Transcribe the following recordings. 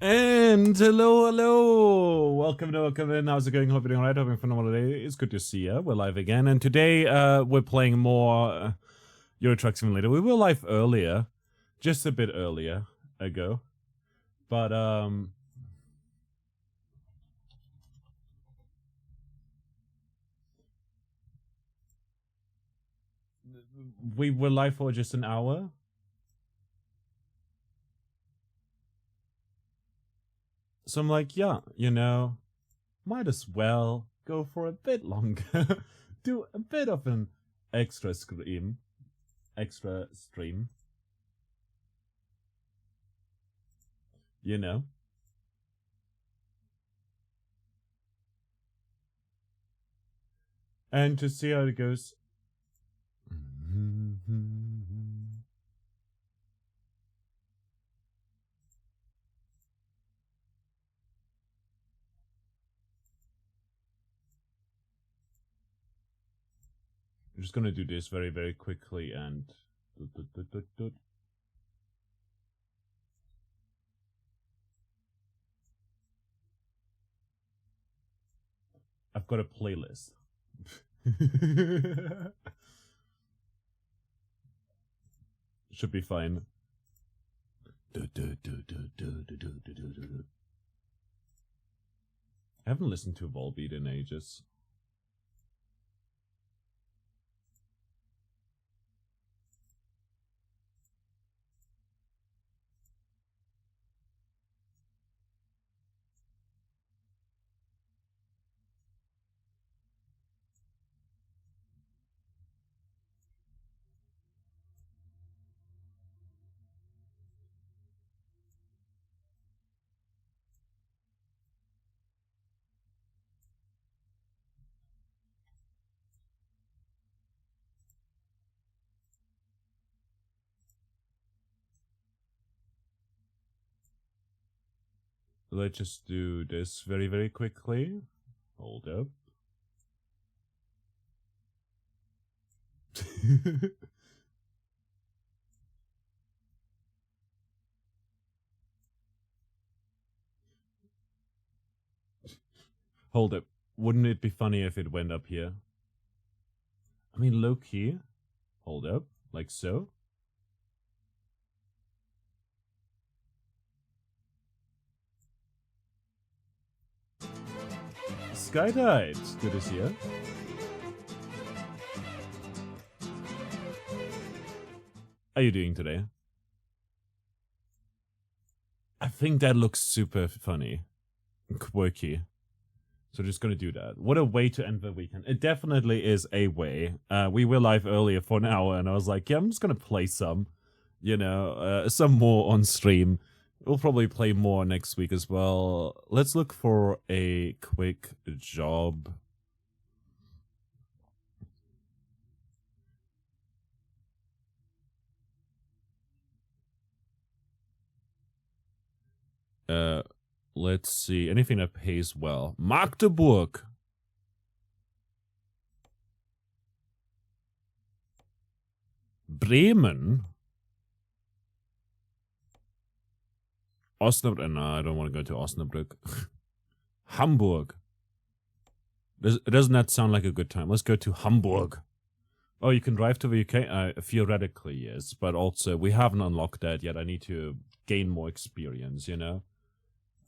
And hello. Welcome in. How's it going? Hope you're doing alright. Hoping for normal day. It's good to see you. We're live again, and today we're playing more Euro Truck Simulator. We were live earlier, just a bit earlier ago, but we were live for just an hour. So I'm like, yeah, might as well go for a bit longer. Do a bit of an extra stream. You know. And to see how it goes. I'm just gonna do this very, very quickly and I've got a playlist. Should be fine. I haven't listened to Volbeat in ages. Let's just do this very, very quickly. Hold up. Hold up. Wouldn't it be funny if it went up here? I mean, low key. Hold up. Like so. Skydive. Good to see you. How are you doing today? I think that looks super funny. Quirky. So just gonna do that. What a way to end the weekend. It definitely is a way. We were live earlier for an hour and I was like, yeah, I'm just gonna play some more on stream. We'll probably play more next week as well. Let's look for a quick job. Let's see. Anything that pays well. Magdeburg. Bremen. Osnabrück. No, I don't want to go to Osnabrück. Hamburg. Doesn't that sound like a good time? Let's go to Hamburg. Oh, you can drive to the UK? Theoretically, yes. But also, we haven't unlocked that yet. I need to gain more experience,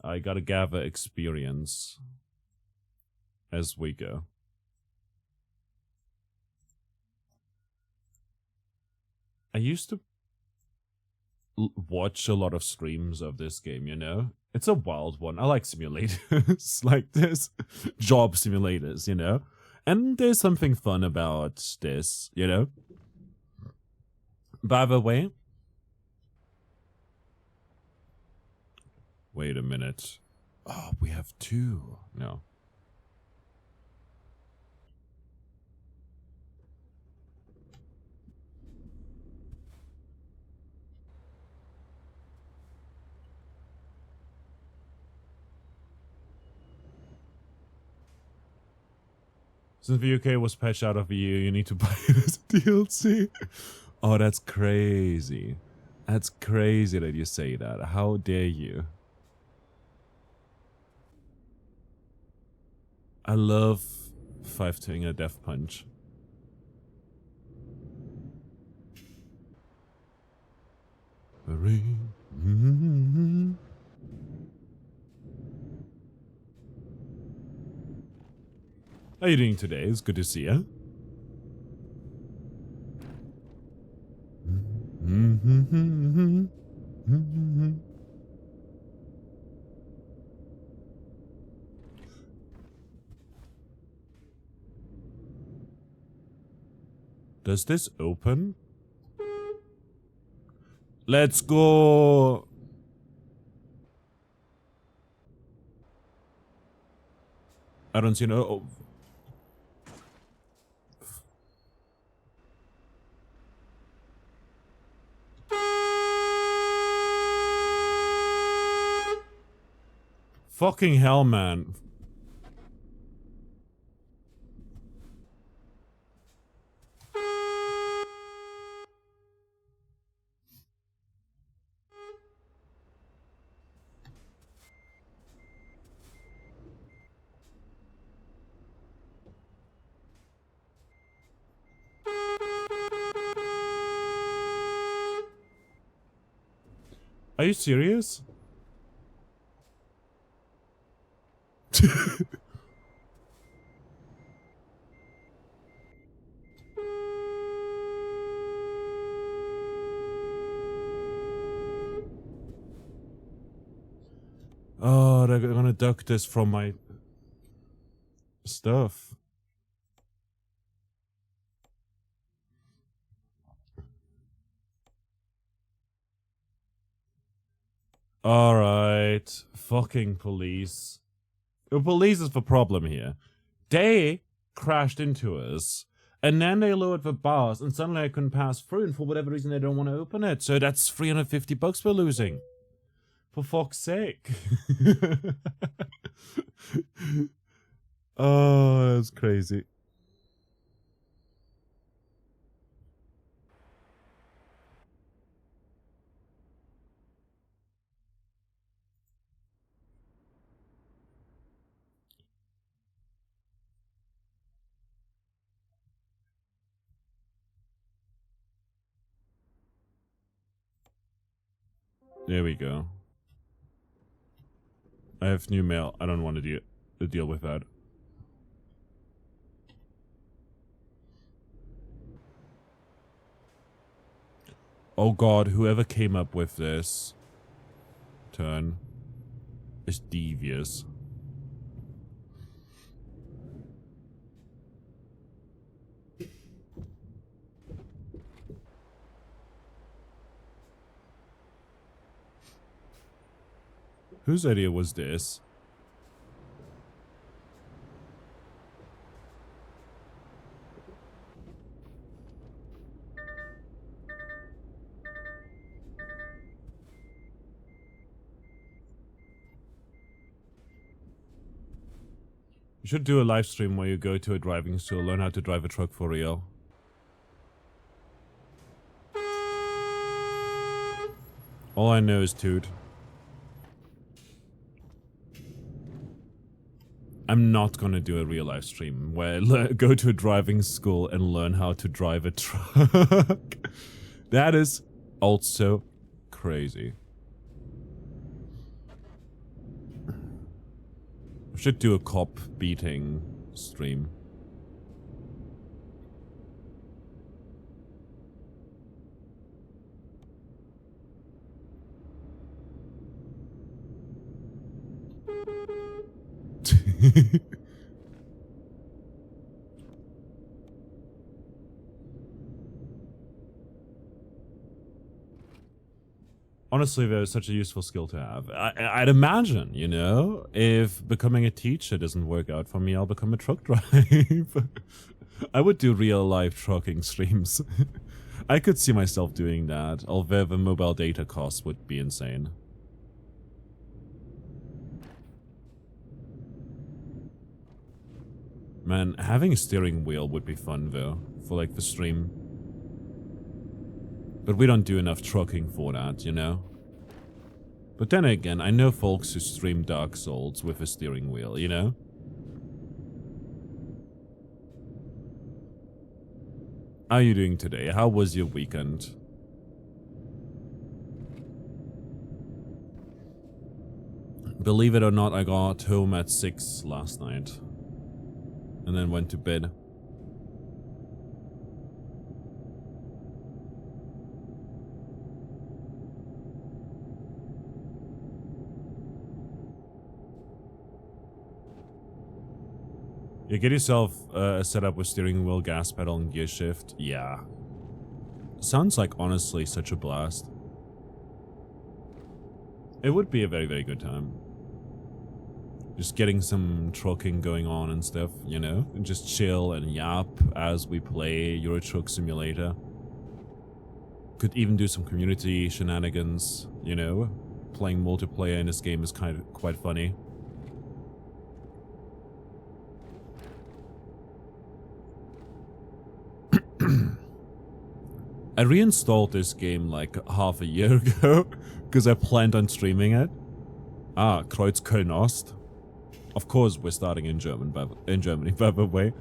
I gotta gather experience as we go. I used to watch a lot of streams of this game, It's a wild one. I like simulators like this. Job simulators, And there's something fun about this, By the way, wait a minute. Oh, we have two. No. Since the UK was patched out of the EU, you need to buy it as DLC. Oh, that's crazy. That's crazy that you say that. How dare you? I love 5 doing a death punch. How are you doing today? It's good to see you. Does this open? Let's go! I don't see no... Oh. Fucking hell, man. Are you serious? Oh, they're gonna duck this from my stuff. Alright. Fucking police. The police is the problem here. They crashed into us, and then they lowered the bars, and suddenly I couldn't pass through, and for whatever reason they don't want to open it. So that's $350 we're losing. For fuck's sake. Oh, that's crazy. There we go. I have new mail. I don't want to deal with that. Oh god, whoever came up with this turn is devious. Whose idea was this? You should do a live stream where you go to a driving school, learn how to drive a truck for real. All I know is toot. I'm not gonna do a real live stream where I go to a driving school and learn how to drive a truck. That is also crazy. We should do a cop beating stream. Honestly, though, it's such a useful skill to have. I'd imagine, you know, if becoming a teacher doesn't work out for me, I'll become a truck driver. I would do real life trucking streams. I could see myself doing that, although the mobile data cost would be insane. Man, having a steering wheel would be fun, though, for like the stream. But we don't do enough trucking for that, you know? But then again, I know folks who stream Dark Souls with a steering wheel, you know? How are you doing today? How was your weekend? Believe it or not, I got home at 6 last night. And then went to bed. You get yourself a setup with steering wheel, gas pedal, and gear shift. Yeah. Sounds like, honestly, such a blast. It would be a very, very good time. Just getting some trucking going on and stuff, you know? And just chill and yap as we play Euro Truck Simulator. Could even do some community shenanigans, you know? Playing multiplayer in this game is quite funny. I reinstalled this game like half a year ago because I planned on streaming it. Ah, Kreuzköln Ost. Of course, we're starting in Germany, by the way,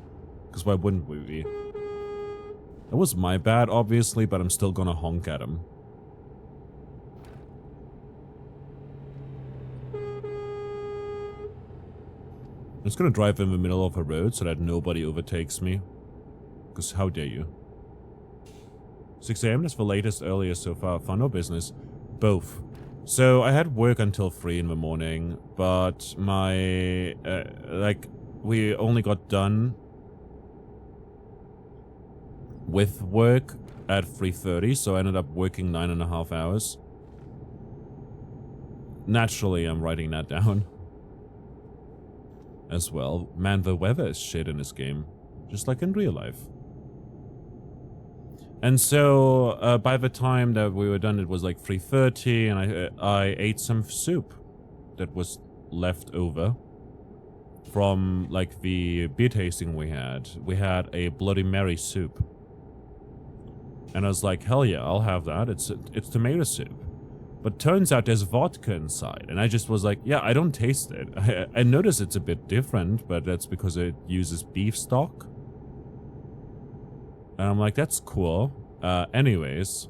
because why wouldn't we be? That was my bad, obviously, but I'm still gonna honk at him. I'm just gonna drive in the middle of a road so that nobody overtakes me. Because how dare you? 6 AM is the latest, earliest so far. Fun or business? Both. So I had work until 3 in the morning, but my, we only got done with work at 3:30, so I ended up working 9.5 hours. Naturally, I'm writing that down. As well. Man, the weather is shit in this game. Just like in real life. And so, by the time that we were done, it was like 3:30, and I ate some soup that was left over from, like, the beer tasting we had. We had a Bloody Mary soup. And I was like, hell yeah, I'll have that. It's tomato soup. But turns out there's vodka inside. And I just was like, yeah, I don't taste it. I notice it's a bit different, but that's because it uses beef stock. And I'm like, that's cool. Anyways.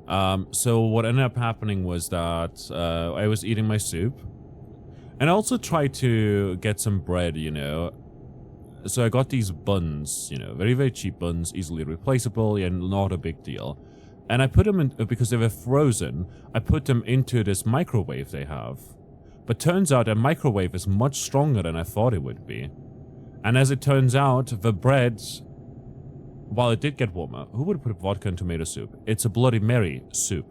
So what ended up happening was that I was eating my soup. And I also tried to get some bread, you know. So I got these buns, you know, very, very cheap buns, easily replaceable, and not a big deal. And I put them in, because they were frozen, I put them into this microwave they have. But turns out a microwave is much stronger than I thought it would be. And as it turns out, the bread, while it did get warmer, who would put vodka in tomato soup? It's a Bloody Mary soup.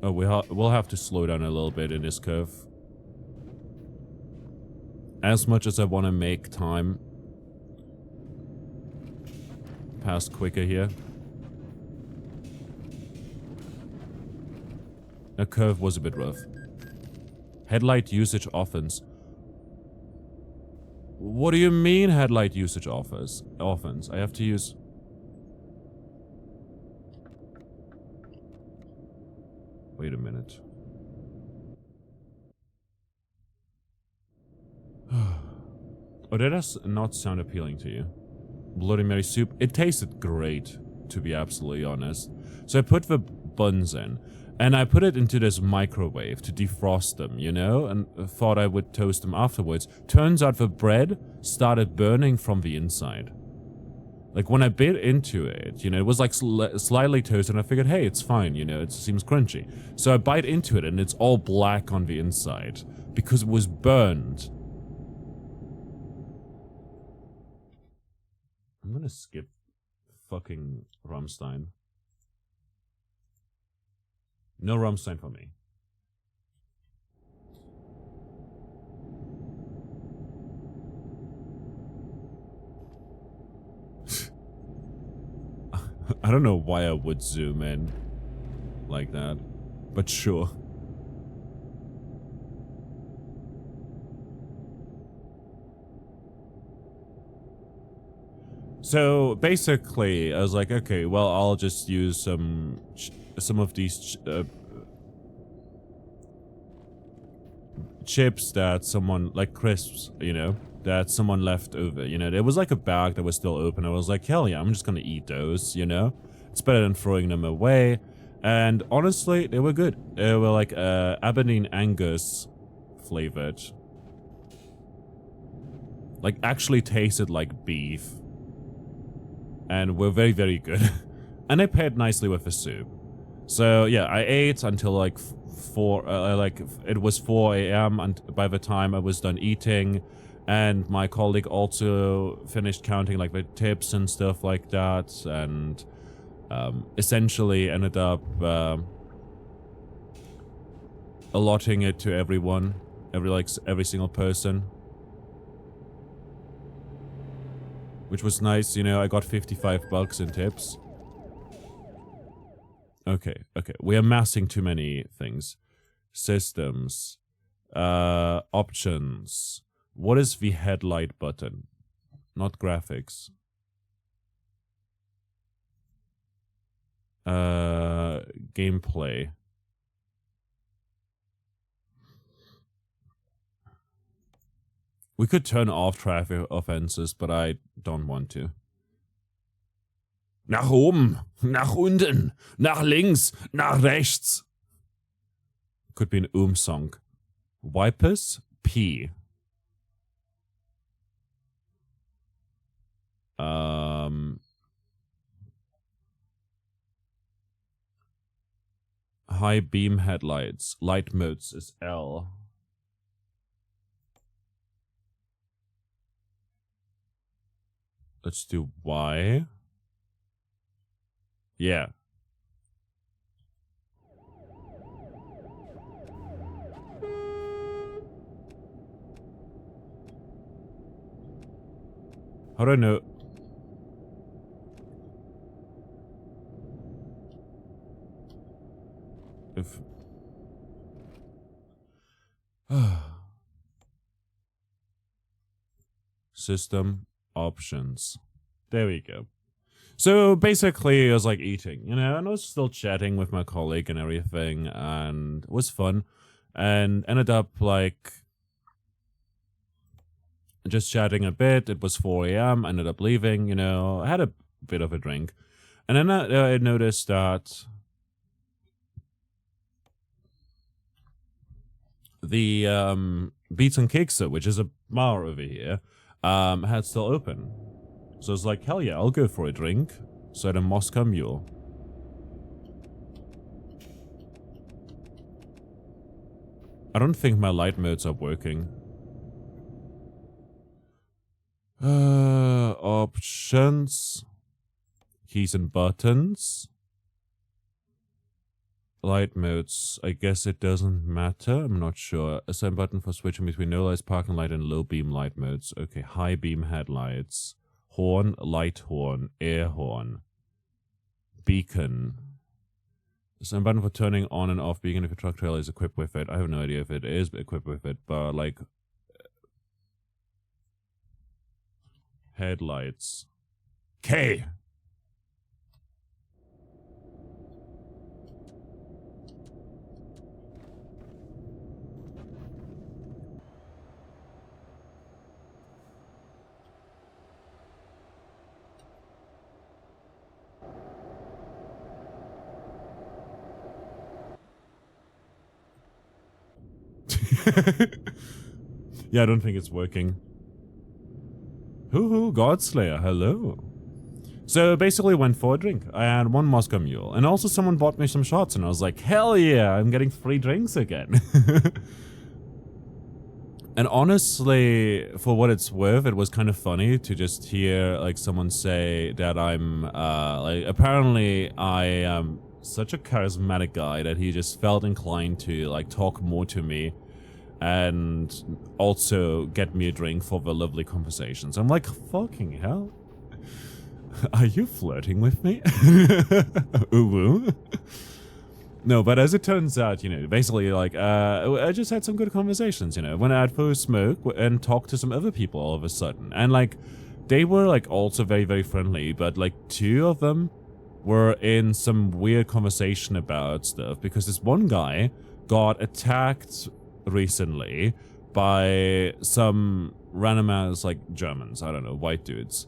Oh, we'll have to slow down a little bit in this curve. As much as I want to make time pass quicker here. The curve was a bit rough. Headlight usage offense. What do you mean headlight usage offense? I have to use... Wait a minute. Oh, that does not sound appealing to you. Bloody Mary soup. It tasted great, to be absolutely honest. So I put the buns in. And I put it into this microwave to defrost them, you know, and thought I would toast them afterwards. Turns out the bread started burning from the inside. Like, when I bit into it, you know, it was like slightly toasted, and I figured, hey, it's fine, you know, it seems crunchy. So I bite into it, and it's all black on the inside because it was burned. I'm gonna skip fucking Rammstein. No Rammstein for me. I don't know why I would zoom in like that, but sure. So basically, I was like, okay, well, I'll just use some of these chips that someone, like crisps, you know, that someone left over. You know, there was like a bag that was still open. I was like, hell yeah, I'm just gonna eat those. You know, it's better than throwing them away. And honestly, they were good. They were like Aberdeen Angus flavored. Like actually tasted like beef. And were very, very good. And they paired nicely with the soup. So yeah, I ate until like 4, like it was 4 a.m. and by the time I was done eating, and my colleague also finished counting like the tips and stuff like that, and essentially ended up allotting it to everyone, every single person. Which was nice, you know, I got 55 bucks in tips. Okay, we're amassing too many things. Systems. Options. What is the headlight button? Not graphics. Gameplay. We could turn off traffic offenses, but I don't want to. Nach oben, nach unten, nach links, nach rechts. Could be an song. Wipers, P. High beam headlights. Light modes is L. Let's do Y. Yeah. How do I know? If... System options. There we go. So basically, I was like eating, you know, and I was still chatting with my colleague and everything, and it was fun, and ended up like just chatting a bit. It was 4 a.m. Ended up leaving, you know, I had a bit of a drink, and then I noticed that the Beats and Kekse, which is a bar over here, had still open. So I was like, hell yeah, I'll go for a drink. So I had a Moscow Mule. I don't think my light modes are working. Options. Keys and buttons. Light modes. I guess it doesn't matter. I'm not sure. Assign button for switching between no lights, parking light, and low beam light modes. Okay, high beam headlights. Horn, light horn, air horn. Beacon. Assign button for turning on and off beacon if your truck trailer is equipped with it. I have no idea if it is equipped with it, but like... Headlights. K! Yeah, I don't think it's working. Hoo-hoo, Godslayer, hello. So basically went for a drink. I had 1 Moscow Mule, and also someone bought me some shots, and I was like, hell yeah, I'm getting free drinks again. And honestly, for what it's worth, it was kind of funny to just hear like someone say that I'm like apparently I am such a charismatic guy that he just felt inclined to like talk more to me and also get me a drink for the lovely conversations. I'm like, fucking hell. Are you flirting with me? Ooh. No, but as it turns out, you know, basically, like, I just had some good conversations, you know, when I'd first smoke and talk to some other people all of a sudden. And, like, they were like also very, very friendly, but like two of them were in some weird conversation about stuff because this one guy got attacked recently by some random ass like Germans, I don't know, white dudes.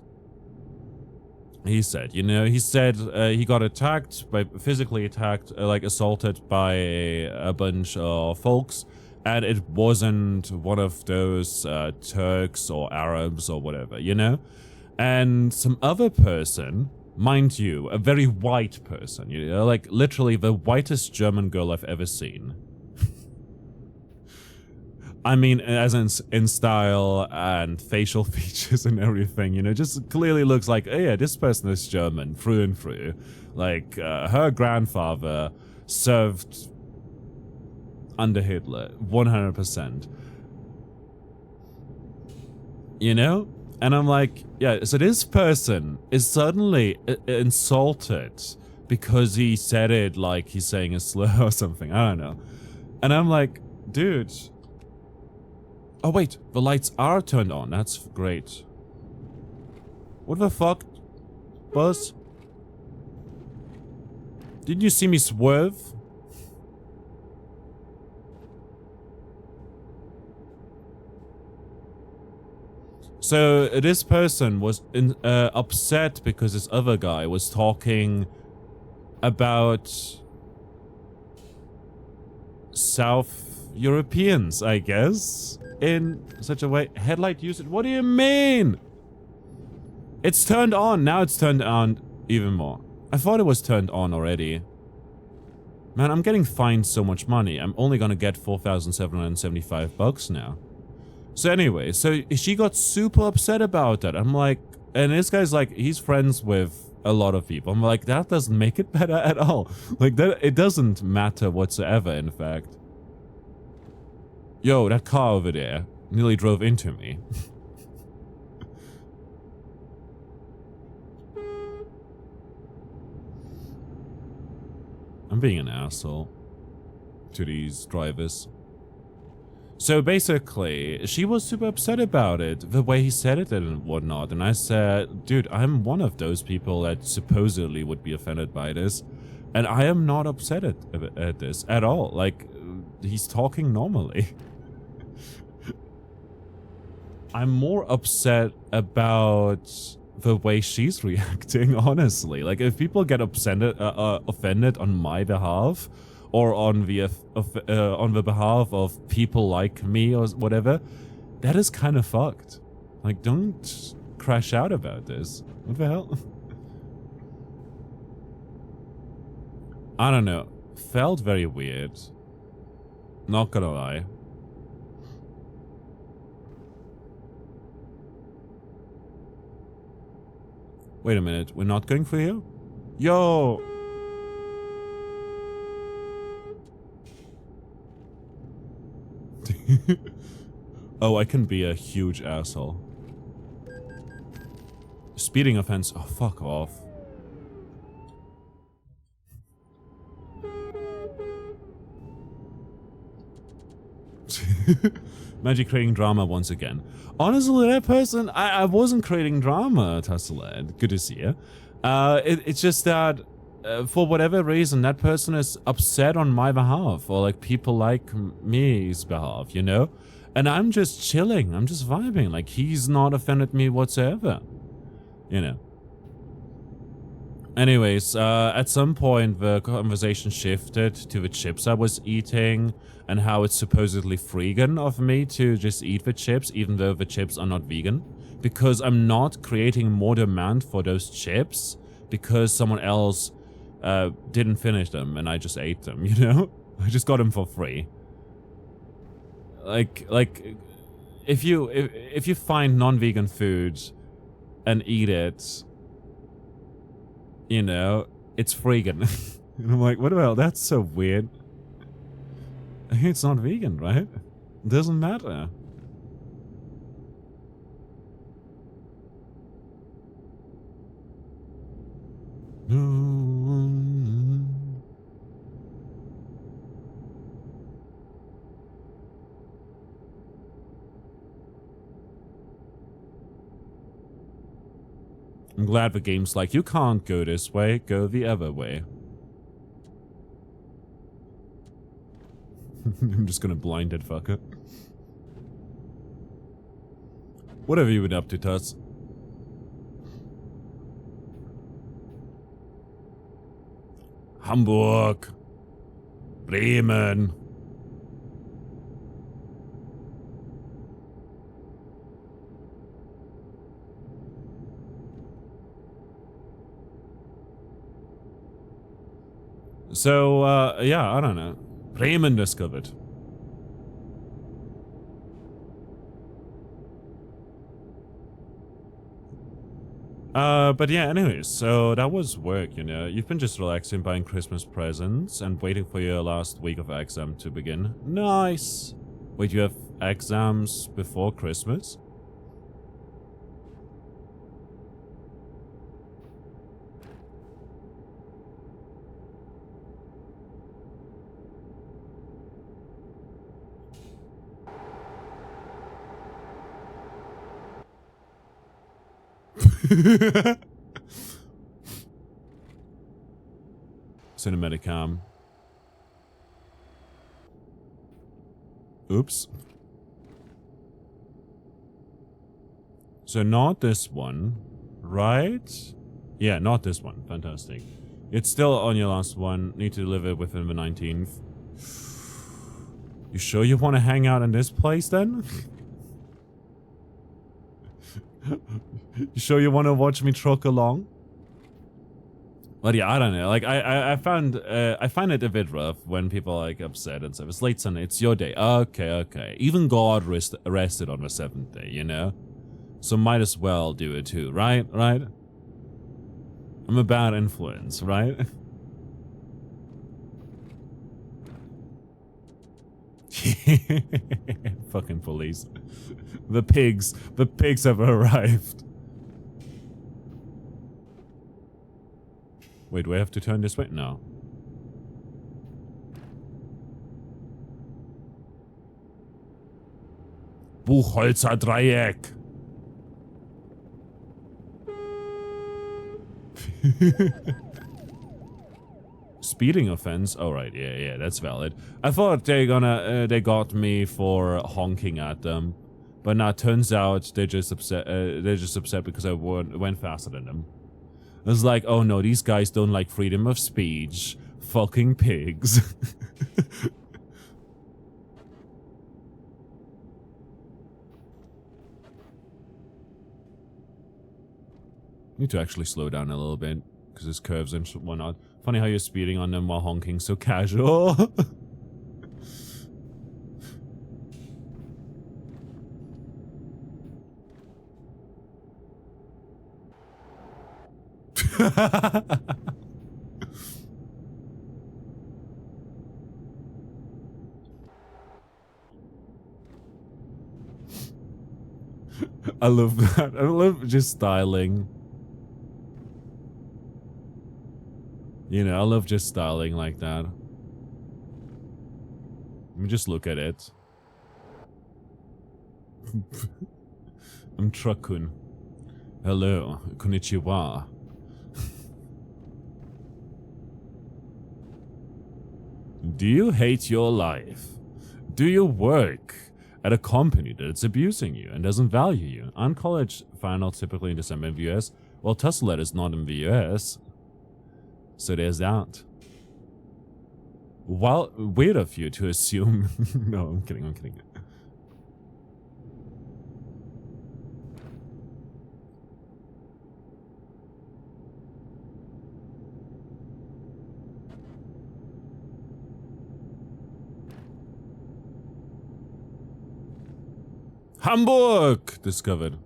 He said, he got attacked physically attacked, like assaulted by a bunch of folks, and it wasn't one of those Turks or Arabs or whatever, and some other person, mind you, a very white person, like literally the whitest German girl I've ever seen. I mean, as in style and facial features and everything, just clearly looks like, oh yeah, this person is German through and through. Like, her grandfather served under Hitler, 100%. And I'm like, yeah, so this person is suddenly insulted because he said it like he's saying a slur or something. I don't know. And I'm like, dude. Oh wait, the lights are turned on. That's great. What the fuck, Buzz? Didn't you see me swerve? So this person was upset because this other guy was talking about South Europeans, I guess, in such a way. Headlight usage? What do you mean? It's turned on. Now it's turned on even more. I thought it was turned on already. Man, I'm getting fined so much money. I'm only gonna get 4,775 bucks now. So anyway, so she got super upset about that. I'm like, and this guy's like, he's friends with a lot of people. I'm like, that doesn't make it better at all. Like, that, it doesn't matter whatsoever, in fact. Yo, that car over there nearly drove into me. I'm being an asshole to these drivers. So basically, she was super upset about it, the way he said it and whatnot. And I said, dude, I'm one of those people that supposedly would be offended by this. And I am not upset at this at all. Like, he's talking normally. I'm more upset about the way she's reacting, honestly. Like, if people get offended on my behalf, or on the behalf of people like me or whatever, that is kind of fucked. Like, don't crash out about this. What the hell? I don't know. Felt very weird. Not gonna lie. Wait a minute. We're not going for here? Yo! Oh, I can be a huge asshole. Speeding offense. Oh, fuck off. Magic creating drama once again. Honestly, that person, I wasn't creating drama, Tasselad. Good to see you. It's just that, for whatever reason, that person is upset on my behalf, or like people like me's behalf, And I'm just chilling. I'm just vibing. Like, he's not offended me whatsoever. Anyways, at some point, the conversation shifted to the chips I was eating and how it's supposedly vegan of me to just eat the chips, even though the chips are not vegan. Because I'm not creating more demand for those chips because someone else didn't finish them and I just ate them, I just got them for free. Like if you find non-vegan food and eat it, it's vegan. And I'm like, what the hell? That's so weird. It's not vegan, right? It doesn't matter. glad the game's like, you can't go this way, go the other way. I'm just gonna blind that fucker. What have you been up to, Tuss? Hamburg. Bremen. So, yeah, I don't know. Bremen discovered. But yeah, anyways, so that was work, you know. You've been just relaxing, buying Christmas presents, and waiting for your last week of exam to begin. Nice! Wait, you have exams before Christmas? Cinematicam. Oops. So not this one, right? Yeah, not this one. Fantastic. It's still on your last one. Need to deliver within the 19th. You sure you want to hang out in this place then? You sure you want to watch me truck along? But yeah, I don't know. Like I find it a bit rough when people are like upset and stuff. It's late Sunday. It's your day. Okay. Even God rested on the 7th day, you know. So might as well do it too, right? Right? I'm a bad influence, right? Fucking police. The pigs have arrived. Wait, do I have to turn this way? No. Buchholzer Dreieck. Speeding offense? Oh, right. Yeah, that's valid. I thought they got me for honking at them. But now it turns out they're just upset because I went faster than them. I was like, oh no, these guys don't like freedom of speech. Fucking pigs. Need to actually slow down a little bit, because there's curves and whatnot. Funny how you're speeding on them while honking so casual. I love that. I love just styling. You know, I love just styling like that. Let me just look at it. I'm Truckun. Hello, konnichiwa. Do you hate your life? Do you work at a company that's abusing you and doesn't value you? On college final typically in December in the US. Well, Tesla is not in the US. So there's that. Well, weird of you to assume. No, I'm kidding. Hamburg discovered.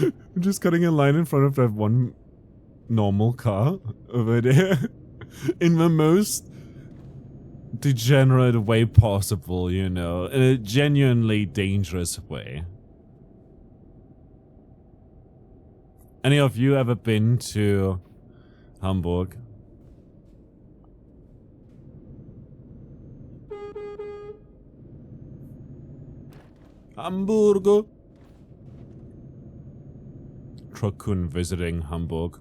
I'm just cutting a line in front of that one normal car over there in the most degenerate way possible, you know, in a genuinely dangerous way. Any of you ever been to Hamburg? Hamburger. Truckun visiting Hamburg.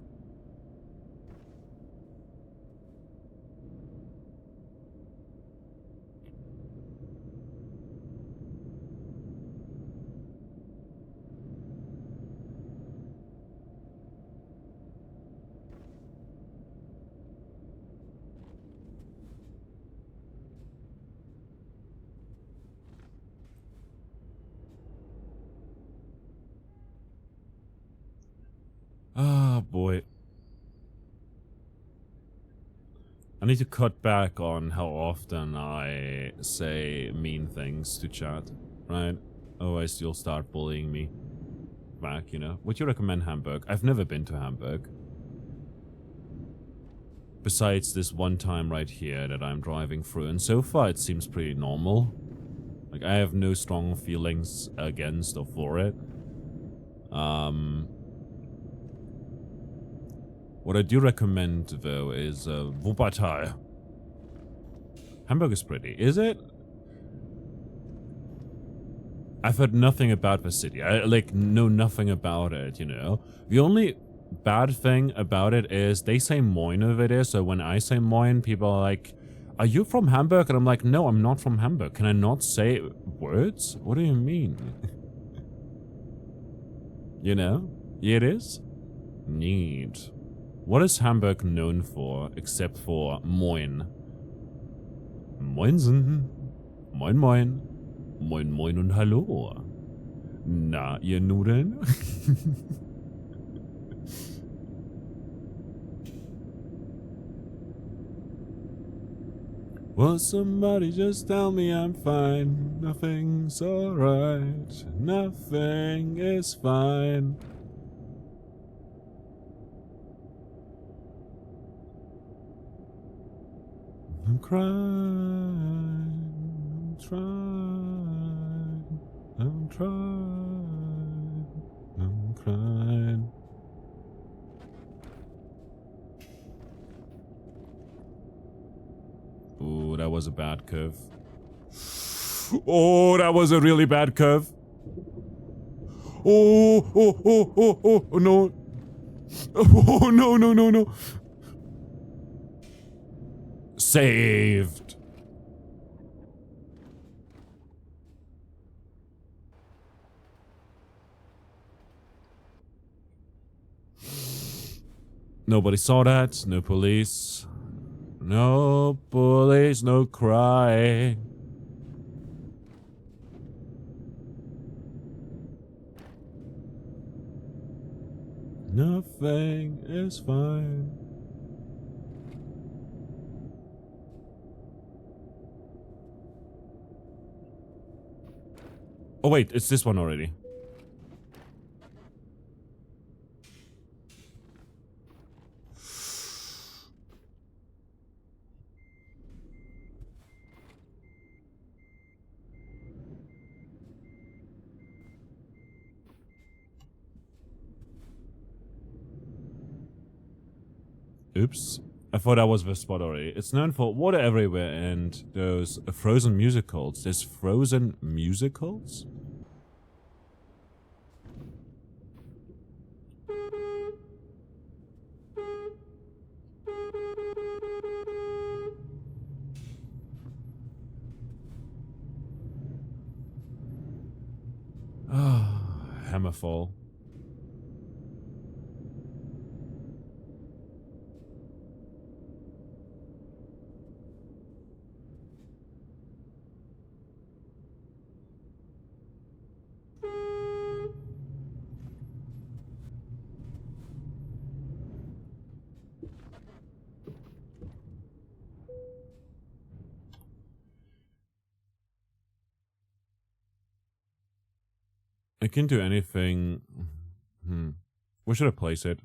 Ah, boy. I need to cut back on how often I say mean things to chat, right? Otherwise you'll start bullying me back, you know? Would you recommend Hamburg? I've never been to Hamburg. Besides this one time right here that I'm driving through, and so far it seems pretty normal. Like, I have no strong feelings against or for it. What I do recommend, though, is Wuppertal. Hamburg is pretty. Is it? I've heard nothing about the city. I, like, know nothing about it, you know? The only bad thing about it is they say Moin over there, so when I say Moin, people are like, are you from Hamburg? And I'm like, no, I'm not from Hamburg. Can I not say words? What do you mean? You know? Yeah, it is? Neat. What is Hamburg known for, except for Moin? Moinsen. Moin Moin. Moin Moin und Hallo. Na, ihr Nudeln? Will somebody just tell me I'm fine? Nothing's alright. Nothing is fine. I'm crying. I'm trying. I'm trying. I'm crying. Ooh, that was a bad curve. Oh, that was a really bad curve. Oh, oh, oh, oh, oh, oh, no. Oh, no, no, no, no. Saved. Nobody saw that. No police. No police, no cry. Nothing is fine. Oh wait, it's this one already. Oops. I thought that was the spot already. It's known for water everywhere and those frozen musicals. There's frozen musicals? Ah, Hammerfall. I can do anything. Where should I place it?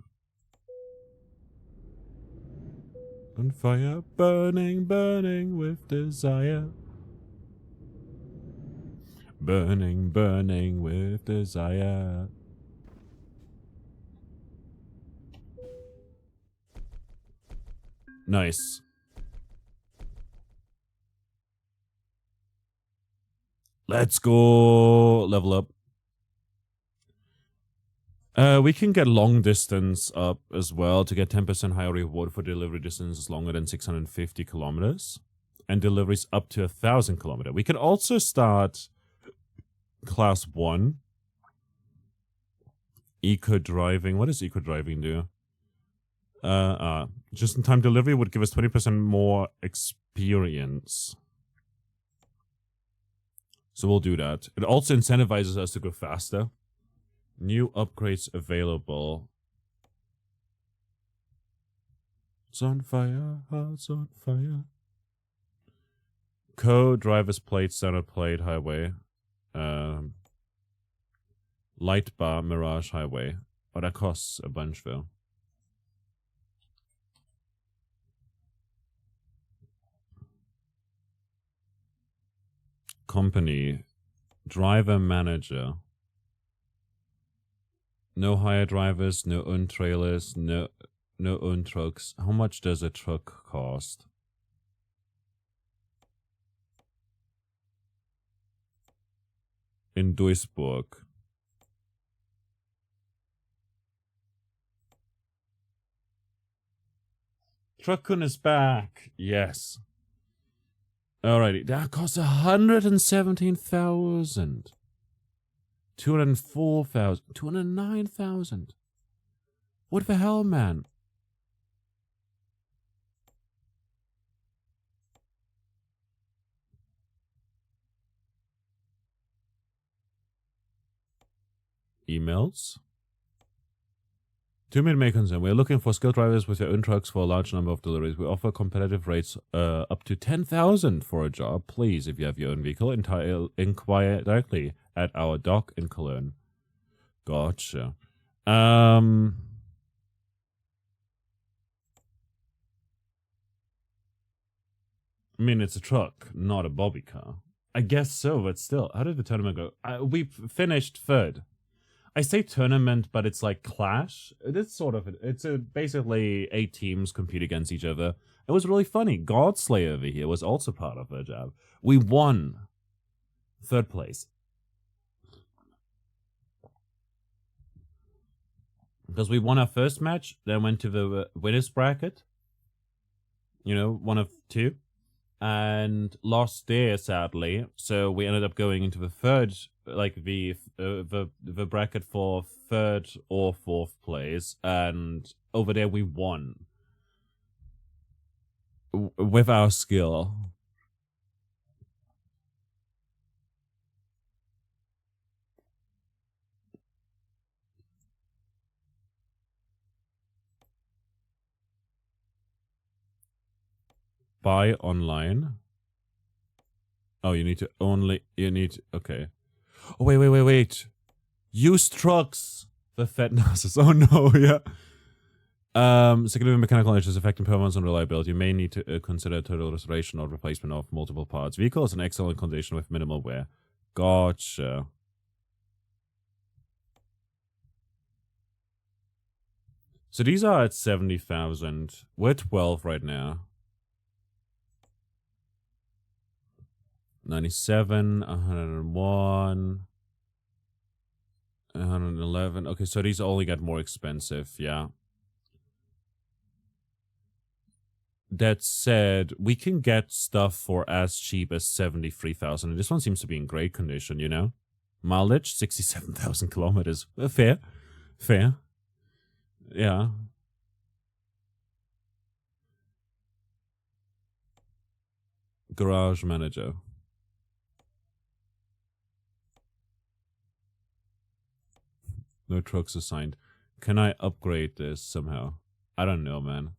On fire, burning, burning with desire. Burning, burning with desire. Nice. Let's go level up. We can get long distance up as well to get 10% higher reward for delivery distances longer than 650 kilometers and deliveries up to 1,000 kilometers. We can also start class 1. Eco driving. What does eco driving do? Just in time delivery would give us 20% more experience. So we'll do that. It also incentivizes us to go faster. New upgrades available. It's on fire, hearts on fire. Co-driver's plate, standard plate, highway. Light bar, Mirage highway. Oh, that costs a bunch though. Company. Driver manager. No hire drivers, no own trailers, no own trucks. How much does a truck cost? In Duisburg. Truckun is back. Yes. Alrighty. That costs 117,000. 204,000. 209,000. What the hell, man? Emails. 2 minute may concern. We are looking for skilled drivers with their own trucks for a large number of deliveries. We offer competitive rates up to 10,000 for a job. Please, if you have your own vehicle, inquire directly at our dock in Cologne. Gotcha. I mean, it's a truck, not a bobby car. I guess so, but still. How did the tournament go? We finished third. I say tournament, but it's like clash. It's sort of, it's basically 8 teams compete against each other. It was really funny. Godslayer over here was also part of the job. We won 3rd place. Because we won our first match, then went to the winners bracket. You know, one of 2. And lost there, sadly. So we ended up going into the 3rd, like the bracket for 3rd or 4th place. And over there we won. With our skill. Buy online. Oh, you need to okay. Oh, wait. Use trucks. The fat nurses. Oh no, yeah. Significant mechanical issues affecting performance and reliability. You may need to consider total restoration or replacement of multiple parts. Vehicle is in excellent condition with minimal wear. Gotcha. So these are at 70,000. We're 12 right now. 97, 101, 111. Okay, so these only get more expensive, yeah. That said, we can get stuff for as cheap as 73,000. This one seems to be in great condition, you know? Mileage, 67,000 kilometers. Fair. Yeah. Garage manager. No trucks assigned. Can I upgrade this somehow? I don't know, man.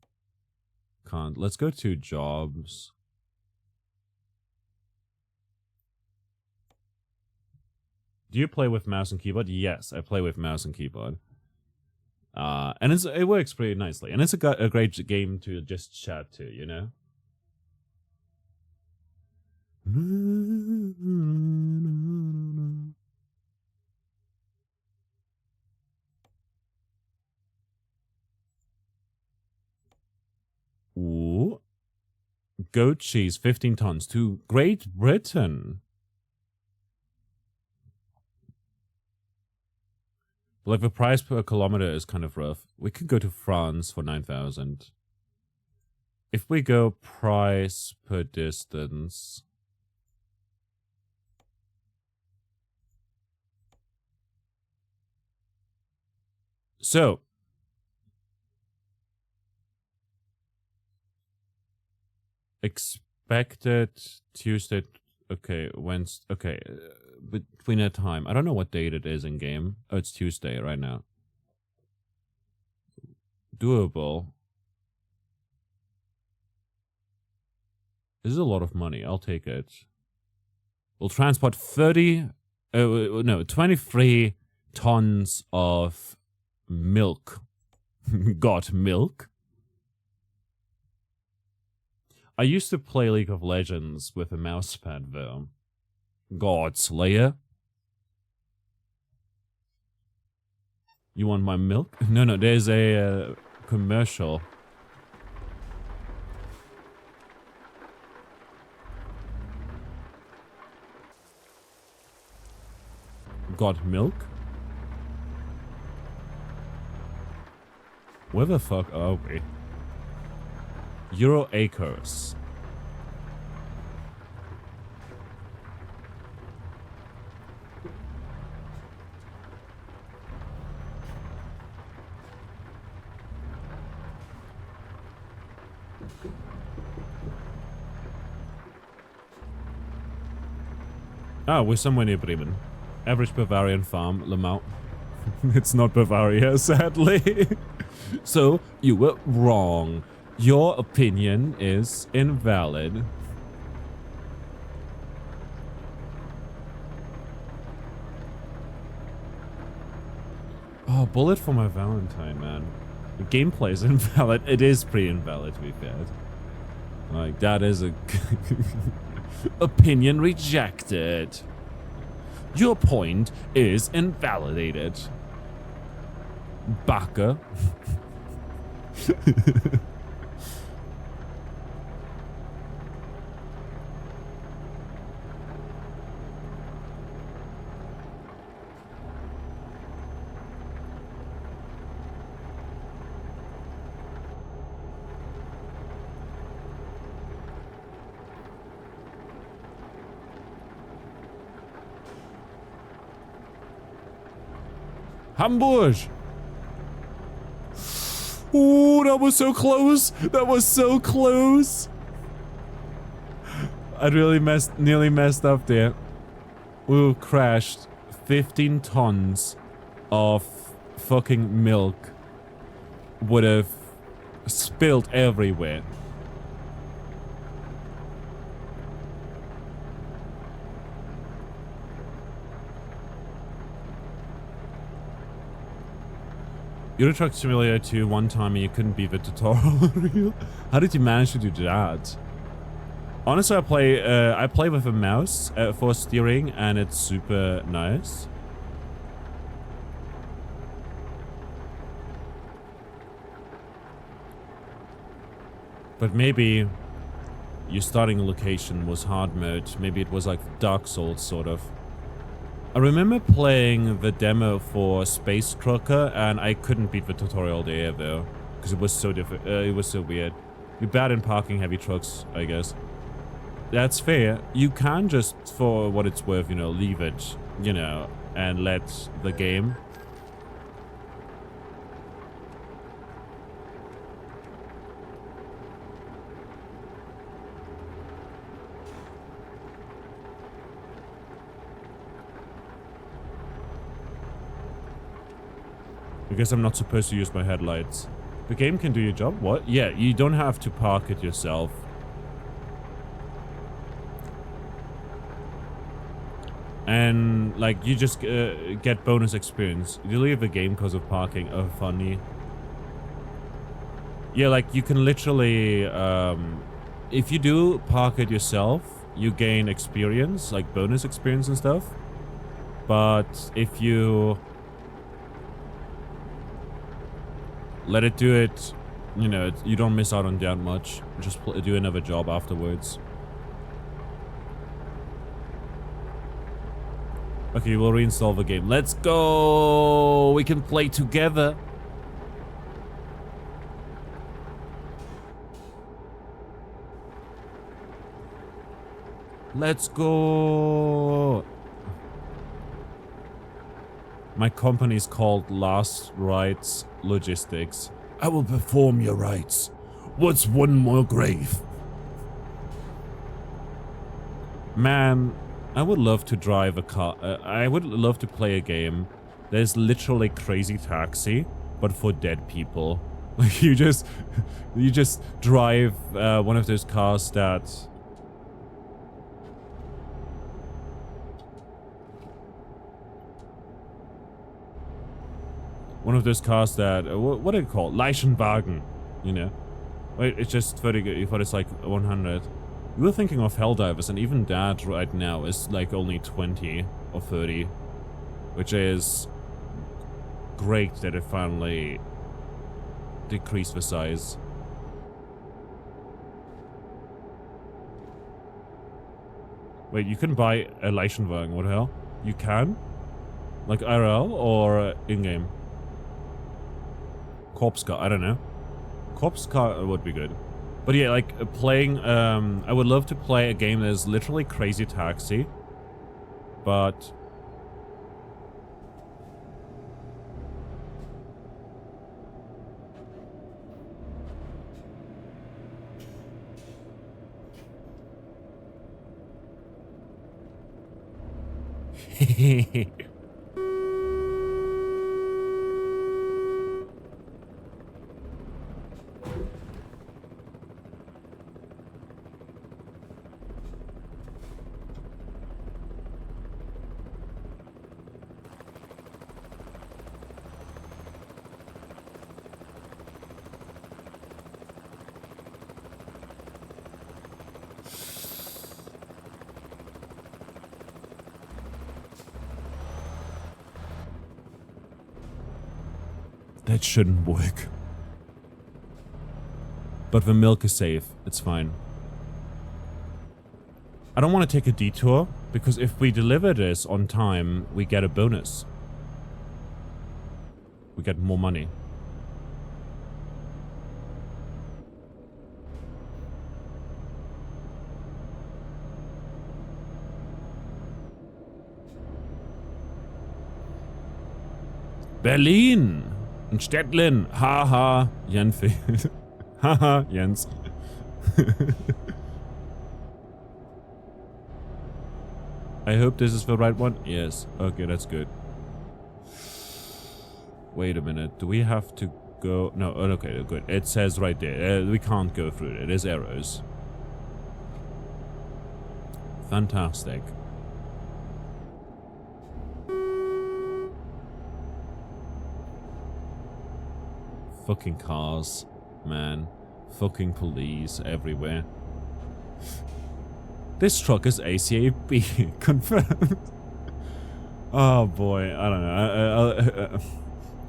Can't. Let's go to jobs. Do you play with mouse and keyboard? Yes, I play with mouse and keyboard. And it works pretty nicely. And it's a great game to just chat to, you know? Ooh. Goat cheese, 15 tons to Great Britain. Like, the price per kilometer is kind of rough. We could go to France for 9,000. If we go price per distance... So... Expected Tuesday... Okay, Wednesday... Okay, between that time. I don't know what date it is in game. Oh, it's Tuesday right now. Doable. This is a lot of money. I'll take it. We'll transport 23 tons of milk. Got milk? I used to play League of Legends with a mousepad though. God Slayer. You want my milk? No, there's a commercial. Got milk? Where the fuck are we? Euro Acres. Ah, we're somewhere near Bremen. Average Bavarian farm, Lemau. It's not Bavaria, sadly. So, you were wrong. Your opinion is invalid. Oh, bullet for my Valentine, man. The gameplay is invalid. It is pretty invalid, to be fair. Like, that is a... Opinion rejected. Your point is invalidated. Baka. Hamburg! Ooh, that was so close! That was so close! I really nearly messed up there. We crashed 15 tons of fucking milk. Would have spilled everywhere. Euro Truck Simulator 2 one time and you couldn't beat the tutorial. How did you manage to do that? Honestly, I play with a mouse for steering and it's super nice. But maybe your starting location was hard mode. Maybe it was like Dark Souls sort of. I remember playing the demo for Space Trucker, and I couldn't beat the tutorial there, though. Because it was so it was so weird. You're bad in parking heavy trucks, I guess. That's fair. You can just, for what it's worth, you know, leave it, you know, and let the game... Because I'm not supposed to use my headlights. The game can do your job? What? Yeah, you don't have to park it yourself. And, like, you just get bonus experience. You leave the game because of parking. Oh, funny. Yeah, like, you can literally... if you do park it yourself, you gain experience, like bonus experience and stuff. But if you... let it do it, you know, you don't miss out on that much. Just do another job afterwards. Okay, we'll reinstall the game. Let's go! We can play together. Let's go! My company is called Last Rites Logistics. I will perform your rites. What's one more grave? Man, I would love to drive a car. I would love to play a game. There's literally Crazy Taxi, but for dead people. Like you just drive one of those cars that. One of those cars that what are they called? Leichenwagen, you know. Wait, it's just 30. But it's like 100. We were thinking of Helldivers, and even that right now is like only 20 or 30, which is great that it finally decreased the size. Wait, you can buy a Leichenwagen, what the hell? You can? Like IRL or in-game? Corpse car, I don't know. Corpse car would be good. But yeah, like playing, I would love to play a game that is literally Crazy Taxi, but that shouldn't work. But the milk is safe. It's fine. I don't want to take a detour, because if we deliver this on time, we get a bonus. We get more money. Berlin! In Stettlin! Haha, Jenfeld. Haha, Jens. I hope this is the right one. Yes. Okay, that's good. Wait a minute. Do we have to go? No, okay, good. It says right there. We can't go through it. There's arrows. Fantastic. Fucking cars, man. Fucking police everywhere. This truck is ACAB. Confirmed. Oh boy, I don't know.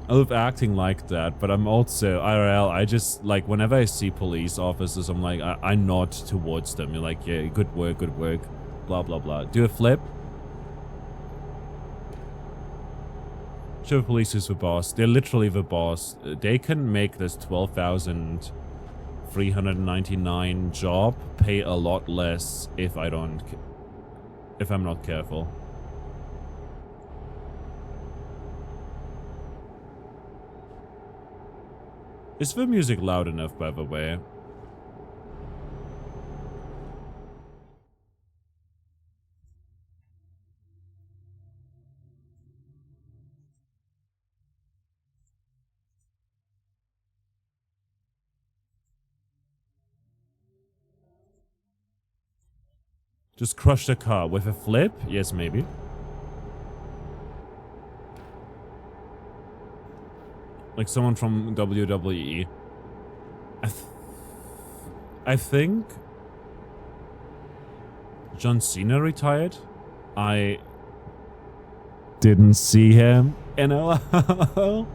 I love acting like that, but I'm also IRL. I just like whenever I see police officers, I'm like I nod towards them. You're like, yeah, good work, blah blah blah. Do a flip. Show police is the boss. They're literally the boss. They can make this 12,399 job pay a lot less if I'm not careful. Is the music loud enough, by the way? Just crush the car with a flip? Yes, maybe. Like someone from WWE. I think John Cena retired. I didn't see him in a while.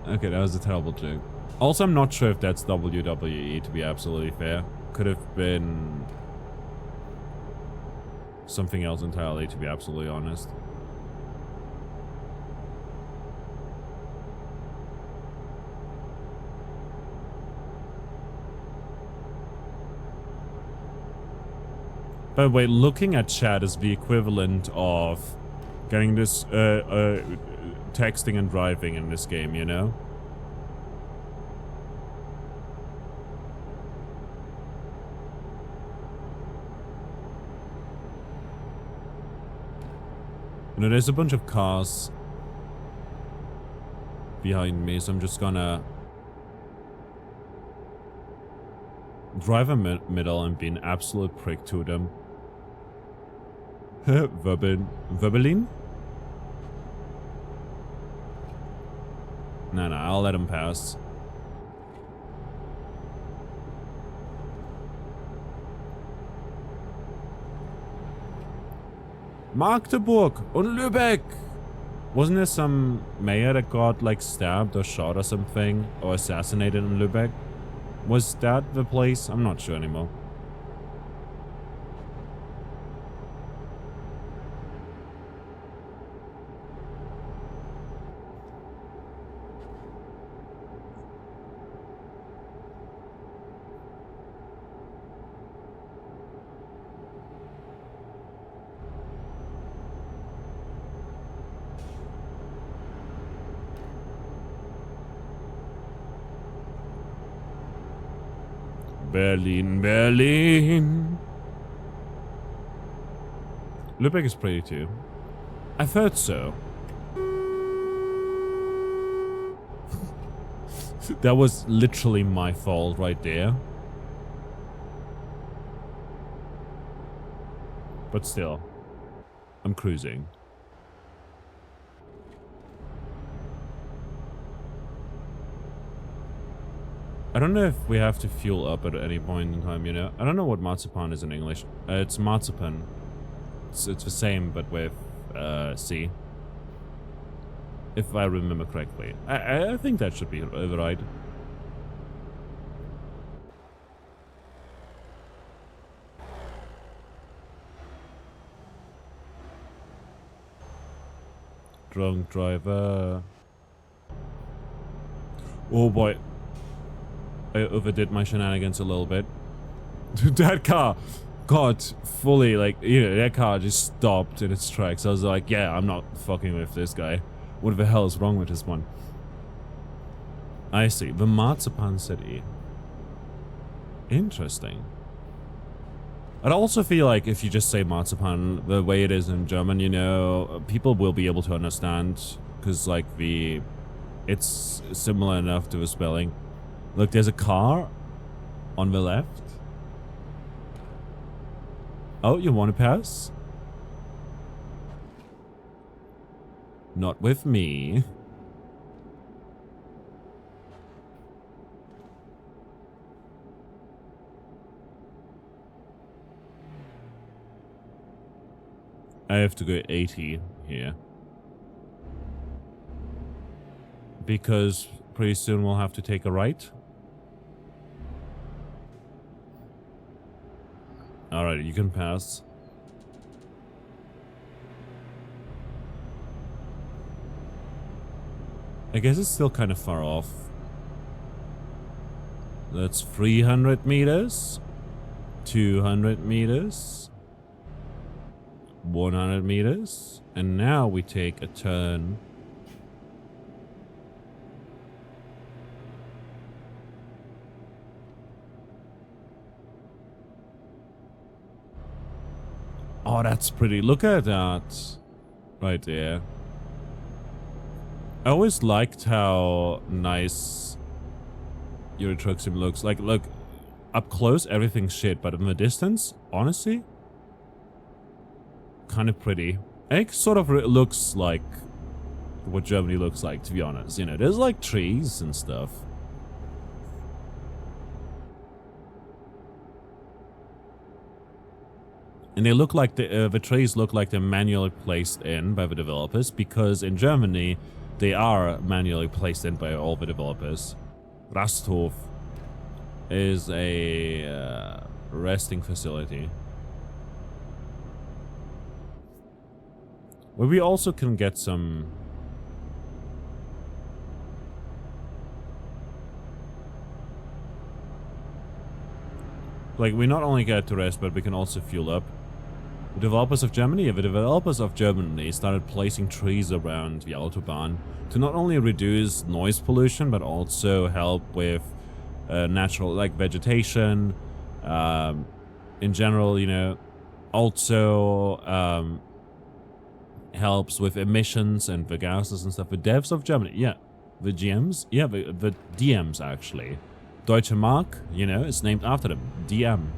Okay, that was a terrible joke. Also, I'm not sure if that's WWE, to be absolutely fair. Could have been something else entirely, to be absolutely honest. By the way, looking at chat is the equivalent of getting this texting and driving in this game, you know? You know, there's a bunch of cars behind me, so I'm just gonna drive a middle and be an absolute prick to them. Verbelin? No, I'll let him pass. Magdeburg und Lübeck! Wasn't there some mayor that got, like, stabbed or shot or something? Or assassinated in Lübeck? Was that the place? I'm not sure anymore. Berlin, Berlin. Lübeck is pretty too. I've heard so. That was literally my fault right there. But still, I'm cruising. I don't know if we have to fuel up at any point in time, you know? I don't know what marzipan is in English. It's marzipan. It's the same, but with C. If I remember correctly. I think that should be right. Drunk driver. Oh boy. I overdid my shenanigans a little bit. That car got fully, like, you know, that car just stopped in its tracks. I was like, yeah, I'm not fucking with this guy. What the hell is wrong with this one? I see. The Marzipan City. Interesting. I'd also feel like if you just say marzipan the way it is in German, you know, people will be able to understand. Because, like, it's similar enough to the spelling. Look, there's a car on the left. Oh, you want to pass? Not with me. I have to go 80 here. Because pretty soon we'll have to take a right. Alright, you can pass. I guess it's still kind of far off. That's 300 meters. 200 meters. 100 meters. And now we take a turn. Oh, that's pretty. Look at that. Right there. I always liked how nice Euro Truck Sim looks. Like, look, up close, everything's shit. But in the distance, honestly, kind of pretty. It sort of looks like what Germany looks like, to be honest. You know, there's like trees and stuff. And they look like the trees look like they're manually placed in by the developers, because in Germany they are manually placed in by all the developers. Rasthof is a resting facility. Where we also can get some... Like, we not only get to rest, but we can also fuel up. The developers of Germany started placing trees around the Autobahn to not only reduce noise pollution, but also help with natural, like, vegetation. In general, you know, also helps with emissions and the gases and stuff. The devs of Germany, yeah. The GMs, yeah, the DMs actually. Deutsche Mark, you know, is named after them. DM.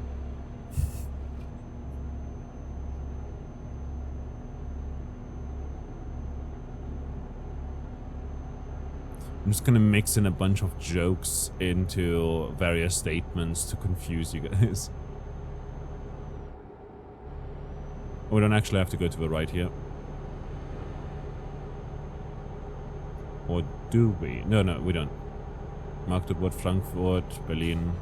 I'm just gonna mix in a bunch of jokes into various statements to confuse you guys. We don't actually have to go to the right here. Or do we? No, no, we don't. Magdeburg, Frankfurt, Berlin.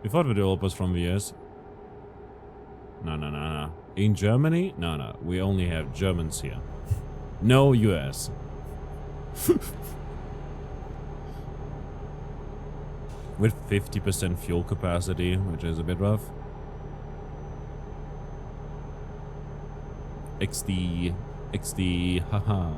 We thought the developers from the US. No, no, no, no. In Germany? No, no. We only have Germans here. No US. With 50% fuel capacity, which is a bit rough. XD, haha.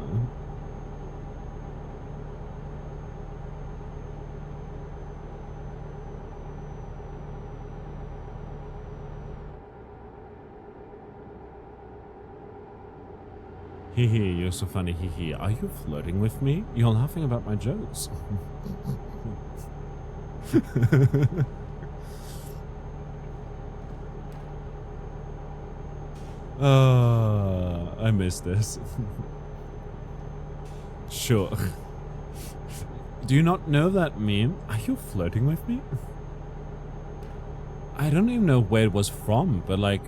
Hehe, you're so funny, hehe. Are you flirting with me? You're laughing about my jokes. I miss this. Sure. Do you not know that meme? Are you flirting with me? I don't even know where it was from, but like...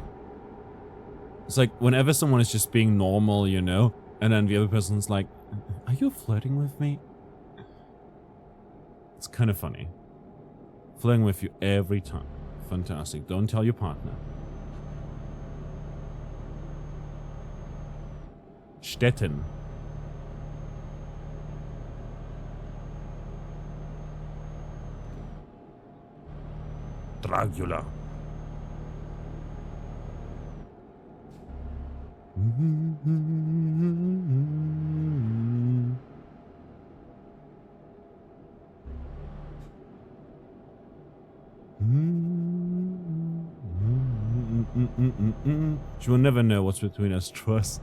It's like whenever someone is just being normal, you know, and then the other person's like, are you flirting with me? It's kind of funny. Flirting with you every time. Fantastic. Don't tell your partner. Stetten. Dracula. She will never know what's between us, trust.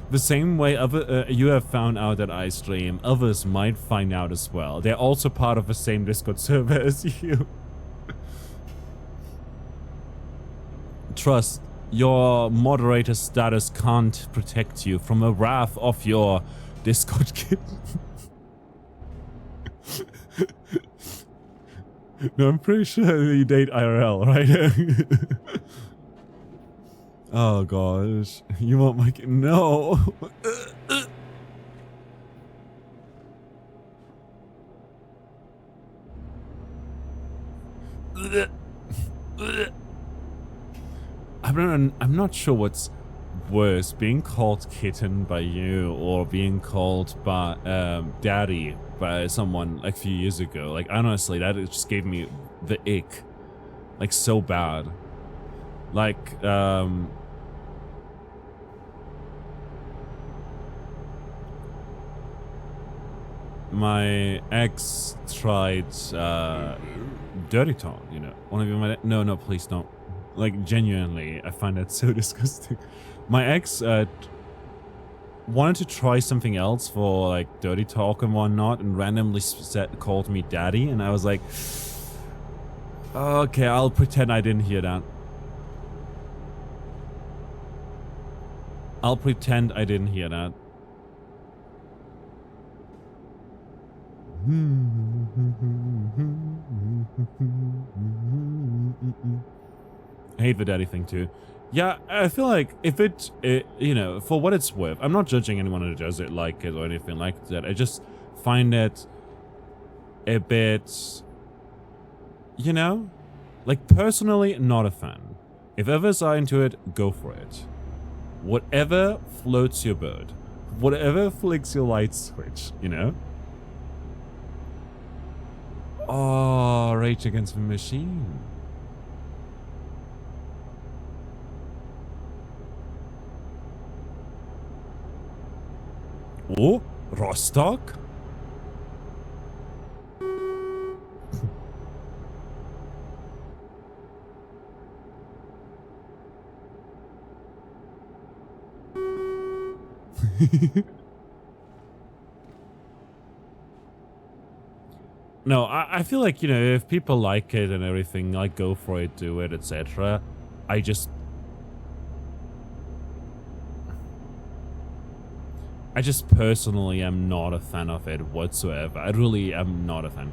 The same way you have found out that I stream, others might find out as well. They're also part of the same Discord server as you. Trust, your moderator status can't protect you from the wrath of your Discord kid. No, I'm pretty sure you date IRL, right? Oh gosh, you want my kid? No. I'm not sure what's worse, being called kitten by you or being called by daddy by someone like a few years ago. Like honestly, that just gave me the ick, like so bad. Like my ex tried dirty talk, you know. One of you, no, please don't. Like genuinely, I find that so disgusting. My ex wanted to try something else for like dirty talk and whatnot, and randomly called me daddy, and I was like, okay, I'll pretend I didn't hear that. I'll pretend I didn't hear that. I hate the daddy thing too. Yeah, I feel like if it, you know, for what it's worth, I'm not judging anyone who does it like it or anything like that. I just find it a bit, You know? Like, personally, not a fan. If others are into it, go for it. Whatever floats your boat. Whatever flicks your light switch, you know? Oh, Rage Against the Machine. Oh, Rostock? No, I feel like, you know, if people like it and everything, like, go for it, do it, etc. I just personally am not a fan of it whatsoever. I really am not a fan.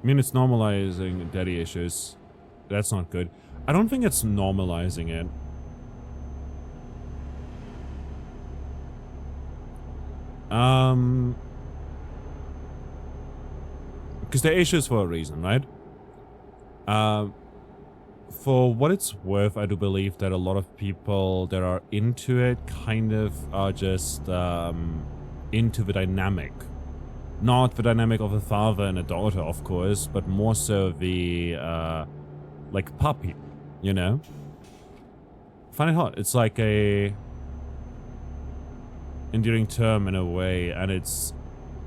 I mean, it's normalizing daddy issues. That's not good. I don't think it's normalizing it. Because they're issues for a reason, right? For what it's worth, I do believe that a lot of people that are into it kind of are just into the dynamic. Not the dynamic of a father and a daughter, of course, but more so the, like, puppy, you know? I find it hot. It's like a endearing term in a way, and it's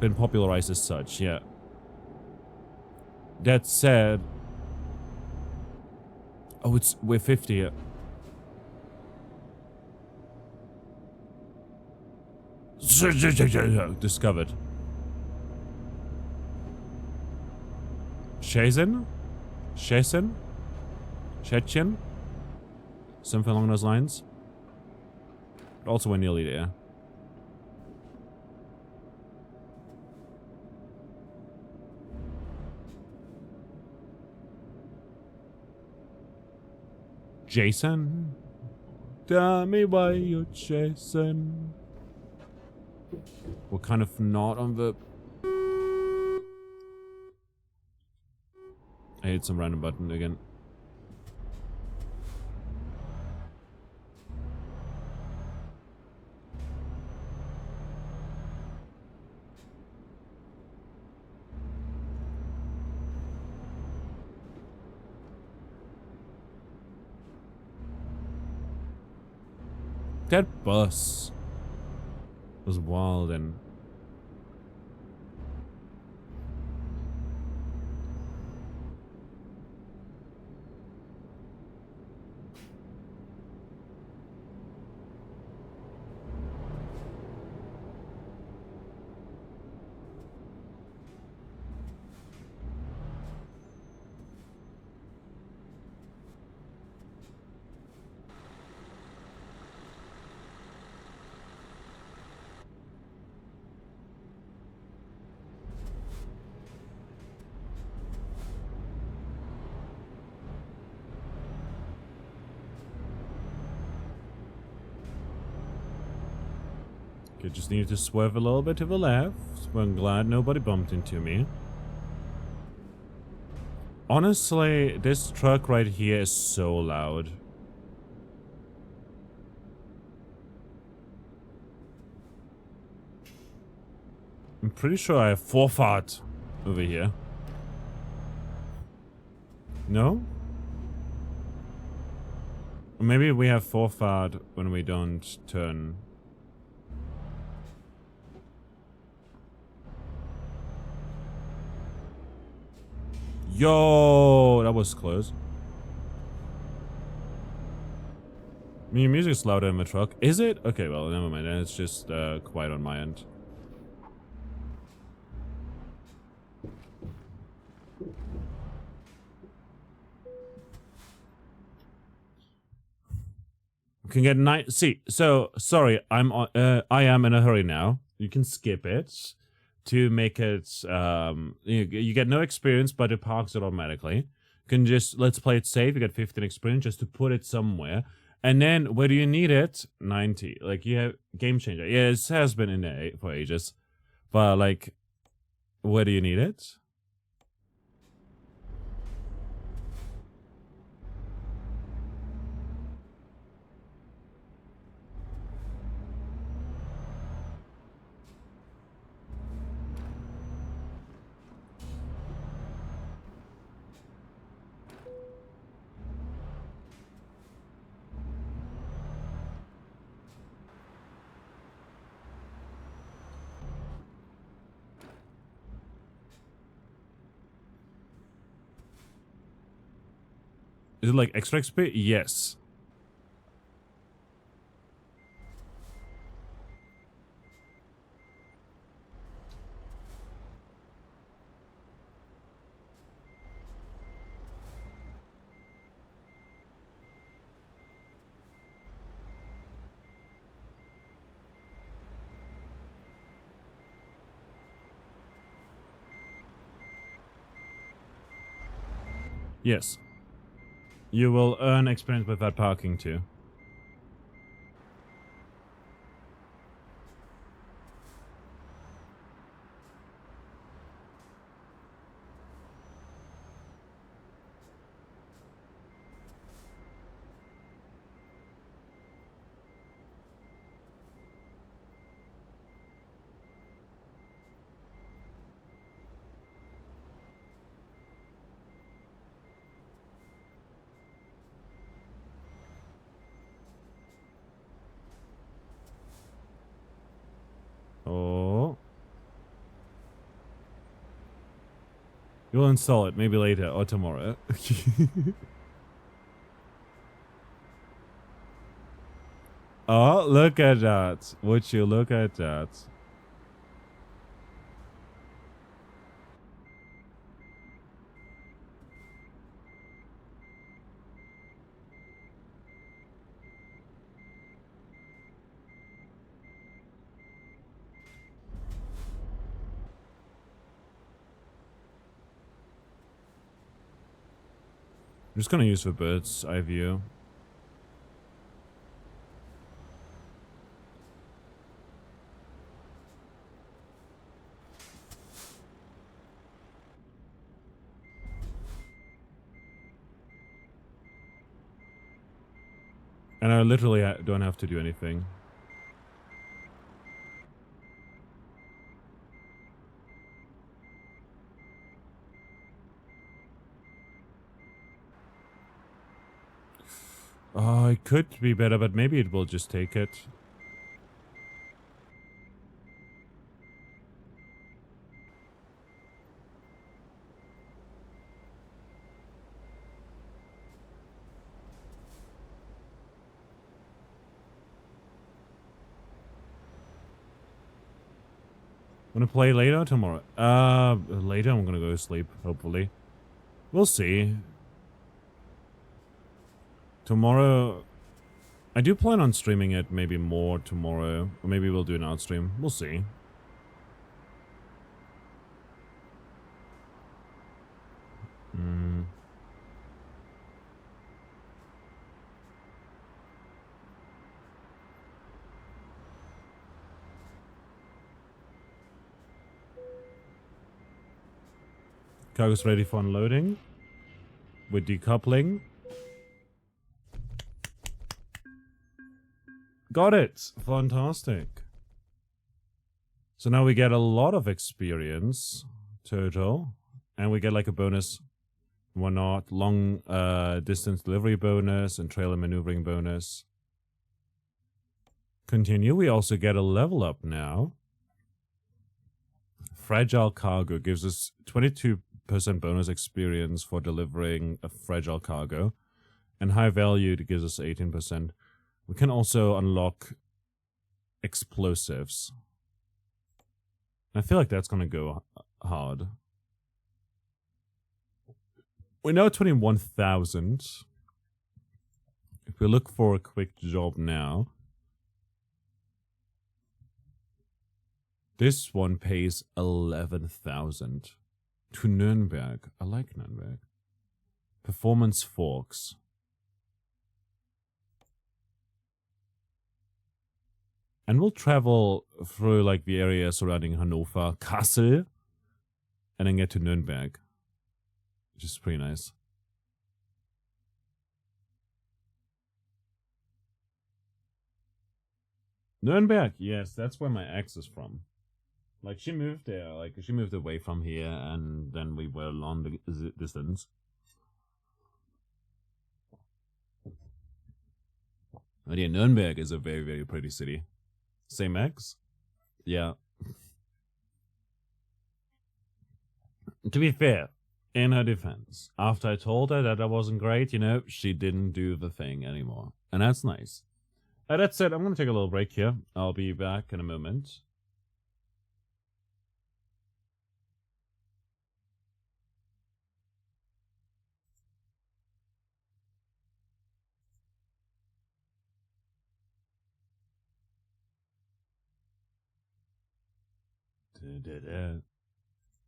been popularized as such, yeah. That said... Oh, we're 50. Discovered. Shazin? Shazin? Chechen? Something along those lines. But also we're nearly there. Jason? Tell me why you're chasing. We're kind of not on the... I hit some random button again. That bus was wild and... Okay, just need to swerve a little bit to the left. I'm glad nobody bumped into me. Honestly, this truck right here is so loud. I'm pretty sure I have Vorfahrt over here. No? Or maybe we have Vorfahrt when we don't turn. Yo, that was close. I mean, your music's louder in the truck. Is it? Okay, well, never mind. It's just quiet on my end. We can get 9. See, so sorry, I am in a hurry now. You can skip it to make it. You get no experience, but it parks it automatically. You can just let's play it safe. You get 15 experience just to put it somewhere. And then where do you need it? 90. Like you have game changer. Yeah, it has been in there for ages. But like, where do you need it? Is it like extra XP? Yes. Yes. You will earn experience with that parking too. Oh. You'll install it maybe later or tomorrow. Oh, look at that. Would you look at that? I'm just gonna use the bird's eye view. And I literally don't have to do anything. Oh, it could be better, but maybe it will just take it. Wanna play later or tomorrow? Later I'm gonna go to sleep, hopefully. We'll see. Tomorrow, I do plan on streaming it maybe more tomorrow. Or maybe we'll do an out stream. We'll see. Cargo's ready for unloading. We're decoupling. Got it! Fantastic. So now we get a lot of experience total. And we get like a bonus, whatnot, long distance delivery bonus and trailer maneuvering bonus. Continue. We also get a level up now. Fragile cargo gives us 22% bonus experience for delivering a fragile cargo. And high value gives us 18%. We can also unlock explosives. I feel like that's going to go hard. We're now at 21,000. If we look for a quick job now, this one pays 11,000 to Nuremberg. I like Nuremberg. Performance Forks. And we'll travel through like the area surrounding Hannover, Kassel, and then get to Nuremberg, which is pretty nice. Nuremberg, yes, that's where my ex is from. Like she moved there, like she moved away from here, and then we were long distance. But yeah, Nuremberg is a very, very pretty city. Same ex? Yeah. To be fair, in her defense, after I told her that wasn't great, she didn't do the thing anymore. And that's nice. That said, I'm going to take a little break here. I'll be back in a moment.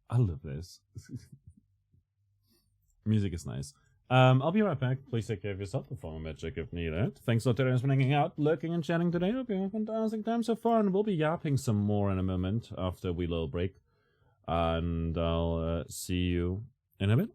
I love this. Music is nice. I'll be right back. Please take care of yourself. Perform magic if needed. Thanks a lot to for hanging out, lurking, and chatting today. Hope you have a fantastic time so far, and we'll be yapping some more in a moment after we little break. And I'll see you in a bit.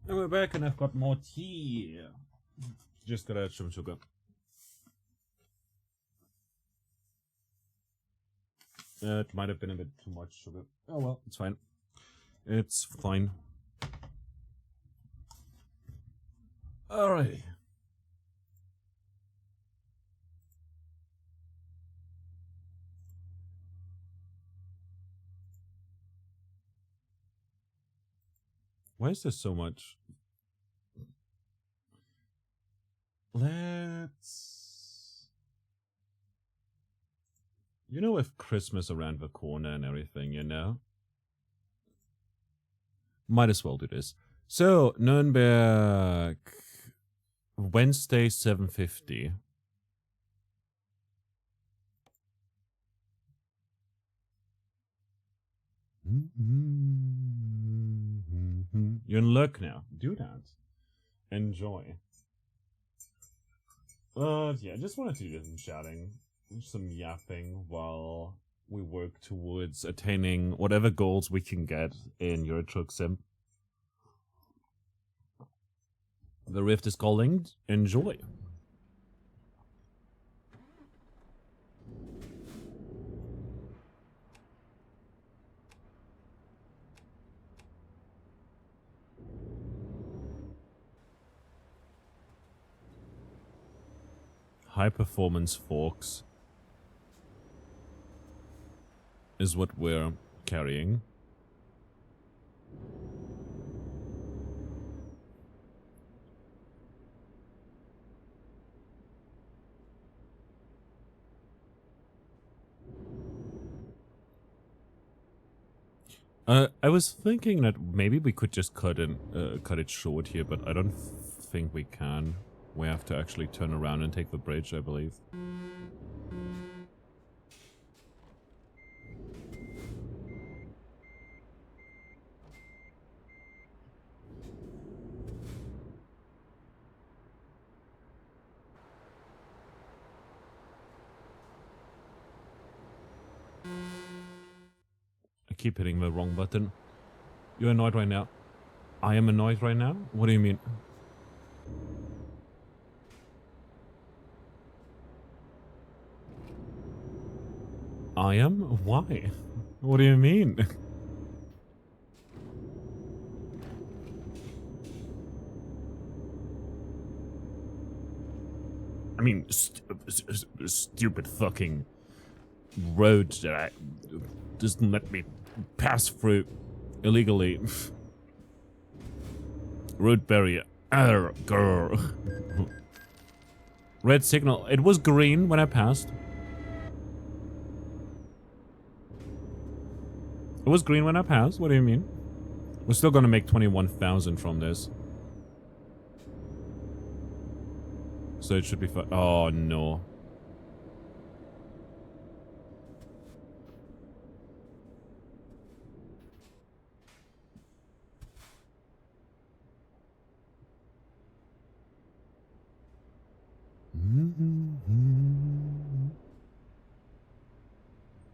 And we're back, and I've got more tea. Just gotta add some sugar. It might have been a bit too much sugar. Oh well, it's fine. It's fine. Alrighty. Why is there so much? Let's... You know, with Christmas around the corner and everything, you know? Might as well do this. So, Nuremberg... Wednesday, 7:50. You're in luck now. Do that. Enjoy. Yeah, I just wanted to do some shouting, some yapping while we work towards attaining whatever goals we can get in Euro Truck Sim. The Rift is calling. Enjoy. High performance forks is what we're carrying. I was thinking that maybe we could just cut it short here, but I don't think we can. We have to actually turn around and take the bridge, I believe. I keep hitting the wrong button. You're annoyed right now. I am annoyed right now? What do you mean? I am? Why? What do you mean? I mean, stupid fucking road that doesn't let me pass through illegally. Road barrier. Girl. Red signal. It was green when I passed. It was green when I passed? What do you mean? We're still gonna make 21,000 from this. So it should be fine. Oh, no.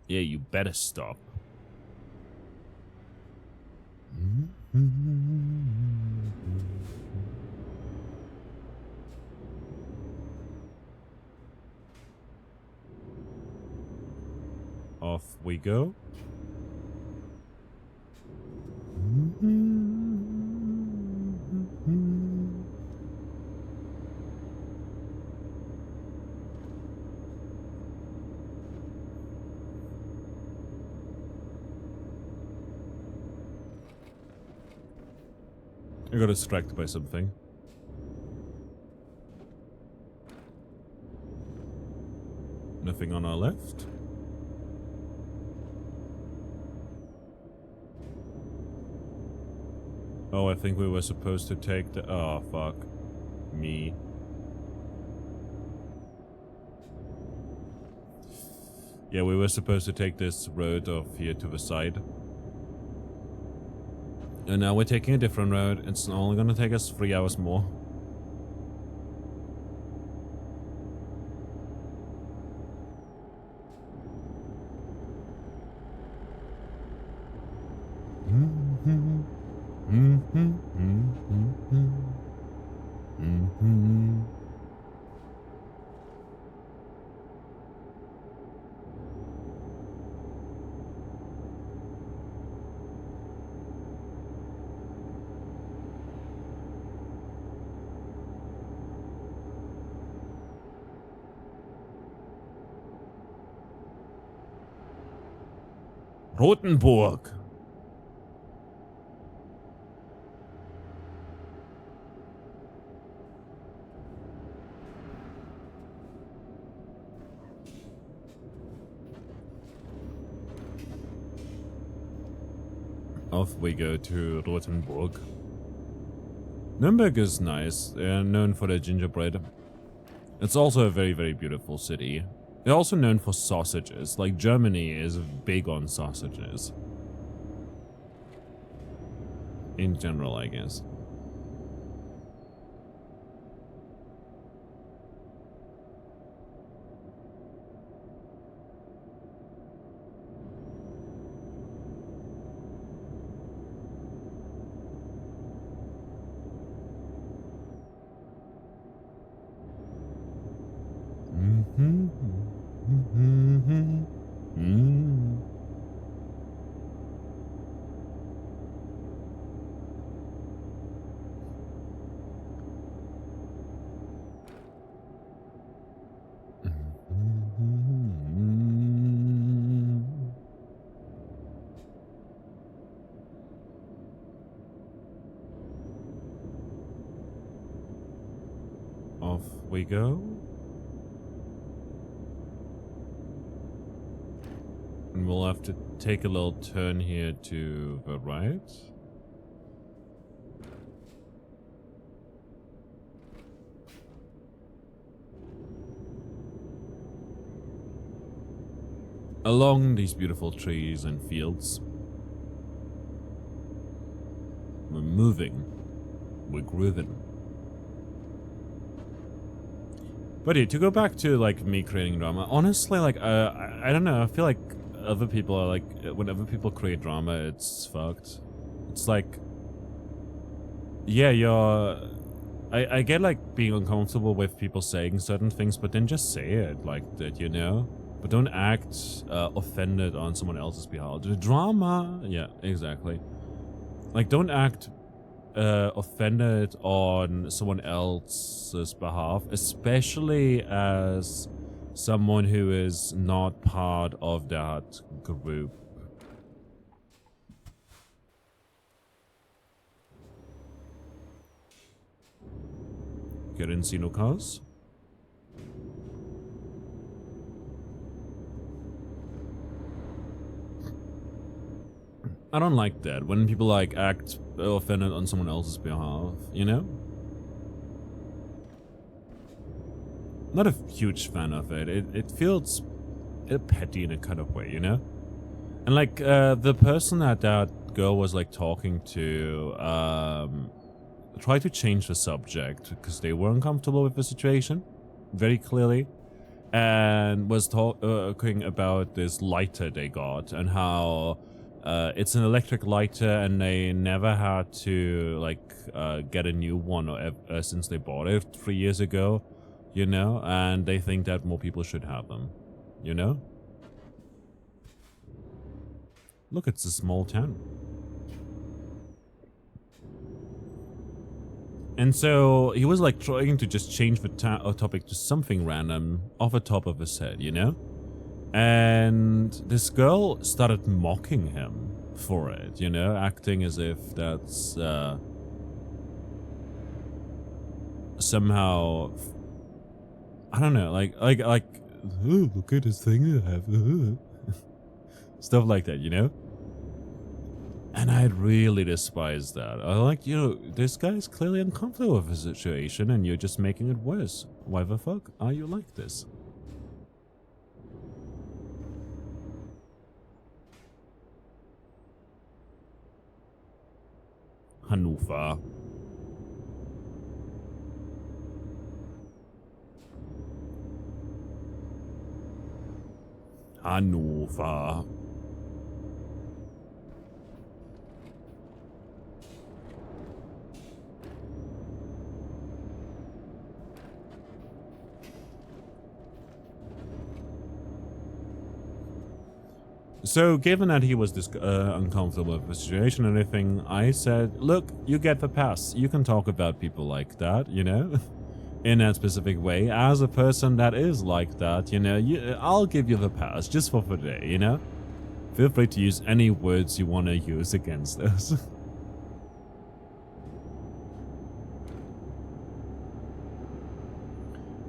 Yeah, you better stop. Off we go. I got distracted by something. Nothing on our left. Oh, I think we were supposed to take the... Oh, fuck. Me. Yeah, we were supposed to take this road off here to the side. And now we're taking a different road. It's only gonna take us 3 hours more. Rothenburg. Off we go to Rothenburg. Nuremberg is nice. They're known for their gingerbread. It's also a very, very beautiful city. They're also known for sausages. Like, Germany is big on sausages. In general, I guess. Off we go. And we'll have to take a little turn here to the right. Along these beautiful trees and fields. We're moving. We're grooving. But yeah, to go back to like me creating drama, honestly, like I don't know, I feel like other people are like, whenever people create drama, it's fucked. It's like, yeah, I get like being uncomfortable with people saying certain things, but then just say it like that, you know? But don't act offended on someone else's behalf. The drama, yeah, exactly. Like, don't act offended on someone else's behalf, especially as someone who is not part of that group. You didn't see no cars? I don't like that when people like act offended on someone else's behalf, you know? Not a huge fan of it. It feels petty in a kind of way, you know? And like the person that girl was like talking to tried to change the subject because they were uncomfortable with the situation, very clearly, and was talking about this lighter they got and how it's an electric lighter and they never had to like get a new one since they bought it 3 years ago, you know, and they think that more people should have them, you know? Look, it's a small town. And so he was like trying to just change the topic to something random off the top of his head, you know? And this girl started mocking him for it, you know, acting as if that's somehow, I don't know, like, oh, look at this thing I have, stuff like that, you know. And I really despise that. I like, you know, this guy's clearly uncomfortable with the situation, and you're just making it worse. Why the fuck are you like this? Hannover. Hannover. So, given that he was uncomfortable with the situation and everything, I said, look, you get the pass. You can talk about people like that, you know, in that specific way. As a person that is like that, you know, I'll give you the pass just for today, you know. Feel free to use any words you want to use against us.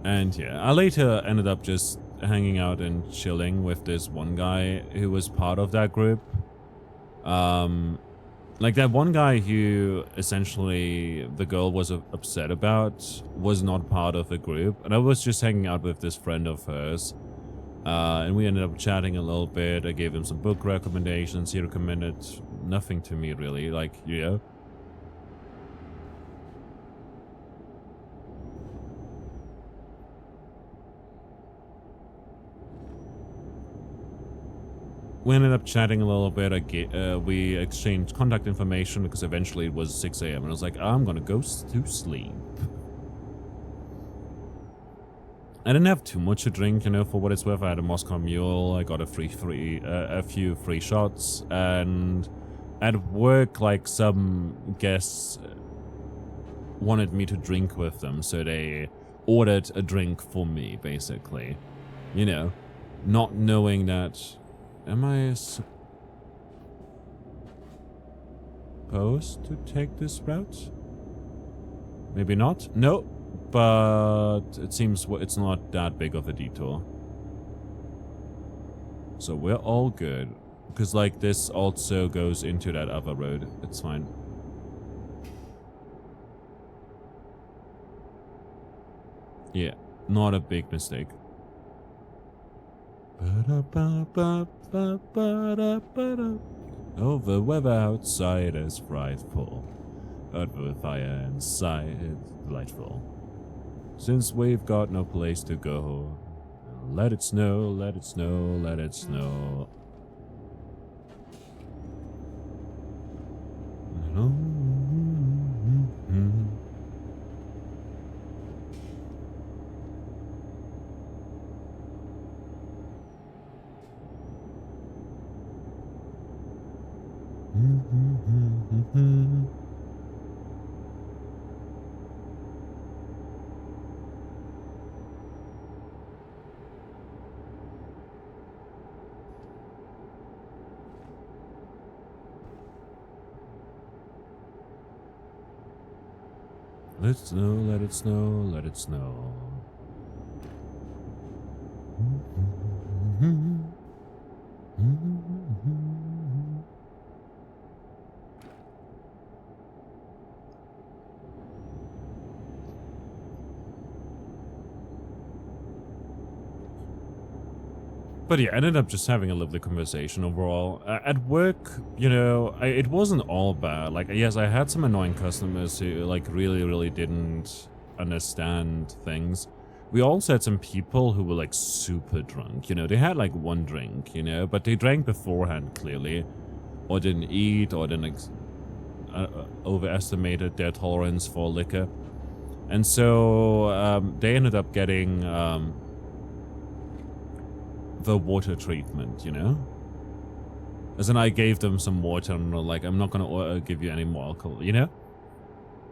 And yeah, I later ended up just hanging out and chilling with this one guy who was part of that group. Like that one guy who essentially the girl was upset about was not part of the group, and I was just hanging out with this friend of hers, and we ended up chatting a little bit. I gave him some book recommendations. He recommended nothing to me really, like, yeah. We ended up chatting a little bit. We exchanged contact information because eventually it was 6 a.m. and I was like, I'm gonna go to sleep. I didn't have too much to drink, you know, for what it's worth. I had a Moscow Mule. I got a few free shots, and at work, like, some guests wanted me to drink with them, so they ordered a drink for me, basically. You know, not knowing that. Am I supposed to take this route? Maybe not. No, but it seems it's not that big of a detour. So we're all good. Because, like, this also goes into that other road. It's fine. Yeah, not a big mistake. Oh, the weather outside is frightful, but the fire inside is delightful. Since we've got no place to go, let it snow, let it snow, let it snow. Let it snow, let it snow, let it snow. But yeah, I ended up just having a lovely conversation overall. At work, you know, it wasn't all bad. Like, yes, I had some annoying customers who, like, really didn't understand things. We also had some people who were, like, super drunk, you know. They had, like, one drink, you know, but they drank beforehand, clearly. Or didn't eat, or didn't overestimated their tolerance for liquor. And so, they ended up getting, the water treatment, you know? As in, I gave them some water and like, I'm not gonna give you any more alcohol, you know?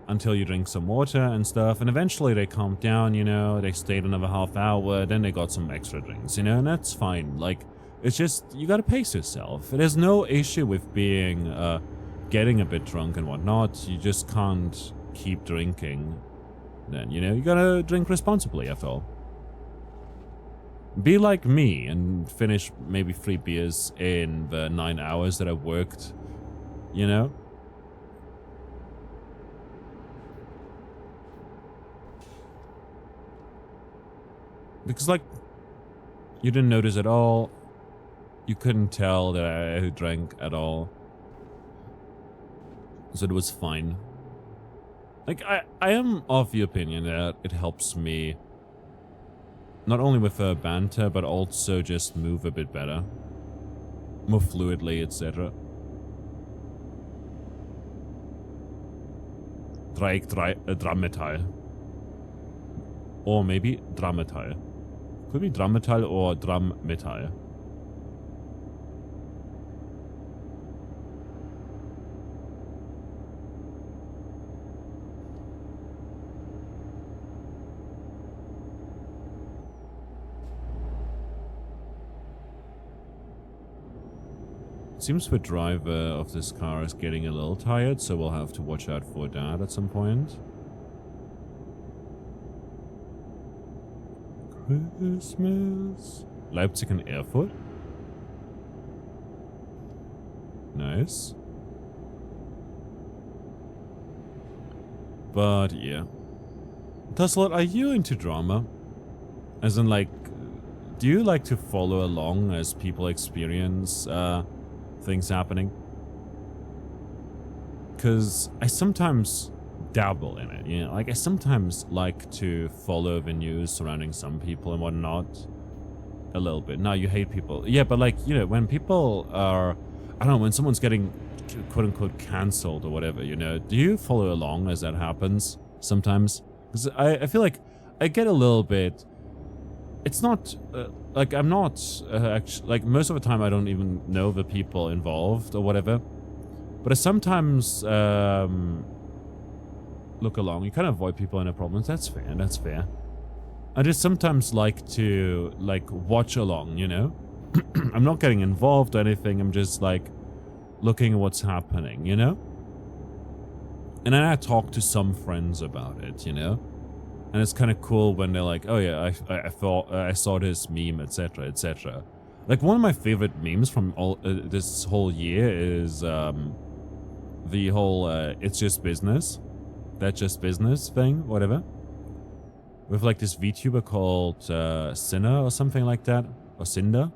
Until you drink some water and stuff, and eventually they calmed down, you know? They stayed another half hour, then they got some extra drinks, you know? And that's fine. Like, it's just, you gotta pace yourself. There's no issue with being, getting a bit drunk and whatnot. You just can't keep drinking then, you know? You gotta drink responsibly, I feel. Be like me and finish maybe 3 beers in the 9 hours that I worked, you know? Because, like, you didn't notice at all. You couldn't tell that I drank at all. So it was fine. Like, I am of the opinion that it helps me not only with banter, but also just move a bit better. More fluidly, etc. Drummetal. Or maybe Drummetal. Could be Drummetal or Drummetal. Seems the driver of this car is getting a little tired, so we'll have to watch out for that at some point. Christmas. Leipzig and Erfurt. Nice. But yeah. Tusslot, are you into drama? As in, like, do you like to follow along as people experience things happening? Because I sometimes dabble in it, you know? Like, I sometimes like to follow the news surrounding some people and whatnot. A little bit. Now, you hate people. Yeah, but, like, you know, when people are... I don't know, when someone's getting quote-unquote cancelled or whatever, you know, do you follow along as that happens sometimes? Because I feel like I get a little bit... It's not... like, I'm not... actually, like, most of the time I don't even know the people involved or whatever. But I sometimes look along. You kind of avoid people and their problems. That's fair. That's fair. I just sometimes like to, like, watch along, you know? I'm not getting involved or anything. I'm just, like, looking at what's happening, you know? And then I talk to some friends about it, you know? And it's kind of cool when they're like, oh yeah, I saw this meme, etc., etc. Like, one of my favorite memes from all this whole year is the whole it's just business, that's just business thing, whatever. With like this VTuber called Sinner or something like that, or Cinder,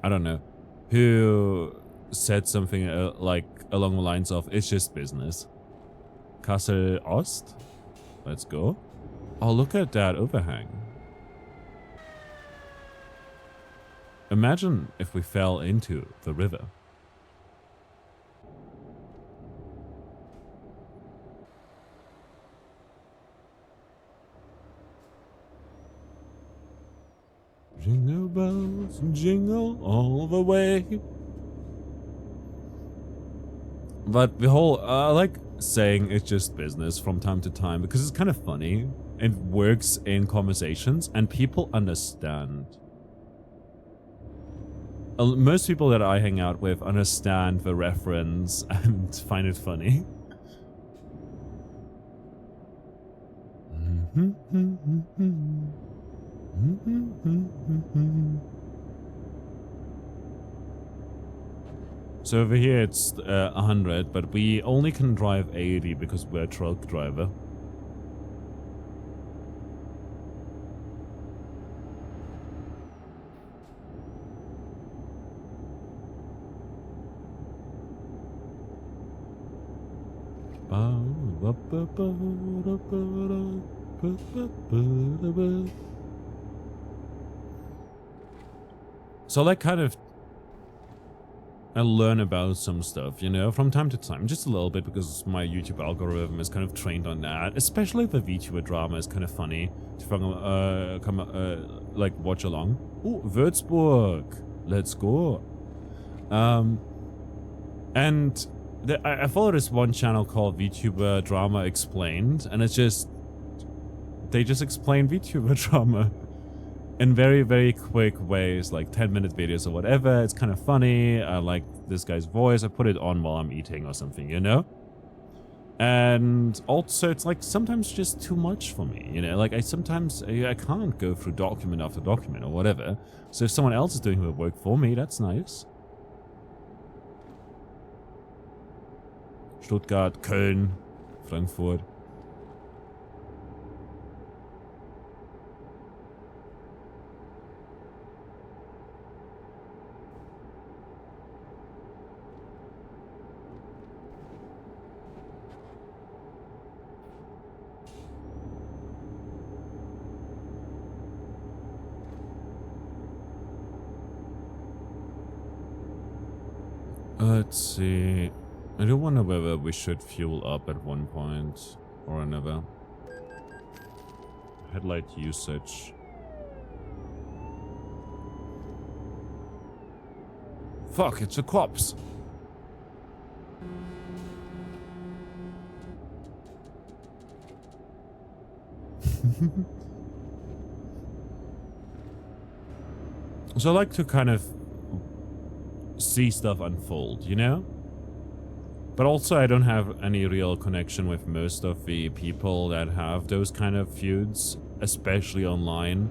I don't know, who said something like along the lines of it's just business. Kassel Ost, let's go. Oh, look at that overhang. Imagine if we fell into the river. Jingle bells, jingle all the way. But the whole, I like saying it's just business from time to time because it's kind of funny. It works in conversations and people understand. Most people that I hang out with understand the reference and find it funny. So over here it's 100, but we only can drive 80 because we're a truck driver. So like kind of I learn about some stuff, you know, from time to time, just a little bit because my YouTube algorithm is kind of trained on that, especially if the VTuber drama is kind of funny to like watch along. Oh, Würzburg, let's go. And I follow this one channel called VTuber Drama Explained, and it's just they just explain VTuber drama in very, very quick ways, like 10-minute videos or whatever. It's kind of funny. I like this guy's voice. I put it on while I'm eating or something, you know? And also, it's like sometimes just too much for me, you know? Like, I can't go through document after document or whatever. So if someone else is doing the work for me, that's nice. Stuttgart, Köln, Frankfurt. Let's see. I do wonder whether we should fuel up at one point or another. Headlight usage. Fuck, it's the cops. So I like to kind of see stuff unfold, you know? But also, I don't have any real connection with most of the people that have those kind of feuds, especially online.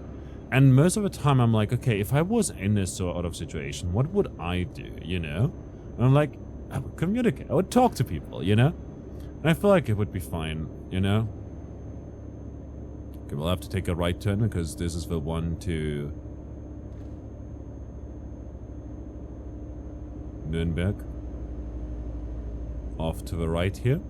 And most of the time, I'm like, okay, if I was in this sort of situation, what would I do, you know? And I'm like, I would communicate. I would talk to people, you know? And I feel like it would be fine, you know? Okay, we'll have to take a right turn because this is the one to Nuremberg. Off to the right here.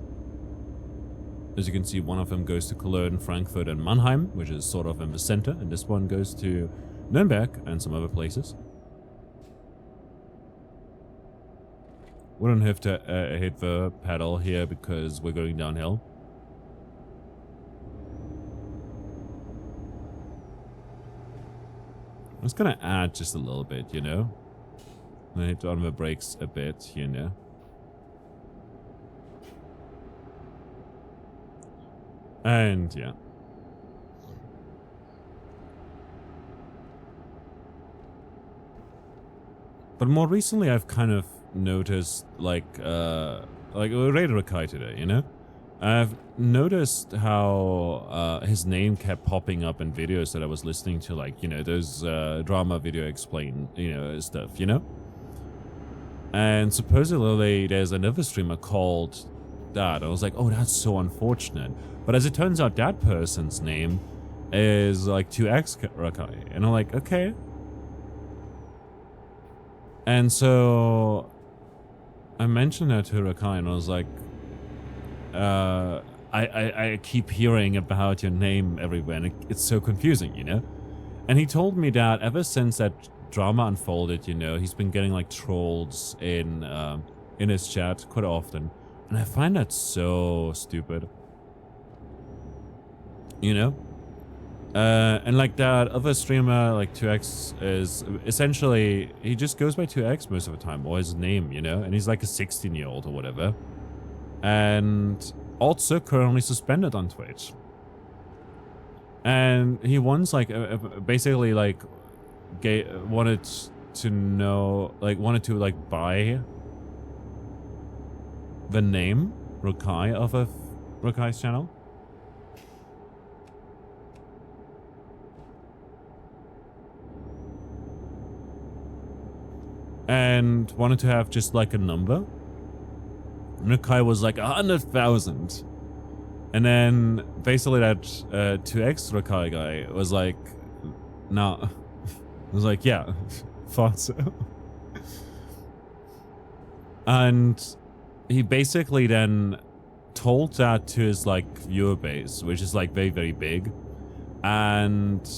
As you can see, one of them goes to Cologne, Frankfurt, and Mannheim, which is sort of in the center, and this one goes to Nuremberg and some other places. We don't have to hit the pedal here because we're going downhill. I'm just gonna add just a little bit, you know? I hit on the brakes a bit, you know? And yeah. But more recently, I've kind of noticed, like Raider Rakai today, you know? I've noticed how his name kept popping up in videos that I was listening to, like, you know, those drama video explain, you know, stuff, you know? And supposedly there's another streamer called that. I was like, oh, that's so unfortunate. But as it turns out, that person's name is like 2X Rakai. And I'm like, okay. And so I mentioned that to Rakai and I was like, I keep hearing about your name everywhere and it's so confusing, you know? And he told me that ever since that drama unfolded, you know, he's been getting like trolls in his chat quite often. And I find that so stupid. You know? And like that other streamer, like 2X, is essentially, he just goes by 2X most of the time, or his name, you know? And he's like a 16-year-old or whatever. And also currently suspended on Twitch. And he once, like, basically, like, wanted to, like, buy the name Rakai of Rakai's channel. And wanted to have just like a number. Rakai was like 100,000. And then basically that 2X Rakai guy was like, nah. I was like, yeah, thought so. And he basically then told that to his like viewer base, which is like very, very big. And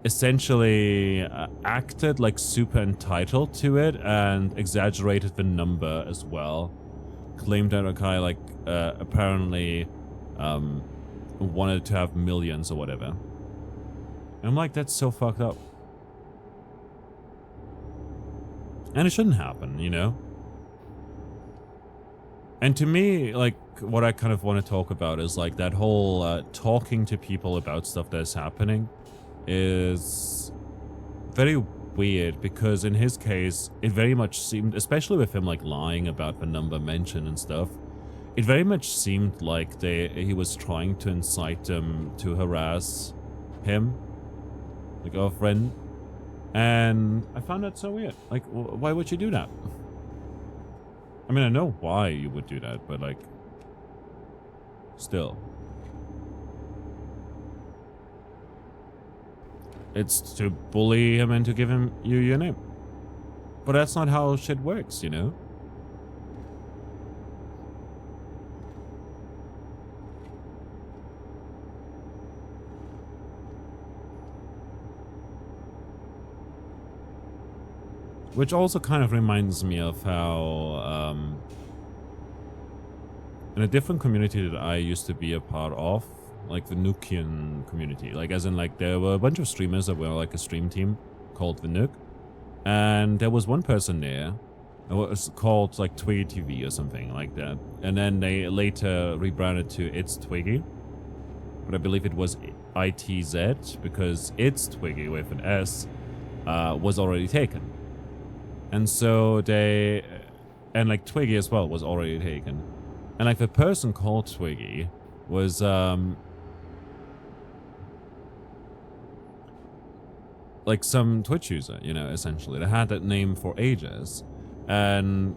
essentially acted like super entitled to it and exaggerated the number as well. Claimed that Rakai like apparently wanted to have millions or whatever. And I'm like, that's so fucked up. And it shouldn't happen, you know? And to me, like, what I kind of want to talk about is like that whole talking to people about stuff that's happening is very weird, because in his case, it very much seemed, especially with him like lying about the number mentioned and stuff, it very much seemed like he was trying to incite them to harass him, the girlfriend. And I found that so weird. Like, why would you do that? I mean, I know why you would do that, but like, still. It's to bully him and to give him your name. But that's not how shit works, you know? Which also kind of reminds me of how, in a different community that I used to be a part of, like the Nukian community, like as in like there were a bunch of streamers that were like a stream team called the Nuk, and there was one person there, it was called like Twiggy TV or something like that, and then they later rebranded to It's Twiggy, but I believe it was ITZ because It's Twiggy with an S was already taken. And so they, and like Twiggy as well was already taken. And like the person called Twiggy was, like some Twitch user, you know, essentially. They had that name for ages. And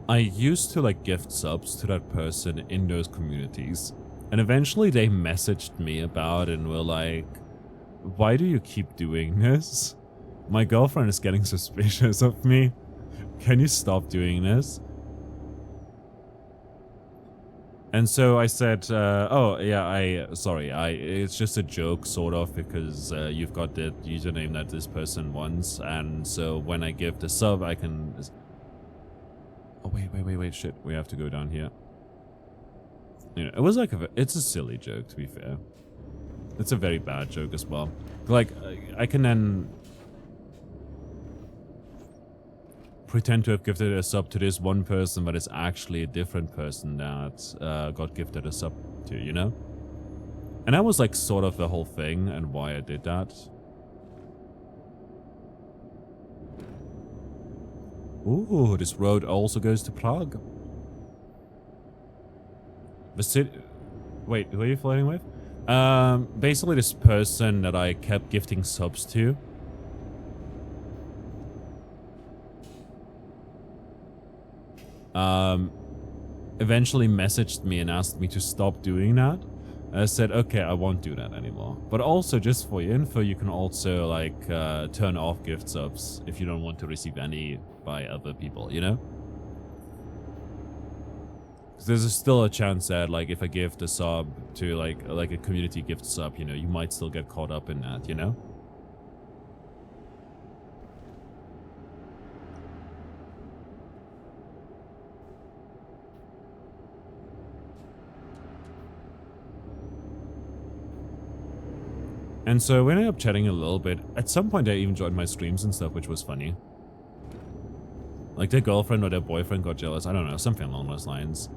I used to like gift subs to that person in those communities. And eventually they messaged me about it and were like, why do you keep doing this? My girlfriend is getting suspicious of me. Can you stop doing this? And so I said, oh yeah, it's just a joke sort of, because you've got the username that this person wants. And so when I give the sub, I can... Oh, wait, shit. We have to go down here. You know, it was like it's a silly joke, to be fair. It's a very bad joke as well. Like, I can then pretend to have gifted a sub to this one person, but it's actually a different person that got gifted a sub to, you know? And that was like sort of the whole thing and why I did that. Ooh, this road also goes to Prague. The city... Wait, who are you flirting with? Basically this person that I kept gifting subs to. Eventually messaged me and asked me to stop doing that. And I said, okay, I won't do that anymore. But also, just for your info, you can also, like, turn off gift subs if you don't want to receive any by other people, you know? Because there's still a chance that, like, if I give the sub to, like a community gift sub, you know, you might still get caught up in that, you know? And so we ended up chatting a little bit. At some point, they even joined my streams and stuff, which was funny. Like, their girlfriend or their boyfriend got jealous. I don't know, something along those lines.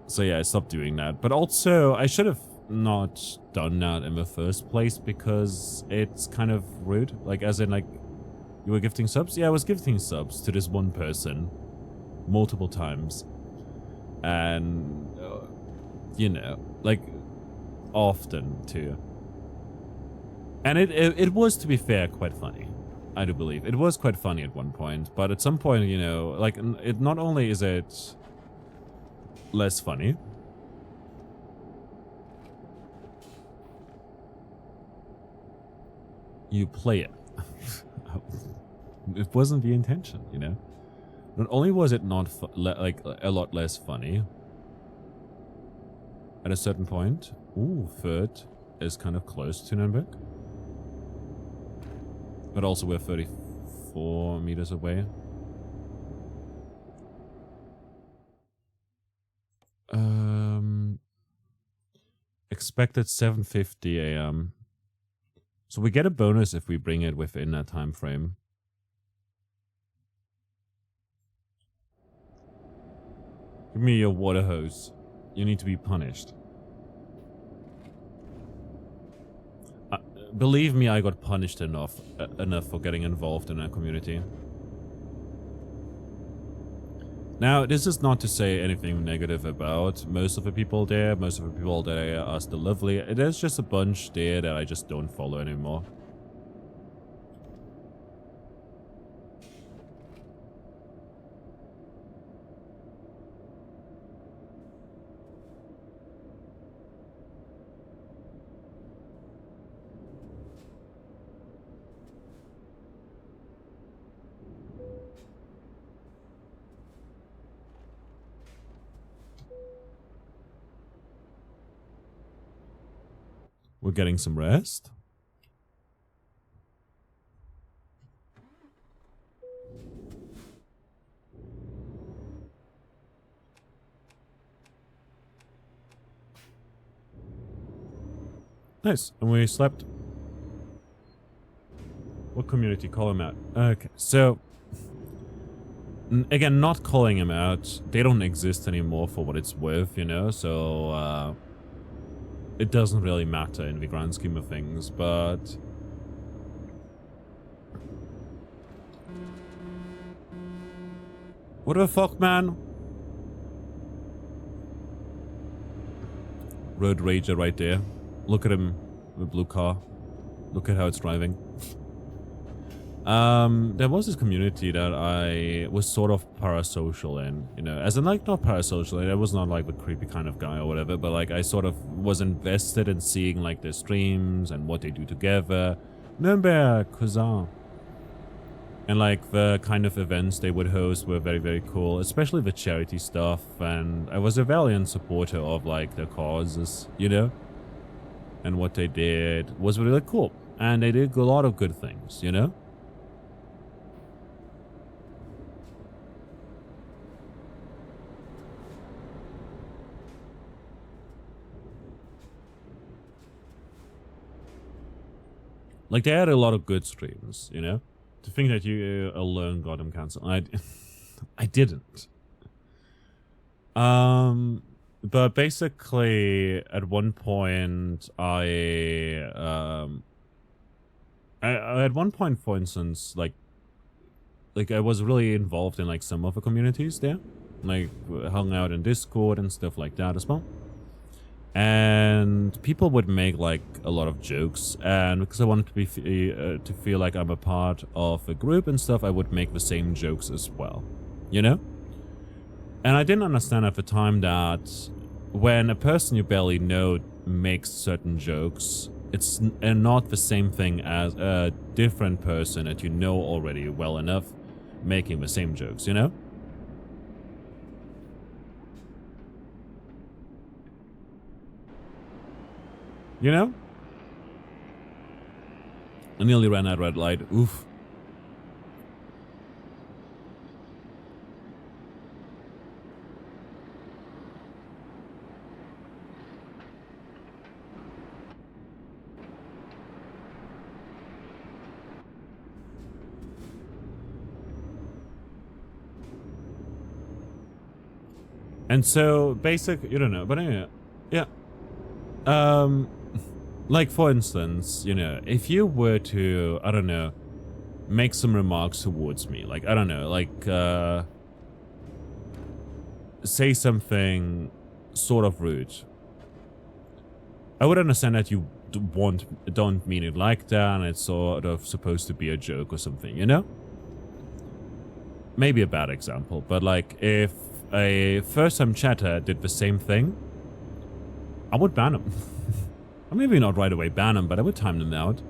So yeah, I stopped doing that. But also, I should have not done that in the first place because it's kind of rude. Like, as in, like, you were gifting subs? Yeah, I was gifting subs to this one person multiple times. And, you know, like, often too. And it was, to be fair, quite funny. I do believe. It was quite funny at one point. But at some point, you know, like, it not only is it less funny, you play it. It wasn't the intention, you know? Not only was it not like a lot less funny, at a certain point, ooh, Fürth is kind of close to Nuremberg. But also we're 34 meters away. Expected 7:50 a.m. So we get a bonus if we bring it within that time frame. Give me your water hose. You need to be punished. Believe me, I got punished enough for getting involved in that community. Now, this is not to say anything negative about most of the people there. Most of the people there are still lovely. There's just a bunch there that I just don't follow anymore. We're getting some rest. Nice. And we slept. What community? Call him out. Okay, so again, not calling him out. They don't exist anymore for what it's worth, you know. So it doesn't really matter in the grand scheme of things. But what the fuck, man? Road rager right there. Look at him, the blue car. Look at how it's driving. There was this community that I was sort of parasocial in, you know, as in like not parasocial, I was not like the creepy kind of guy or whatever, but like I sort of was invested in seeing like their streams and what they do together. Nürnberg, Cousin. And like the kind of events they would host were very, very cool, especially the charity stuff. And I was a valiant supporter of like their causes, you know, and what they did was really cool. And they did a lot of good things, you know. Like they had a lot of good streams, you know. To think that you alone got them cancelled, I didn't. But basically, at one point, at one point, for instance, like I was really involved in like some of the communities there, like hung out in Discord and stuff like that as well. And people would make like a lot of jokes, and because I wanted to be to feel like I'm a part of a group and stuff, I would make the same jokes as well, you know. And I didn't understand at the time that when a person you barely know makes certain jokes, it's not the same thing as a different person that you know already well enough making the same jokes, you know. You know? I nearly ran out red light. Oof. And so, you don't know, but anyway, yeah. Like, for instance, you know, if you were to, I don't know, make some remarks towards me, like, I don't know, like, say something sort of rude, I would understand that you don't mean it like that, and it's sort of supposed to be a joke or something, you know? Maybe a bad example, but, like, if a first-time chatter did the same thing, I would ban them. Maybe not right away ban them, but I would time them out.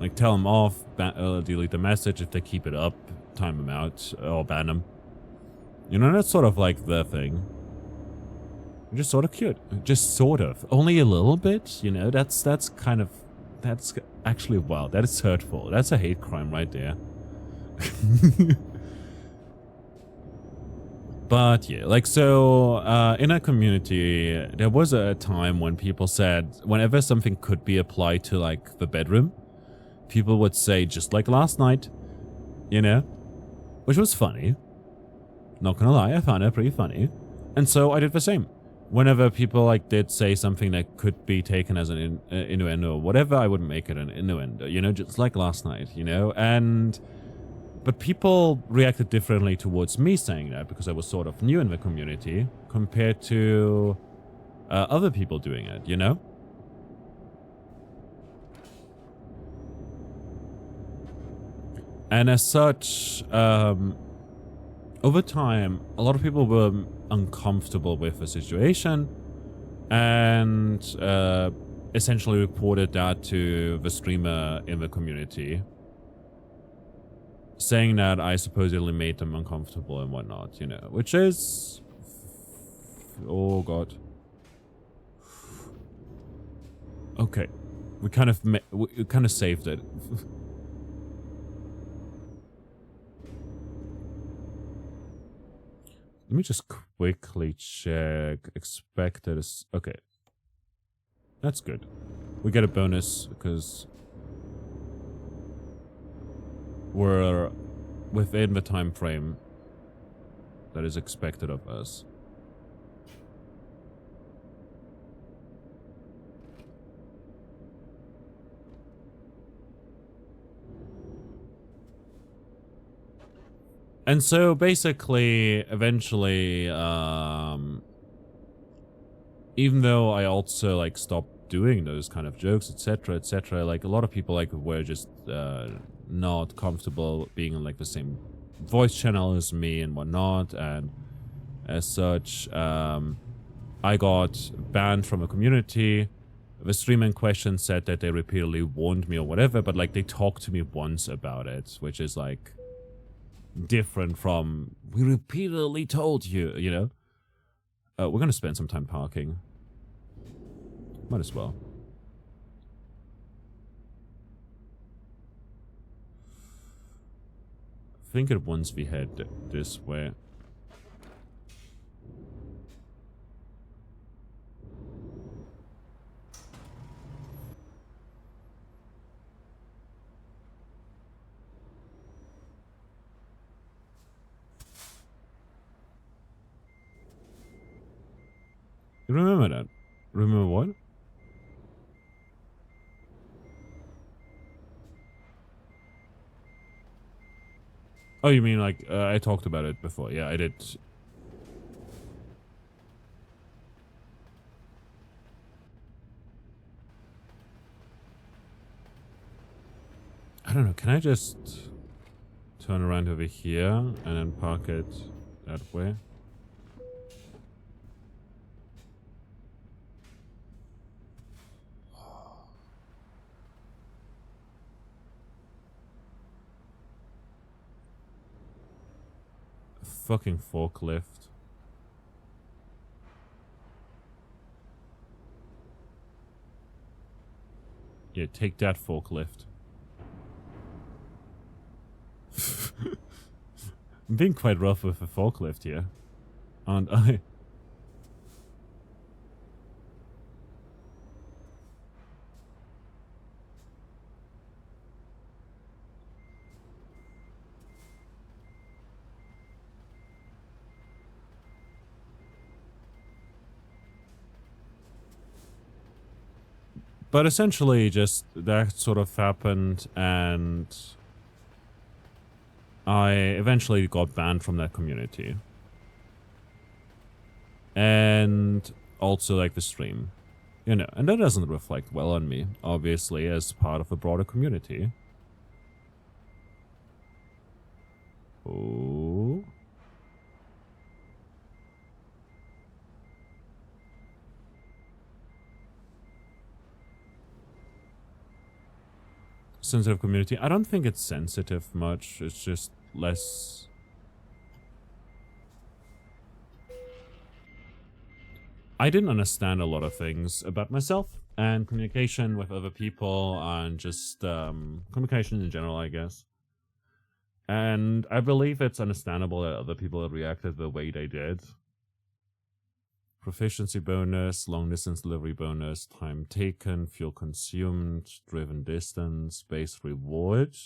Like, tell them off, delete the message. If they keep it up, time them out, or ban them. You know, that's sort of like the thing. Just sort of cute. Just sort of. Only a little bit, you know, that's actually, wow, that is hurtful. That's a hate crime right there. But yeah, like, so in our community, there was a time when people said whenever something could be applied to like the bedroom, people would say just like last night, you know, which was funny. Not gonna lie, I found it pretty funny. And so I did the same. Whenever people like did say something that could be taken as an innuendo or whatever, I would make it an innuendo, you know, just like last night, you know, but people reacted differently towards me saying that because I was sort of new in the community compared to other people doing it, you know? And as such, over time, a lot of people were uncomfortable with the situation and essentially reported that to the streamer in the community, saying that I supposedly made them uncomfortable and whatnot, you know, which is... Oh, God. Okay. We kind of saved it. Let me just quickly check. Expected is... Okay. That's good. We get a bonus because we're within the time frame that is expected of us. And so basically, eventually, even though I also like stopped doing those kind of jokes, etc., like a lot of people like were just not comfortable being on like the same voice channel as me and whatnot, and as such, I got banned from a community. The streamer in question said that they repeatedly warned me or whatever, but like they talked to me once about it, which is like different from we repeatedly told you, you know. We're gonna spend some time parking. Might as well. I think it once we head this way. You remember that? Remember what? Oh, you mean like I talked about it before? Yeah, I did. I don't know. Can I just turn around over here and then park it that way? Fucking forklift. Yeah, take that forklift. I'm being quite rough with the forklift here, aren't I? But essentially, just that sort of happened, and I eventually got banned from that community. And also, like, the stream. You know, and that doesn't reflect well on me, obviously, as part of a broader community. Oh. Sensitive community. I don't think it's sensitive much. It's just less... I didn't understand a lot of things about myself and communication with other people and just communication in general, I guess. And I believe it's understandable that other people have reacted the way they did. Proficiency bonus, long distance delivery bonus, time taken, fuel consumed, driven distance, base reward.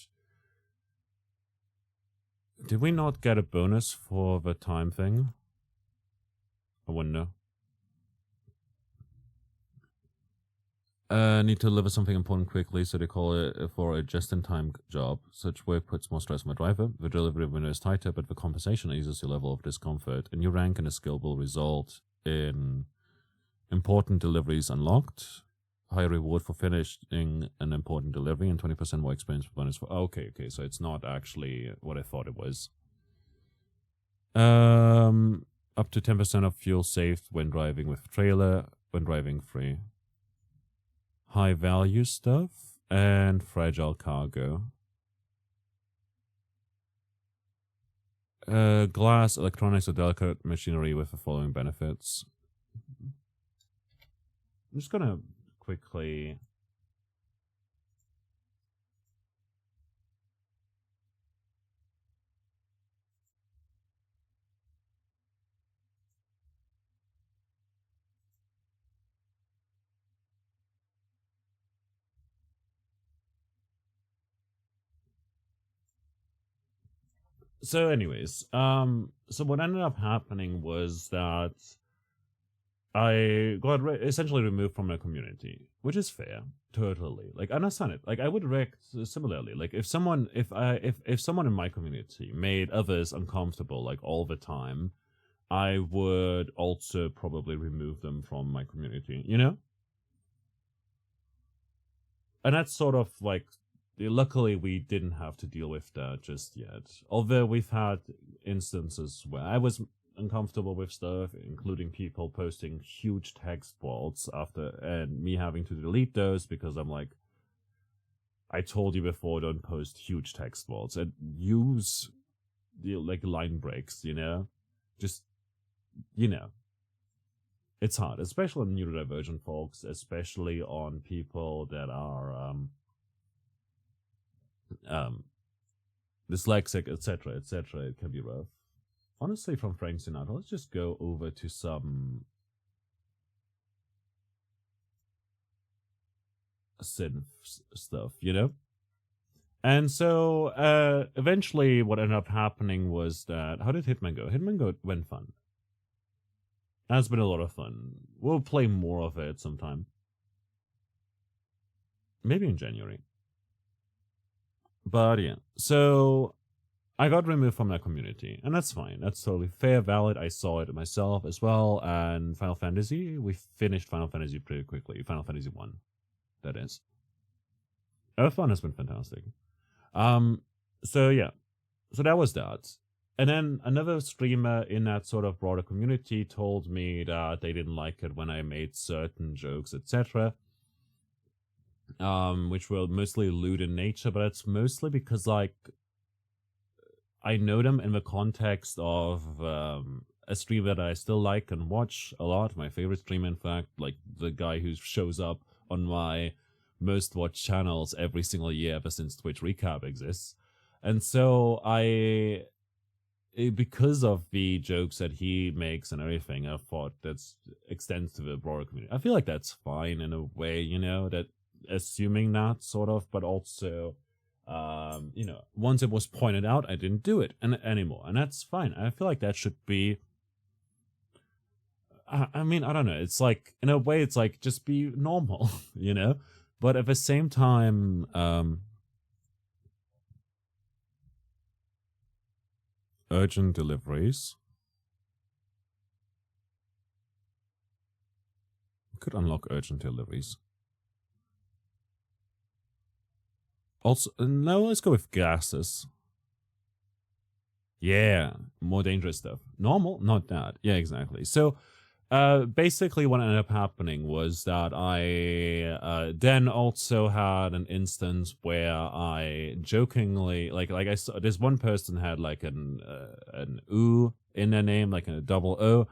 Did we not get a bonus for the time thing? I wonder. Need to deliver something important quickly, so they call it for a just-in-time job. Such work puts more stress on my driver. The delivery window is tighter, but the compensation eases your level of discomfort. A new rank and a skill will result in important deliveries unlocked. Higher reward for finishing an important delivery and 20% more experience bonus for... Okay, so it's not actually what I thought it was. Up to 10% of fuel saved when driving with trailer, when driving free. High value stuff and fragile cargo. Glass, electronics, or delicate machinery with the following benefits. I'm just gonna quickly... So anyways, so what ended up happening was that I got essentially removed from my community, which is fair, totally. Like, I understand it. Like, I would react similarly. Like, if someone in my community made others uncomfortable, like all the time, I would also probably remove them from my community. You know, and that's sort of like. Luckily, we didn't have to deal with that just yet. Although we've had instances where I was uncomfortable with stuff, including people posting huge text bolts after, and me having to delete those because I'm like, I told you before, don't post huge text bolts and use the like line breaks, you know, just, you know, it's hard, especially on neurodivergent folks, especially on people that are dyslexic, etc., etc. It can be rough. Honestly, from Frank Sinatra, let's just go over to some synth stuff, you know? And so eventually what ended up happening was that, how did Hitman go? Hitman went fun. That's been a lot of fun. We'll play more of it sometime. Maybe in January. But yeah, so I got removed from that community, and that's fine. That's totally fair, valid. I saw it myself as well. And Final Fantasy, we finished Final Fantasy pretty quickly. Final Fantasy 1, that is. Earthbound has been fantastic. So yeah, so that was that. And then another streamer in that sort of broader community told me that they didn't like it when I made certain jokes, etc. Which were mostly lewd in nature, but it's mostly because like I know them in the context of a streamer that I still like and watch a lot. My favorite streamer, in fact, like the guy who shows up on my most watched channels every single year ever since Twitch Recap exists. And so because of the jokes that he makes and everything, I thought that's extends to the broader community. I feel like that's fine in a way, you know, that assuming that sort of, but also, you know, once it was pointed out, I didn't do it anymore, and that's fine. I feel like that should be. I mean, I don't know. It's like in a way, it's like just be normal, you know. But at the same time, urgent deliveries could unlock urgent deliveries. Also, no, let's go with gases. Yeah, more dangerous stuff. Normal, not that. Yeah, exactly. So, basically what ended up happening was that I then also had an instance where I jokingly, like I saw this one person had like an oo in their name, like a double O,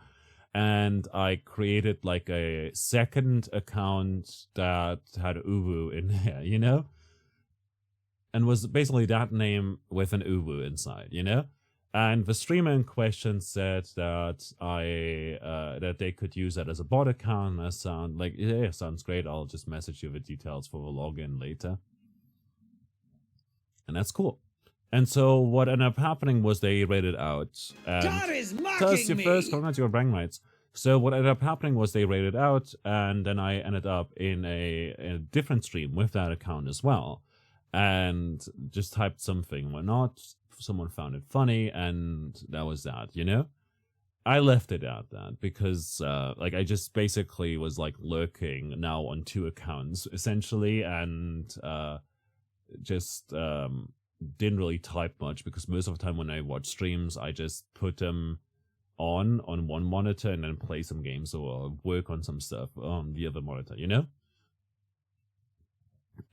and I created like a second account that had uwu in there, you know? And was basically that name with an uwu inside, you know? And the streamer in question said that that they could use that as a bot account. And I sound like, yeah, sounds great. I'll just message you the details for the login later. And that's cool. And so what ended up happening was they raided out. And God is mocking me! First, comment your brain rights. So what ended up happening was they raided out, and then I ended up in a different stream with that account as well. And just typed something, whatnot. Someone found it funny, and that was that, you know? I left it at that because, like, I just basically was, like, lurking now on 2 accounts, essentially, and just didn't really type much because most of the time when I watch streams, I just put them on one monitor and then play some games or work on some stuff on the other monitor, you know?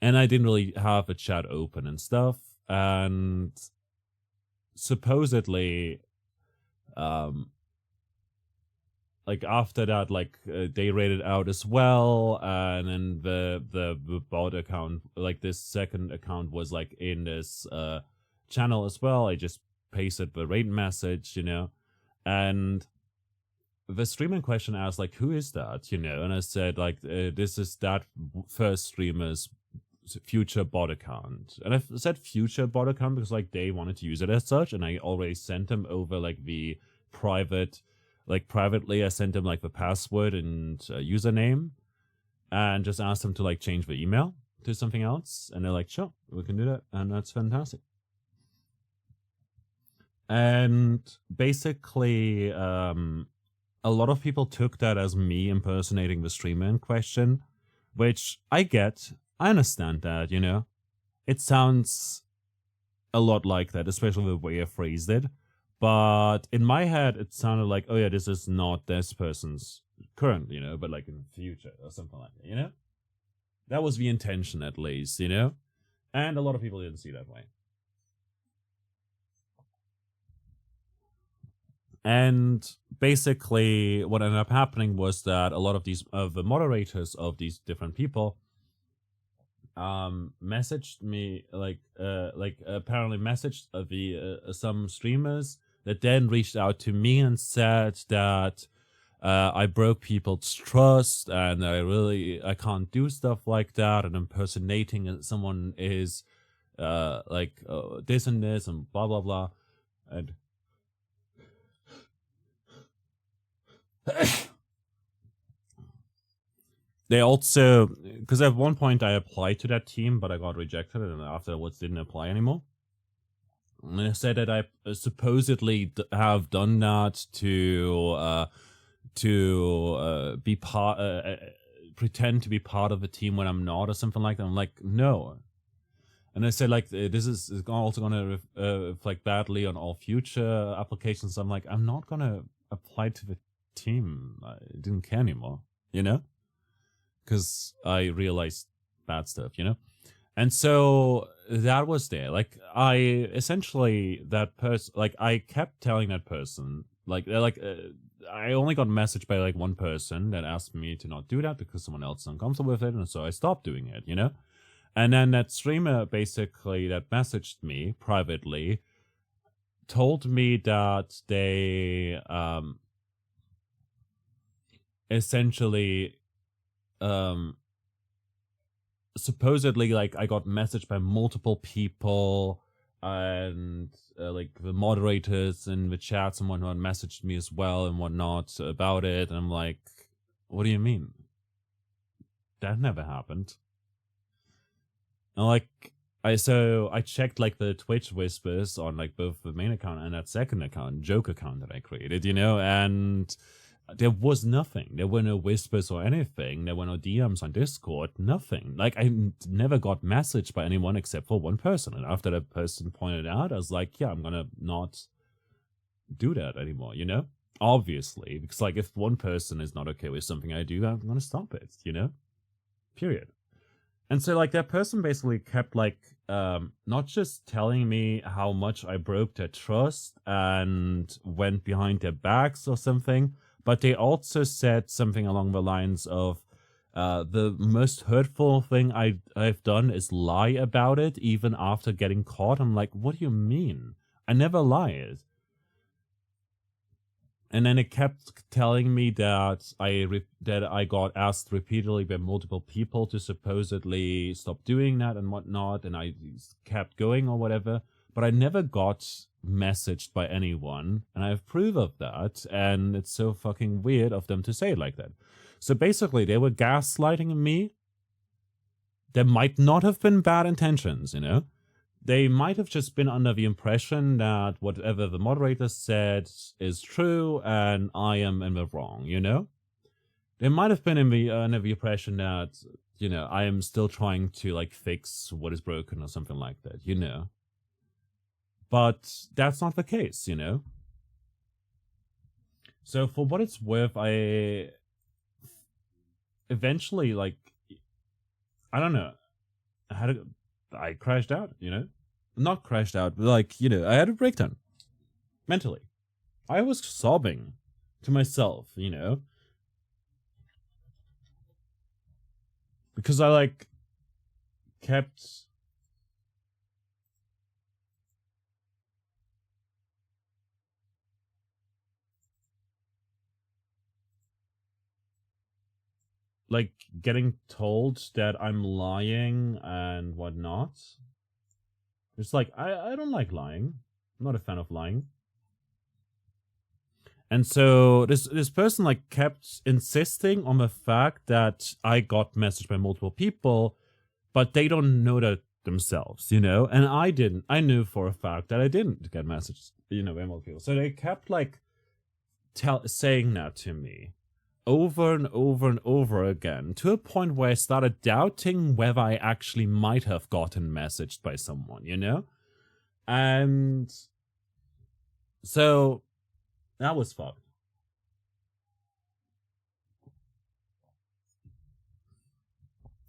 And I didn't really have a chat open and stuff, and supposedly like after that, like they rated out as well, and then the bot account, like this second account, was like in this channel as well. I just pasted the rate message, you know, and the streamer in question asked like, who is that, you know? And I said like, this is that first streamer's future bot account. And I've said future bot account because like they wanted to use it as such, and I already sent them over like the private, like privately I sent them like the password and username, and just asked them to like change the email to something else, and they're like, sure, we can do that, and that's fantastic. And basically, a lot of people took that as me impersonating the streamer in question, which I get. I understand that, you know. It sounds a lot like that, especially the way I phrased it. But in my head, it sounded like, oh yeah, this is not this person's current, you know, but like in the future or something like that, you know? That was the intention, at least, you know? And a lot of people didn't see that way. And basically, what ended up happening was that a lot of these the moderators of these different people messaged me apparently messaged some streamers that then reached out to me and said that I broke people's trust and I can't do stuff like that, and impersonating someone is this and this and blah blah blah. And they also, because at one point I applied to that team, but I got rejected, and afterwards didn't apply anymore. And they said that I supposedly have done that to be pretend to be part of a team when I'm not, or something like that. I'm like, no. And I said, like, this is also going to reflect badly on all future applications. I'm like, I'm not going to apply to the team. I didn't care anymore, you know? Because I realized bad stuff, you know? And so that was there. Like, I kept telling that person, I only got a message by like one person that asked me to not do that because someone else is uncomfortable with it, and so I stopped doing it, you know? And then that streamer basically that messaged me privately told me that they essentially supposedly like I got messaged by multiple people, and like the moderators in the chats and whatnot messaged me as well and whatnot about it, and I'm like, what do you mean? That never happened. And like I checked like the Twitch whispers on like both the main account and that second account, joke account that I created, you know, and there was nothing. There were no whispers or anything. There were no DMs on Discord, nothing. Like, I never got messaged by anyone except for one person. And after that person pointed out, I was like, yeah, I'm gonna not do that anymore, you know? Obviously, because like if one person is not okay with something I do, I'm gonna stop it, you know? Period. And so like that person basically kept like not just telling me how much I broke their trust and went behind their backs or something, but they also said something along the lines of the most hurtful thing I've done is lie about it even after getting caught. I'm like, what do you mean? I never lied. And then it kept telling me that I got asked repeatedly by multiple people to supposedly stop doing that and whatnot, and I kept going or whatever. But I never got messaged by anyone, and I have proof of that, and it's so fucking weird of them to say it like that. So basically, they were gaslighting me. There might not have been bad intentions, you know? They might have just been under the impression that whatever the moderator said is true and I am in the wrong, you know? They might have been under the impression that, you know, I am still trying to, like, fix what is broken or something like that, you know? But that's not the case, you know? So for what it's worth, I eventually, like, I don't know, I crashed out, you know? Not crashed out, but like, you know, I had a breakdown. Mentally. I was sobbing to myself, you know? Because I, like, kept... like getting told that I'm lying and whatnot. It's like I don't like lying. I'm not a fan of lying. And so this person like kept insisting on the fact that I got messaged by multiple people, but they don't know that themselves, you know? And I didn't. I knew for a fact that I didn't get messaged, you know, by multiple people. So they kept like saying that to me over and over and over again, to a point where I started doubting whether I actually might have gotten messaged by someone, you know? And so that was fucked.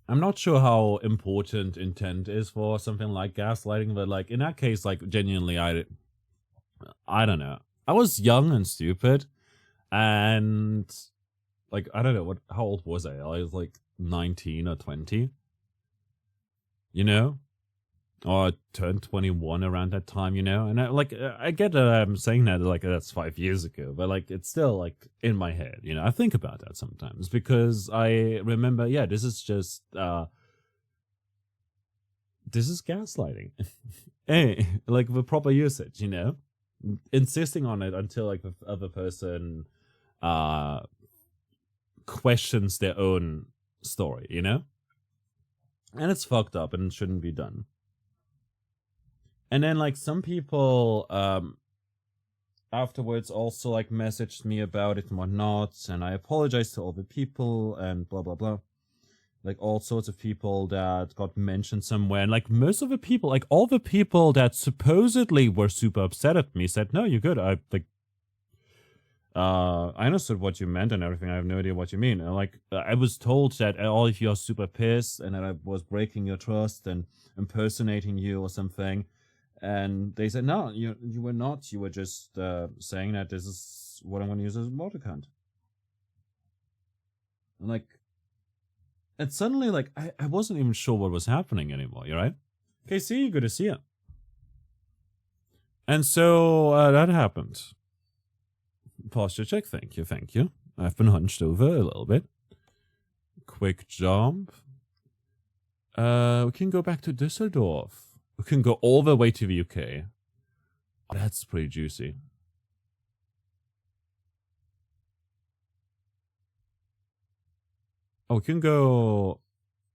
I'm not sure how important intent is for something like gaslighting, but like in that case, like genuinely, I don't know. I was young and stupid, and like I don't know how old was I? I was like 19 or 20, you know, or I turned 21 around that time, you know. And I get that I'm saying that like that's 5 years ago, but like it's still like in my head, you know. I think about that sometimes because I remember, yeah, this is just this is gaslighting. Hey, like the proper usage, you know, insisting on it until like the other person questions their own story, you know? And it's fucked up and shouldn't be done. And then like some people afterwards also like messaged me about it and whatnot, and I apologized to all the people and blah blah blah. Like all sorts of people that got mentioned somewhere, and like most of the people, like all the people that supposedly were super upset at me said, no, you're good. I understood what you meant and everything. I have no idea what you mean. And like I was told that all of you are super pissed and that I was breaking your trust and impersonating you or something. And they said, no, you were not. You were just saying that this is what I'm going to use as a vote account. And like, and suddenly, like, I wasn't even sure what was happening anymore. You right? Okay, see you. Good to see you. And so that happened. Posture check. Thank you. Thank you. I've been hunched over a little bit. Quick jump. We can go back to Düsseldorf. We can go all the way to the UK. Oh, that's pretty juicy. Oh, we can go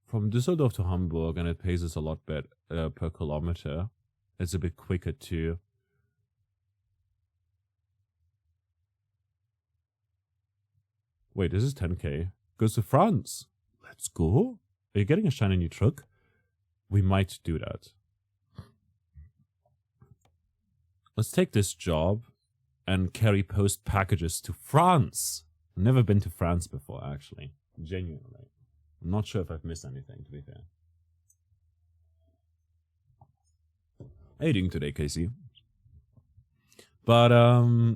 from Düsseldorf to Hamburg, and it pays us a lot better per kilometer. It's a bit quicker too. Wait, this is 10k. Goes to France. Let's go. Are you getting a shiny new truck? We might do that. Let's take this job and carry post packages to France. I've never been to France before, actually. Genuinely. I'm not sure if I've missed anything, to be fair. How are you doing today, Casey? But,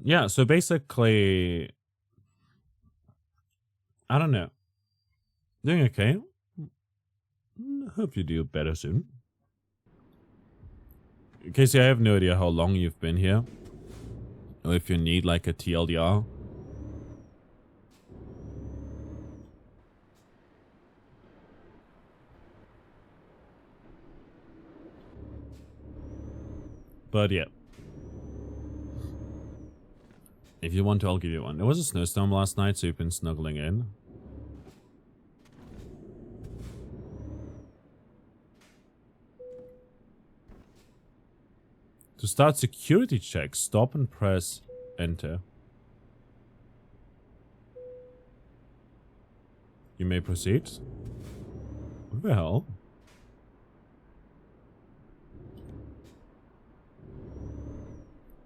yeah, so basically, I don't know. Doing okay. Hope you do better soon. Casey, I have no idea how long you've been here. Or if you need like a TLDR. But yeah. If you want to, I'll give you one. There was a snowstorm last night, so you've been snuggling in. To start security checks, stop and press enter. You may proceed. What the hell?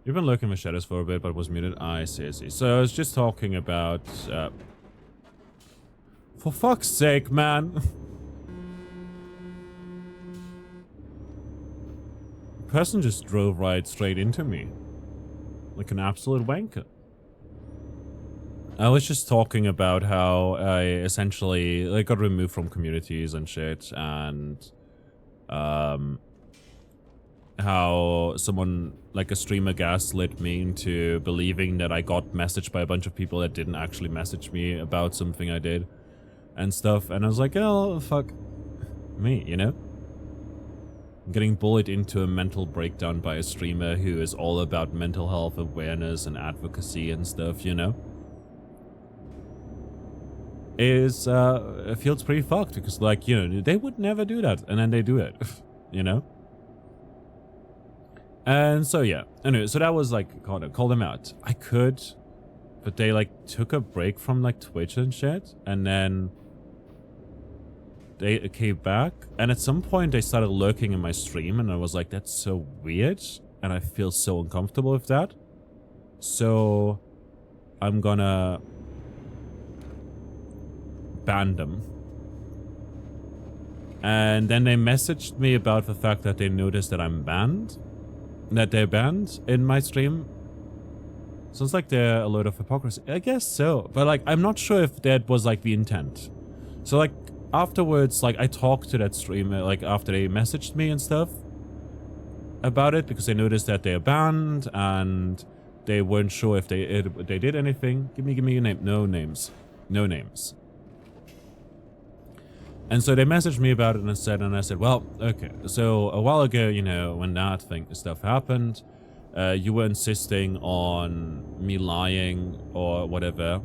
You've been lurking in the shadows for a bit, but was muted. I see, I see. So I was just talking about... for fuck's sake, man! Person just drove right straight into me. Like an absolute wanker. I was just talking about how I essentially like got removed from communities and shit, and how someone, like a streamer, gaslit me into believing that I got messaged by a bunch of people that didn't actually message me about something I did. and stuff. And I was like, oh, fuck me, you know? Getting bullied into a mental breakdown by a streamer who is all about mental health awareness and advocacy and stuff, you know? Is, it feels pretty fucked because, like, you know, they would never do that, and then they do it, you know? And so, yeah. Anyway, so that was, like, call them out. I could, but they, like, took a break from, like, Twitch and shit, and then they came back, and at some point they started lurking in my stream, and I was like, that's so weird, and I feel so uncomfortable with that. So, I'm gonna ban them. And then they messaged me about the fact that they noticed that I'm banned. That they're banned in my stream. Sounds like they're a load of hypocrisy. I guess so. But, like, I'm not sure if that was, like, the intent. So, like, afterwards, like, I talked to that streamer, like, after they messaged me and stuff about it, because they noticed that they're banned, and they weren't sure if they did anything. Give me your name. No names. No names. And so they messaged me about it, and I said, well, okay. So a while ago, you know, when that stuff happened, you were insisting on me lying or whatever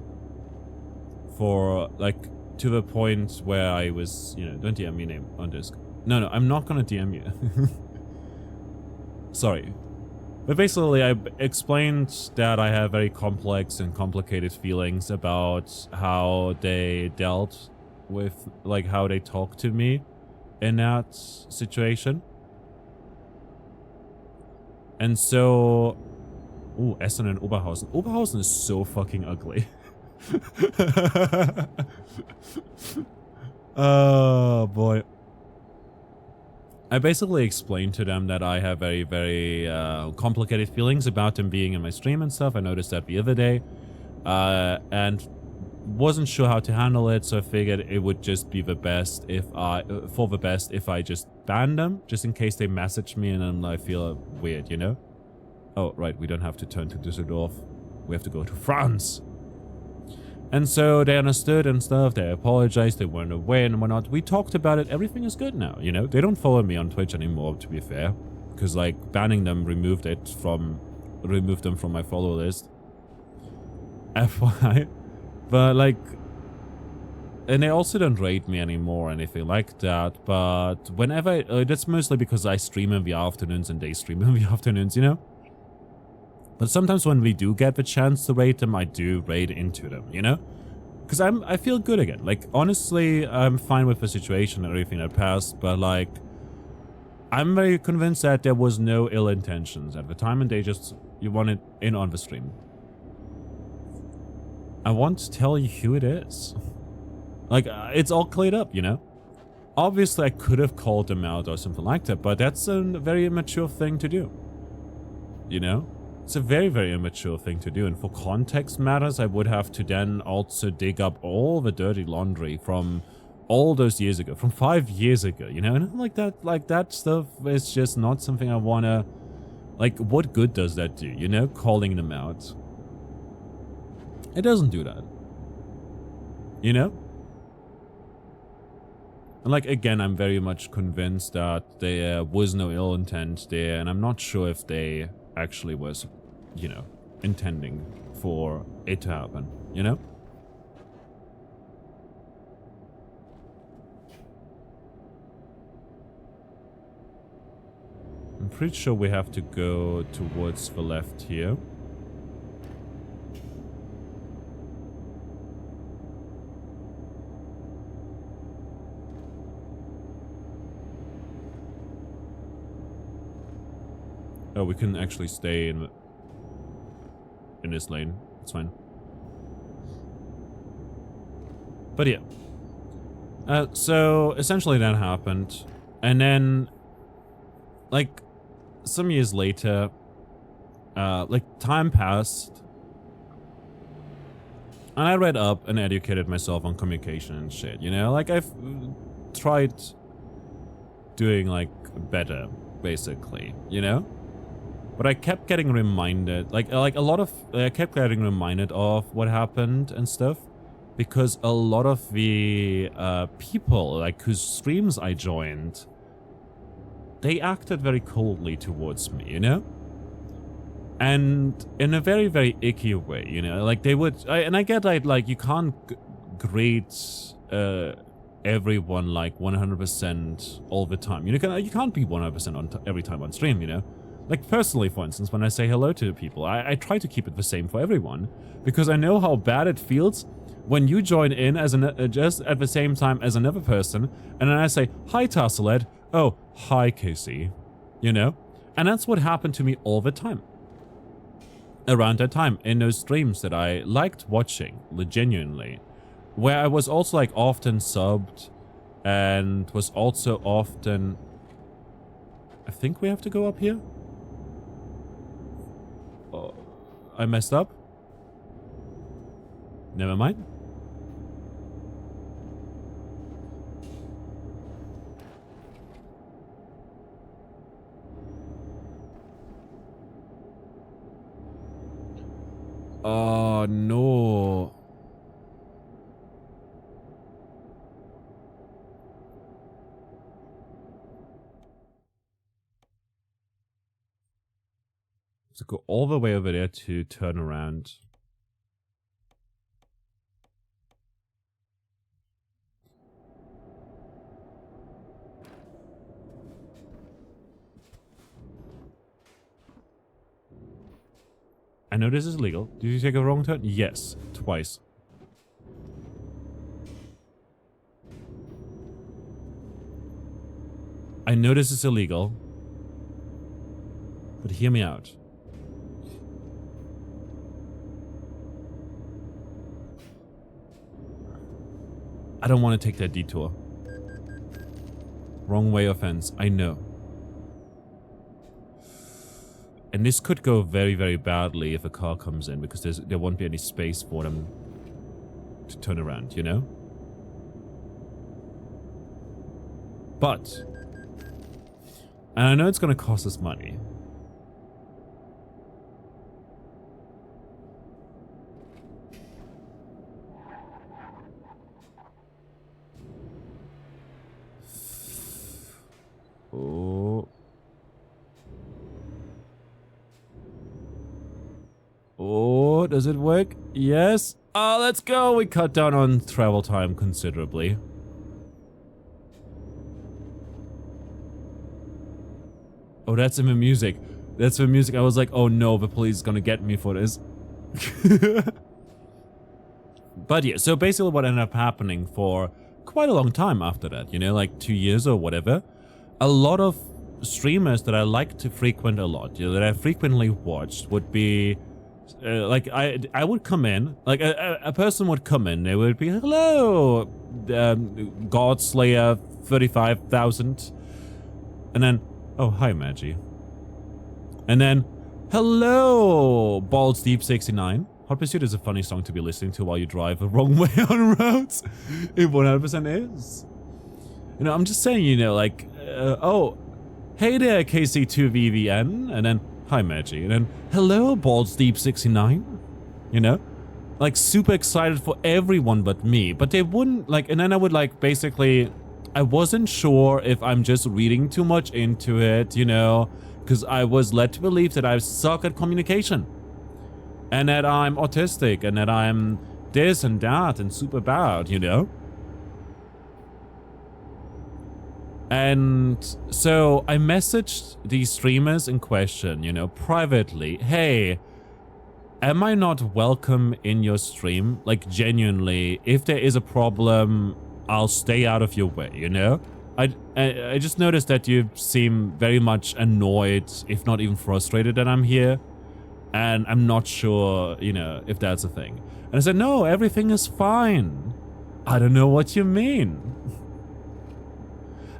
for, like, to the point where I was, you know, don't DM me name on Disc. No, I'm not gonna DM you. Sorry. But basically, I explained that I have very complex and complicated feelings about how they dealt with, like, how they talked to me in that situation. And so... Ooh, Essen and Oberhausen. Oberhausen is so fucking ugly. Oh, boy. I basically explained to them that I have very, very complicated feelings about them being in my stream and stuff. I noticed that the other day. And wasn't sure how to handle it, so I figured it would just be the best if I just ban them, just in case they message me and then I feel weird, you know? Oh, right, we don't have to turn to Düsseldorf. We have to go to France. And so they understood and stuff, they apologized, they weren't aware and whatnot. We talked about it, everything is good now, you know? They don't follow me on Twitch anymore, to be fair. Because, like, banning them removed them from my follow list. FYI. But, like, and they also don't rate me anymore or anything like that. But whenever, that's mostly because I stream in the afternoons and they stream in the afternoons, you know? But sometimes when we do get the chance to rate them, I do raid into them, you know? Because I feel good again. Like, honestly, I'm fine with the situation and everything that passed, but, like, I'm very convinced that there was no ill intentions at the time and you wanted in on the stream. I won't tell you who it is. Like, it's all cleared up, you know? Obviously, I could have called them out or something like that, but that's a very immature thing to do. You know? It's a very, very immature thing to do. And for context matters, I would have to then also dig up all the dirty laundry from all those years ago, from 5 years ago, you know? And like that stuff is just not something I want to... Like, what good does that do, you know? Calling them out. It doesn't do that. You know? And, like, again, I'm very much convinced that there was no ill intent there, and I'm not sure if they actually was, you know, intending for it to happen, you know? I'm pretty sure we have to go towards the left here. Oh, we can actually stay in this lane. It's fine. But yeah. So essentially that happened. And then, like, some years later, like, time passed. And I read up and educated myself on communication and shit, you know? Like, I've tried doing, like, better, basically, you know? But I kept getting reminded, I kept getting reminded of what happened and stuff. because a lot of the people like whose streams I joined, they acted very coldly towards me, you know? And in a very, very icky way, you know? Like they would, and I get that, like, you can't greet everyone like 100% all the time. You can't be 100% on every time on stream, you know? Like personally, for instance, when I say hello to people, I try to keep it the same for everyone, because I know how bad it feels when you join in as just at the same time as another person, and then I say, hi Tasseled, oh, hi Casey, you know? And that's what happened to me all the time. Around that time, in those streams that I liked watching, genuinely, where I was also like often subbed, and was also often... I think we have to go up here? Oh, I messed up? Never mind. Oh, no. So go all the way over there to turn around. I know this is illegal. Did you take a wrong turn? Yes, twice. I know this is illegal, but hear me out. I don't want to take that detour. Wrong way offense, I know. And this could go very, very badly if a car comes in, because there won't be any space for them to turn around, you know? But, and I know it's going to cost us money. Oh. Oh, does it work? Yes. Oh, let's go. We cut down on travel time considerably. Oh, that's in the music. That's the music. I was like, oh no, the police is gonna get me for this. But yeah, so basically what ended up happening for quite a long time after that, you know, like 2 years or whatever, a lot of streamers that I like to frequent a lot, you know, that I frequently watched would be, like, I would come in, like, a person would come in, they would be, hello, Godslayer 35,000, and then, oh, hi, Maggie. And then, hello, Balls Deep 69. Hot Pursuit is a funny song to be listening to while you drive the wrong way on roads. It 100% is. You know, I'm just saying, you know, like, oh, hey there, KC2VVN, and then, hi, Maggie, and then, hello, Balls Deep 69. You know? Like, super excited for everyone but me. But they wouldn't, like, and then I would, like, basically, I wasn't sure if I'm just reading too much into it, you know, because I was led to believe that I suck at communication. And that I'm autistic, and that I'm this and that, and super bad, you know? And so I messaged these streamers in question, you know, privately, hey, am I not welcome in your stream? Like, genuinely, if there is a problem, I'll stay out of your way, you know? I just noticed that you seem very much annoyed, if not even frustrated that I'm here. And I'm not sure, you know, if that's a thing. And I said, no, everything is fine. I don't know what you mean.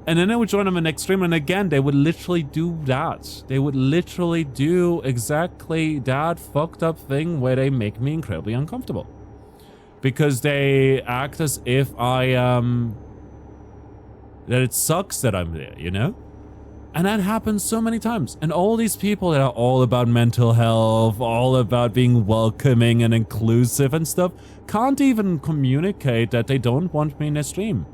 And then I would join on the next stream, and again, they would literally do that. They would literally do exactly that fucked up thing where they make me incredibly uncomfortable. Because they act as if that it sucks that I'm there, you know? And that happens so many times. And all these people that are all about mental health, all about being welcoming and inclusive and stuff, can't even communicate that they don't want me in their stream.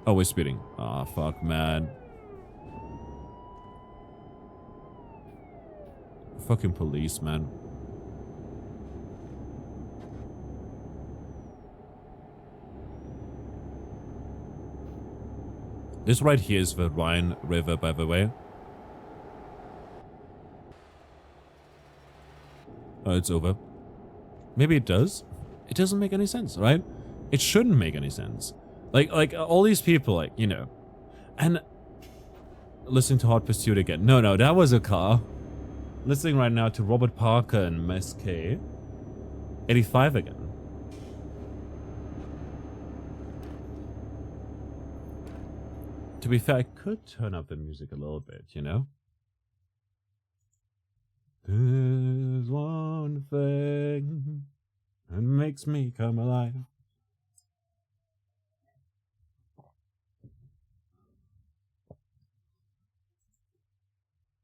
Oh, we're speeding. Ah, fuck, man. Fucking police, man. This right here is the Rhine River, by the way. Oh, it's over. Maybe it does. It doesn't make any sense, right? It shouldn't make any sense. Like all these people, like, you know. And listening to Hot Pursuit again. No, that was a car. Listening right now to Robert Parker and Miss K. 85 again. To be fair, I could turn up the music a little bit, you know? There's one thing that makes me come alive.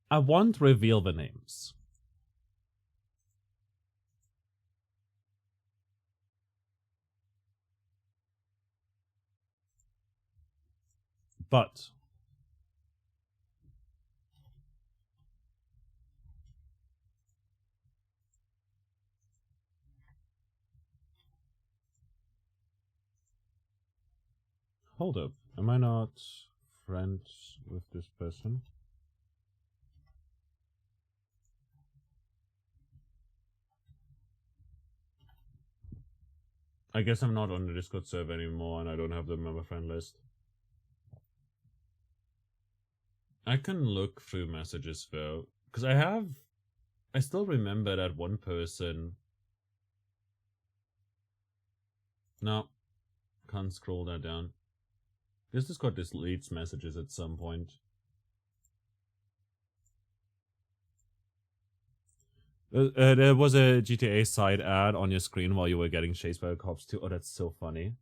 I won't reveal the names. But hold up, am I not friends with this person? I guess I'm not on the Discord server anymore and I don't have them on my friend list. I can look through messages though, because I still remember that one person. No, can't scroll that down. This Discord deletes messages at some point. There was a GTA side ad on your screen while you were getting chased by the cops too. Oh, that's so funny.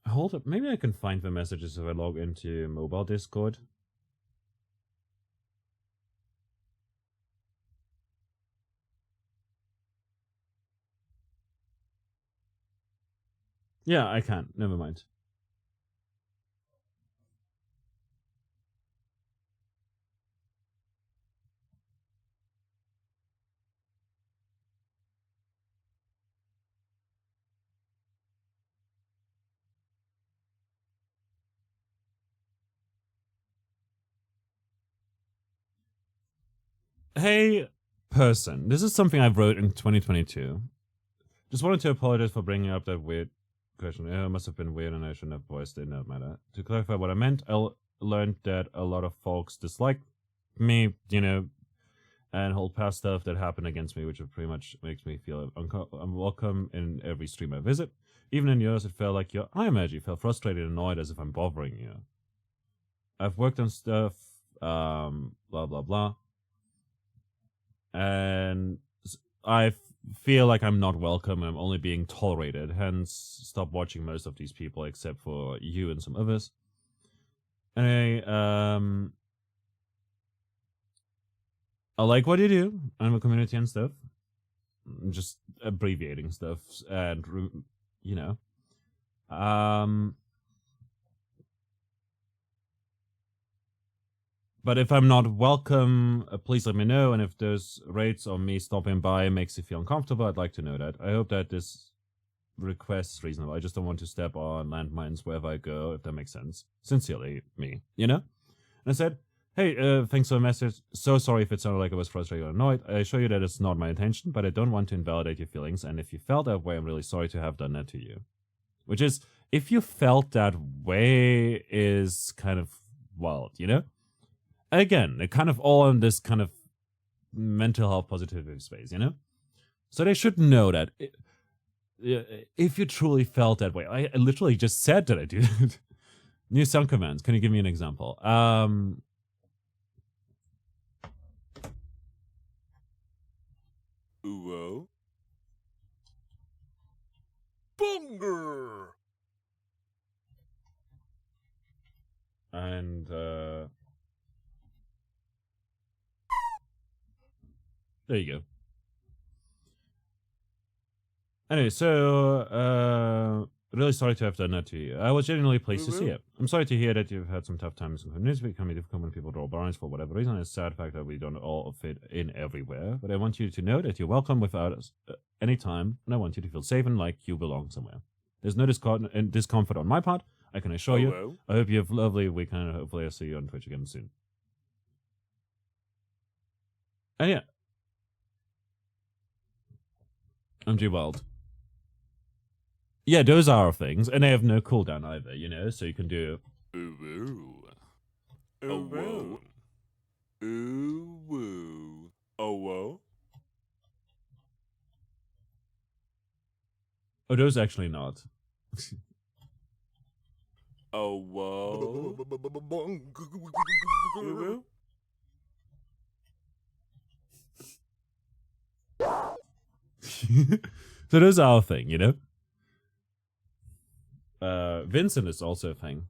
Hold up, maybe I can find the messages if I log into mobile Discord. Yeah, I can. Never mind. Hey, person. This is something I wrote in 2022. Just wanted to apologize for bringing up that weird question. It must have been weird and I shouldn't have voiced it. No matter. To clarify what I meant, I learned that a lot of folks dislike me, you know, and hold past stuff that happened against me, which pretty much makes me feel unwelcome in every stream I visit. Even in yours, it felt like your iMemoji felt frustrated and annoyed as if I'm bothering you. I've worked on stuff, blah, blah, blah. And I feel like I'm not welcome. I'm only being tolerated. Hence, stop watching most of these people except for you and some others. Anyway, I like what you do. I'm a community and stuff. Just abbreviating stuff and, you know. But if I'm not welcome, please let me know. And if those raids or me stopping by makes you feel uncomfortable, I'd like to know that. I hope that this request is reasonable. I just don't want to step on landmines wherever I go, if that makes sense. Sincerely, me, you know? And I said, hey, thanks for the message. So sorry if it sounded like I was frustrated or annoyed. I assure you that it's not my intention, but I don't want to invalidate your feelings. And if you felt that way, I'm really sorry to have done that to you. Which is, if you felt that way is kind of wild, you know? Again, they're kind of all in this kind of mental health positivity space, you know? So they should know that if you truly felt that way. I literally just said that I do that. New sound commands. Can you give me an example? Whoa. Bunger. And there you go. Anyway, so really sorry to have done that to you. I was genuinely pleased to see it. I'm sorry to hear that you've had some tough times. It's becoming difficult when people draw blinds for whatever reason. It's a sad fact that we don't all fit in everywhere. But I want you to know that you're welcome without us anytime, and I want you to feel safe and like you belong somewhere. There's no discomfort on my part, I can assure you. I hope you have a lovely weekend, and hopefully I'll see you on Twitch again soon. And yeah. MG Wild. Yeah, those are things, and they have no cooldown either, you know, so you can do... Ooh, woo. Ooh, woo. Ooh, woo. Oh, whoa. Oh, those actually not. Oh, whoa. Ooh, woo. So those are a thing, you know? Vincent is also a thing.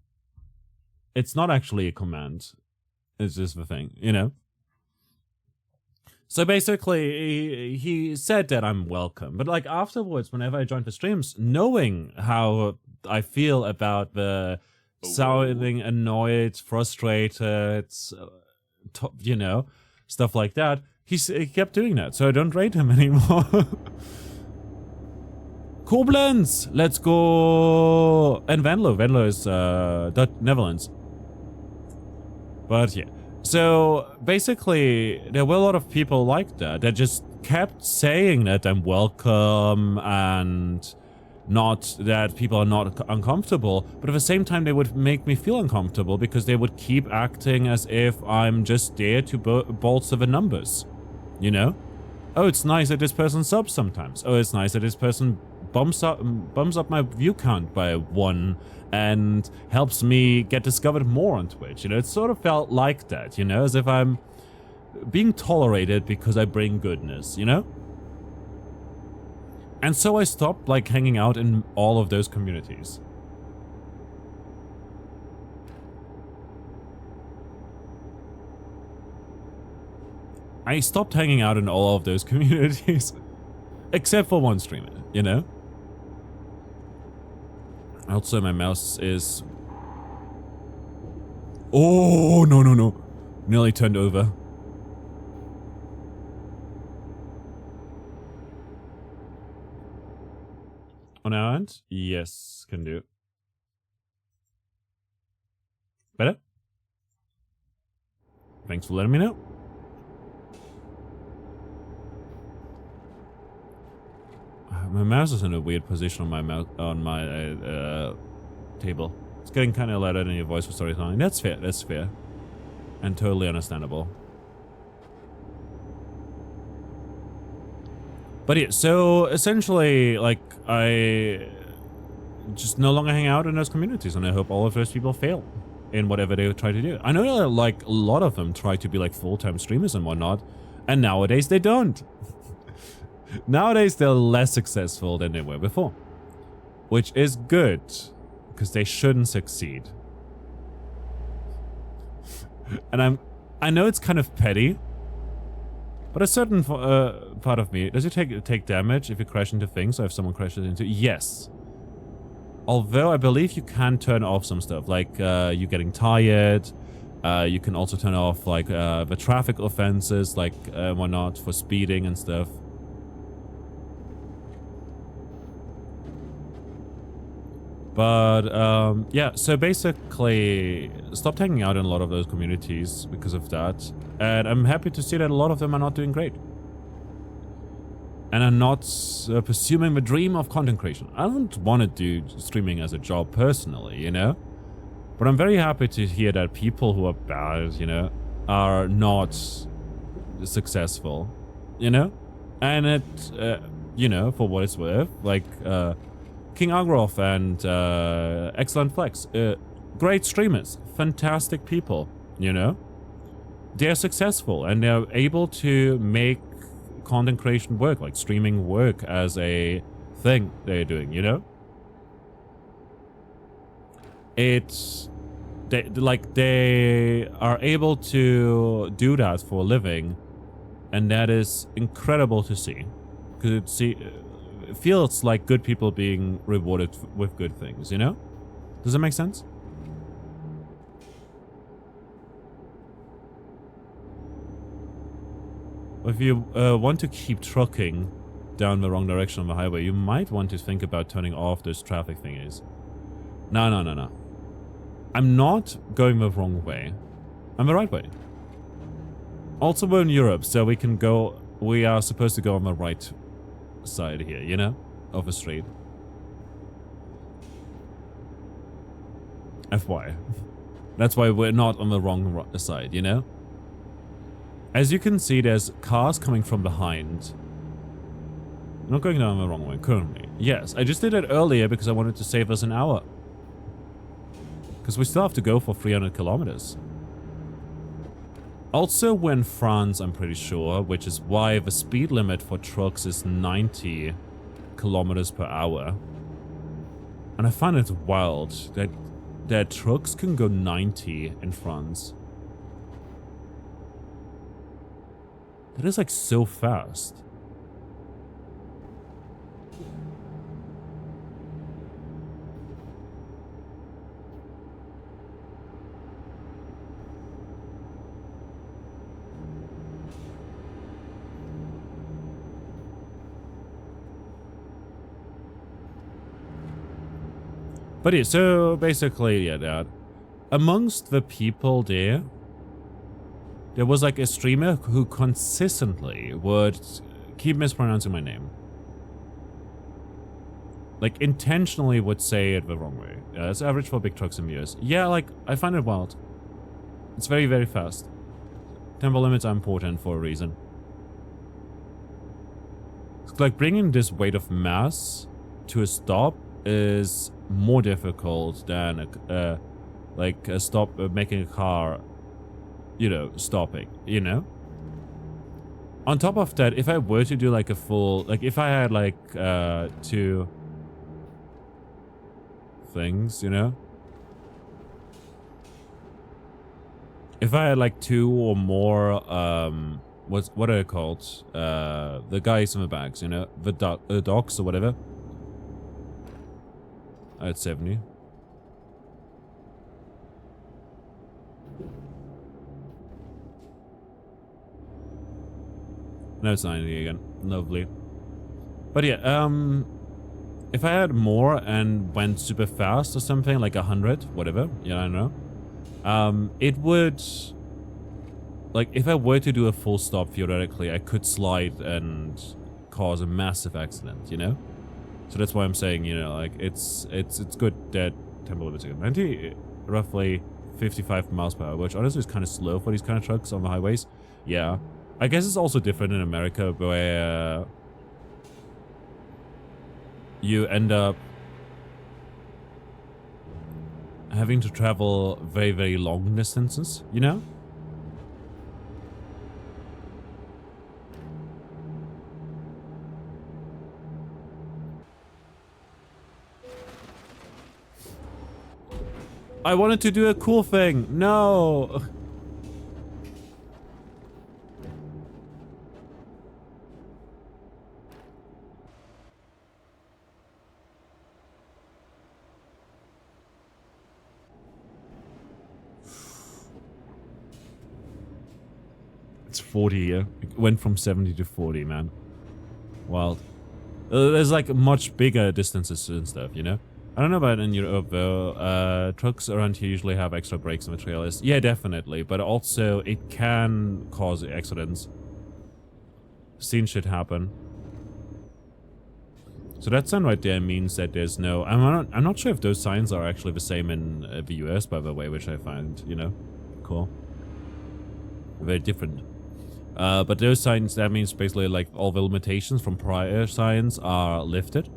It's not actually a command. It's just the thing, you know? So basically, he said that I'm welcome. But like afterwards, whenever I joined the streams, knowing how I feel about the sounding annoyed, frustrated, you know, stuff like that, he kept doing that. So I don't rate him anymore. Koblenz, let's go. And Venlo. Venlo is Netherlands. But yeah. So basically, there were a lot of people like that just kept saying that I'm welcome and not that people are not uncomfortable. But at the same time, they would make me feel uncomfortable because they would keep acting as if I'm just there to bolster the numbers. You know? Oh, it's nice that this person subs sometimes. Oh, it's nice that this person bumps up my view count by 1 and helps me get discovered more on Twitch. You know, it sort of felt like that, you know, as if I'm being tolerated because I bring goodness, you know? And so I stopped, like, hanging out in all of those communities. I stopped hanging out in all of those communities. Except for one streamer, you know? Also, my mouse is... Oh, no, no, no. Nearly turned over. On our end? Yes, can do. Better? Thanks for letting me know. My mouse is in a weird position on my table. It's getting kind of louder than your voice for storytelling. That's fair. That's fair, and totally understandable. But yeah, so essentially, like, I just no longer hang out in those communities, and I hope all of those people fail in whatever they try to do. I know that, like, a lot of them try to be like full-time streamers and whatnot, and nowadays they don't. Nowadays, they're less successful than they were before. Which is good, because they shouldn't succeed. And I know it's kind of petty, but a certain part of me... Does it take damage if you crash into things, or if someone crashes into... Yes. Although I believe you can turn off some stuff, like you getting tired. You can also turn off, like, the traffic offenses, like whatnot, for speeding and stuff. But, yeah, so basically, stopped hanging out in a lot of those communities because of that. And I'm happy to see that a lot of them are not doing great. And are not pursuing the dream of content creation. I don't want to do streaming as a job personally, you know? But I'm very happy to hear that people who are bad, you know, are not successful, you know? And it, you know, for what it's worth, like, King Agroth and Excellent Flex, great streamers, fantastic people, you know? They're successful and they're able to make content creation work, like streaming work as a thing they're doing, you know? they are able to do that for a living, and that is incredible to see, because it feels like good people being rewarded with good things, you know? Does that make sense? If you want to keep trucking down the wrong direction on the highway, you might want to think about turning off those traffic thingies. No. I'm not going the wrong way. I'm the right way. Also, we're in Europe, so we are supposed to go on the right side here, you know? Of the street. FY. That's why we're not on the wrong side, you know? As you can see, there's cars coming from behind. I'm not going down the wrong way currently. Yes, I just did it earlier because I wanted to save us an hour. Because we still have to go for 300 kilometers. Also, we're in France, I'm pretty sure, which is why the speed limit for trucks is 90 kilometers per hour. And I find it wild that trucks can go 90 in France. That is like so fast. But yeah, so basically, yeah, that amongst the people there was like a streamer who consistently would keep mispronouncing my name. Like intentionally would say it the wrong way. It's average for big trucks in the US. Yeah, like I find it wild. It's very, very fast. Tempo limits are important for a reason. It's like bringing this weight of mass to a stop is more difficult than making a car, you know, stopping, you know? On top of that, if I were to do like a full, like if I had like 2 things, you know? If I had like 2 or more, what are they called? The guys in the bags, you know? The dogs or whatever. At 70. No, it's 90 again. Lovely. But yeah, if I had more and went super fast or something, like 100, whatever, yeah, I don't know. It would... Like, if I were to do a full stop, theoretically, I could slide and cause a massive accident, you know? So that's why I'm saying, you know, like, it's good that tempo limits are 90, roughly 55 miles per hour, which honestly is kind of slow for these kind of trucks on the highways. Yeah. I guess it's also different in America, where you end up having to travel very, very long distances, you know? I wanted to do a cool thing. No. It's 40 here. It went from 70 to 40, man. Wild. There's like much bigger distances and stuff, you know? I don't know about in Europe though. Trucks around here usually have extra brakes on the trailers. Yeah, definitely. But also it can cause accidents. Seen shit happen. So that sign right there means that there's no... I'm not sure if those signs are actually the same in the US, by the way, which I find, you know, cool. Very different. But those signs, that means basically like all the limitations from prior signs are lifted.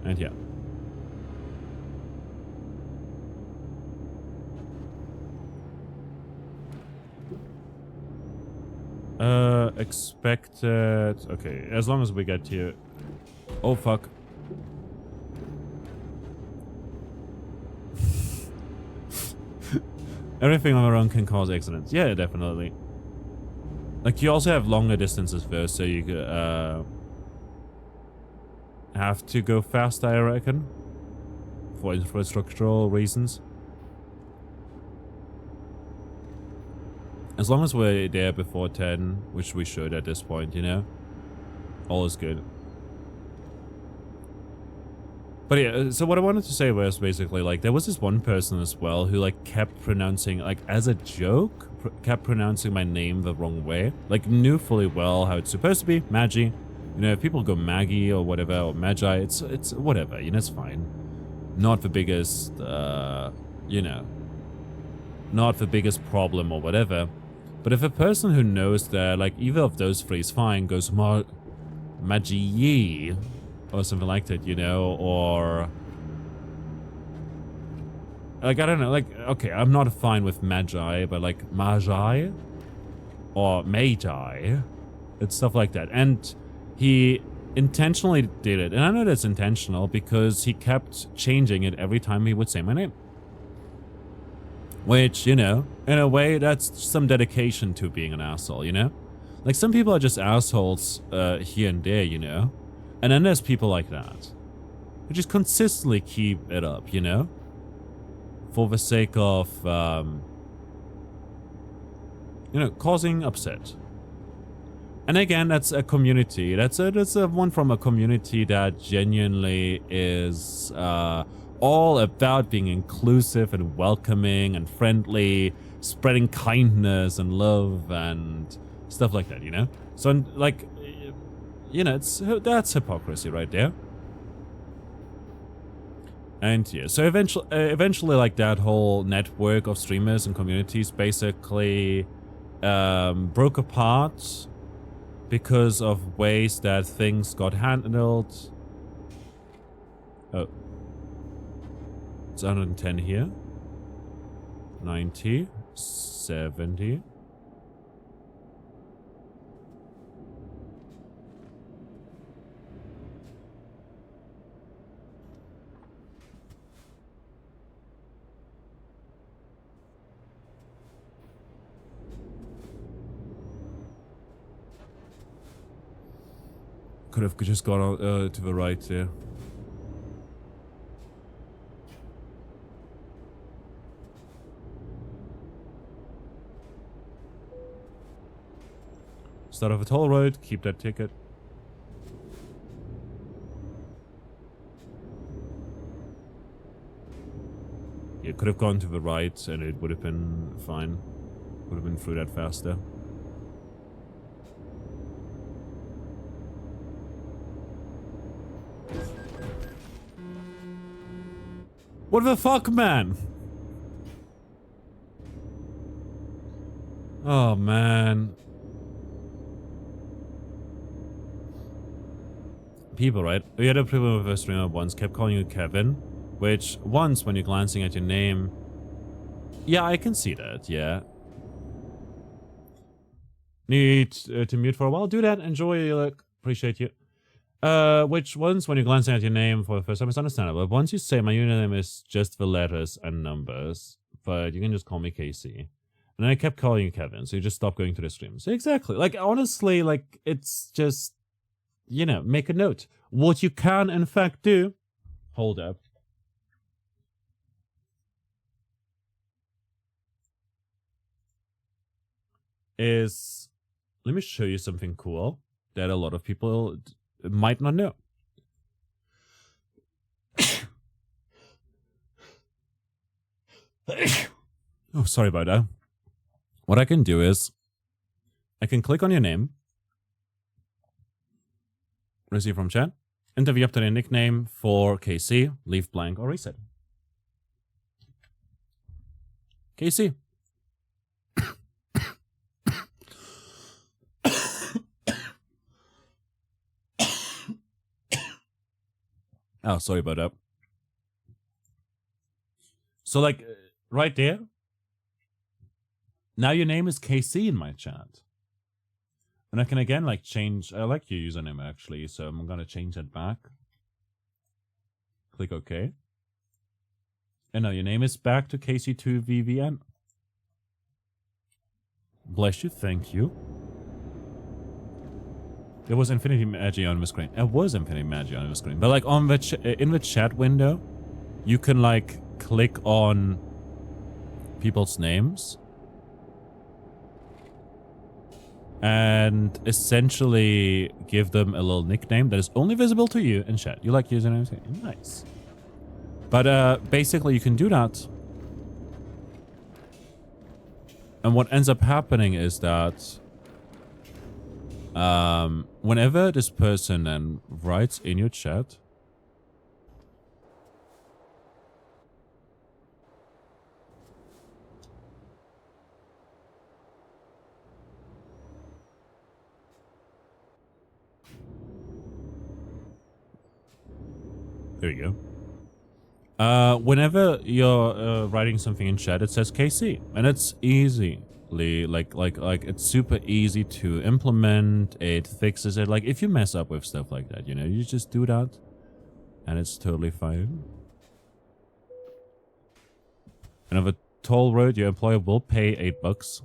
And yeah. Expected... Okay, as long as we get here... Oh, fuck. Everything on our own can cause accidents. Yeah, definitely. Like, you also have longer distances first, so you have to go faster, I reckon. For infrastructural reasons. As long as we're there before 10, which we should at this point, you know? All is good. But yeah, so what I wanted to say was basically, like, there was this one person as well who, like, kept pronouncing, like, as a joke, kept pronouncing my name the wrong way. Like, knew fully well how it's supposed to be, Magi. You know, if people go Maggie or whatever, or Magi, it's whatever, you know, it's fine. Not the biggest, you know, not the biggest problem or whatever. But if a person who knows that, like, either of those three is fine goes Magi or something like that, you know, or like, I don't know, like, okay, I'm not fine with Magi, but like Magi or Magi, it's stuff like that. And he intentionally did it, and I know that's intentional because he kept changing it every time he would say my name. Which, you know, in a way, that's some dedication to being an asshole, you know? Like, some people are just assholes here and there, you know? And then there's people like that who just consistently keep it up, you know? For the sake of, you know, causing upset. And again, that's a community. That's a one from a community that genuinely is all about being inclusive and welcoming and friendly, spreading kindness and love and stuff like that, you know? So, like, you know, that's hypocrisy right there. And yeah, so eventually, like, that whole network of streamers and communities basically broke apart because of ways that things got handled. Oh. It's 110 here. 90. 70. Could have just gone on, to the right there. Start off a toll road, keep that ticket. You could have gone to the right and it would have been fine. Would have been through that faster. What the fuck, man? Oh, man. People, right? We had a problem with a streamer once, kept calling you Kevin, which once, when you're glancing at your name... Yeah, I can see that, yeah. Need to mute for a while? Do that, enjoy your look. Appreciate you. Which once, when you're glancing at your name for the first time, it's understandable. Once you say my username is just the letters and numbers, but you can just call me Casey. And I kept calling you Kevin, so you just stopped going to the stream. So exactly. Like, honestly, like, it's just, you know, make a note. What you can, in fact, do... Hold up. Is... Let me show you something cool that a lot of people might not know. Oh, sorry about that. What I can do is I can click on your name, receive from chat, enter the up-to-date nickname for KC, leave blank or reset. KC. Oh, sorry about that. So, like, right there. Now your name is KC in my chat. And I can again, like, change... I like your username, actually, so I'm gonna change that back. Click OK. And now your name is back to KC2VVN. Bless you, thank you. There was Infinity Magi on the screen. There was Infinity Magi on the screen. But like on the in the chat window, you can like click on people's names and essentially give them a little nickname that is only visible to you in chat. You like using it? Nice. But basically you can do that. And what ends up happening is that whenever this person then writes in your chat, there you go. Whenever you're writing something in chat, it says KC, and it's easy. Like it's super easy to implement. It fixes it. Like if you mess up with stuff like that, you know, you just do that and it's totally fine. And of a toll road, your employer will pay $8.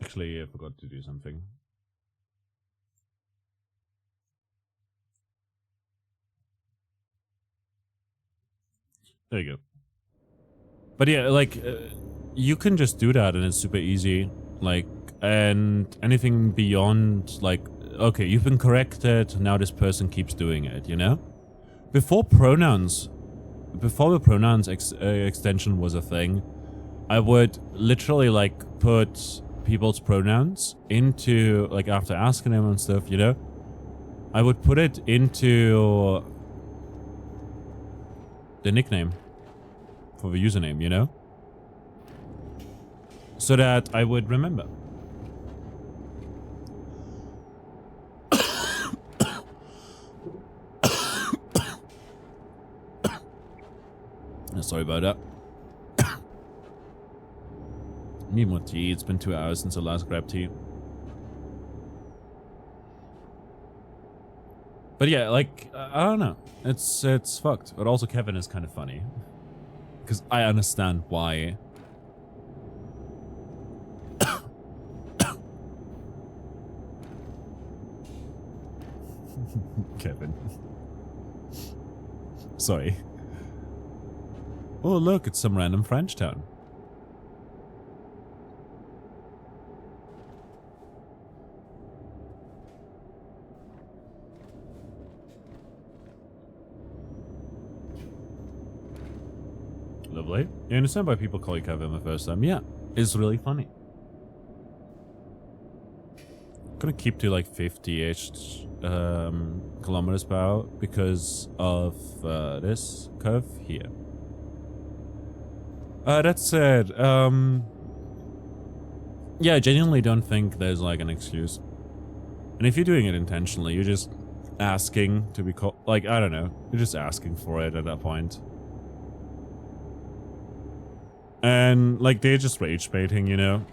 Actually, I forgot to do something. There you go. But yeah, like, you can just do that and it's super easy. Like, and anything beyond, like, okay, you've been corrected, now this person keeps doing it, you know? Before the pronouns extension was a thing, I would literally, like, put people's pronouns into, like, after asking them and stuff, you know, I would put it into the nickname for the username, you know, so that I would remember. Sorry about that. Need more tea. It's been 2 hours since I last grabbed tea. But yeah, like, I don't know. It's fucked. But also Kevin is kind of funny. Because I understand why. Kevin. Sorry. Oh, look, it's some random French town. Lovely. You understand why people call you Kevin the first time? Yeah, it's really funny. I'm gonna keep to like 50-ish kilometers per hour because of this curve here. That said, yeah, I genuinely don't think there's like an excuse. And if you're doing it intentionally, you're just asking to be called, like, I don't know, you're just asking for it at that point. And, like, they're just rage baiting, you know?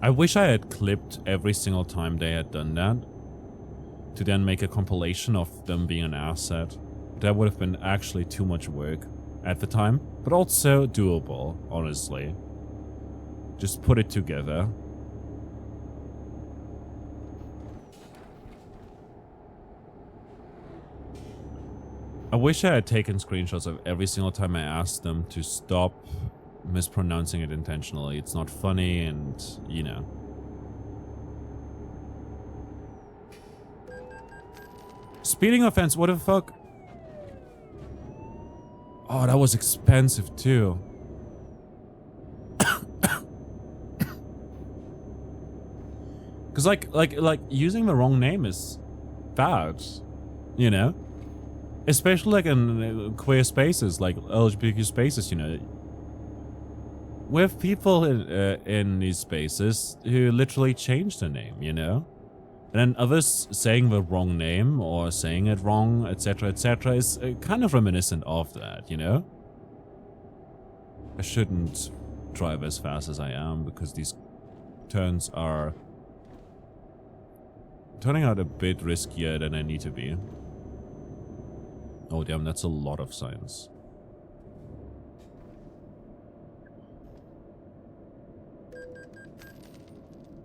I wish I had clipped every single time they had done that, to then make a compilation of them being an asset. That would have been actually too much work at the time, but also doable, honestly. Just put it together. I wish I had taken screenshots of every single time I asked them to stop mispronouncing it intentionally. It's not funny and, you know. Speeding offense, what the fuck? Oh, that was expensive too. Cause like using the wrong name is bad, you know? Especially like in queer spaces, like LGBTQ spaces, you know. We have people in these spaces who literally change their name, you know? And then others saying the wrong name or saying it wrong, etc., etc., is kind of reminiscent of that, you know? I shouldn't drive as fast as I am because these turns are turning out a bit riskier than I need to be. Oh damn, that's a lot of signs.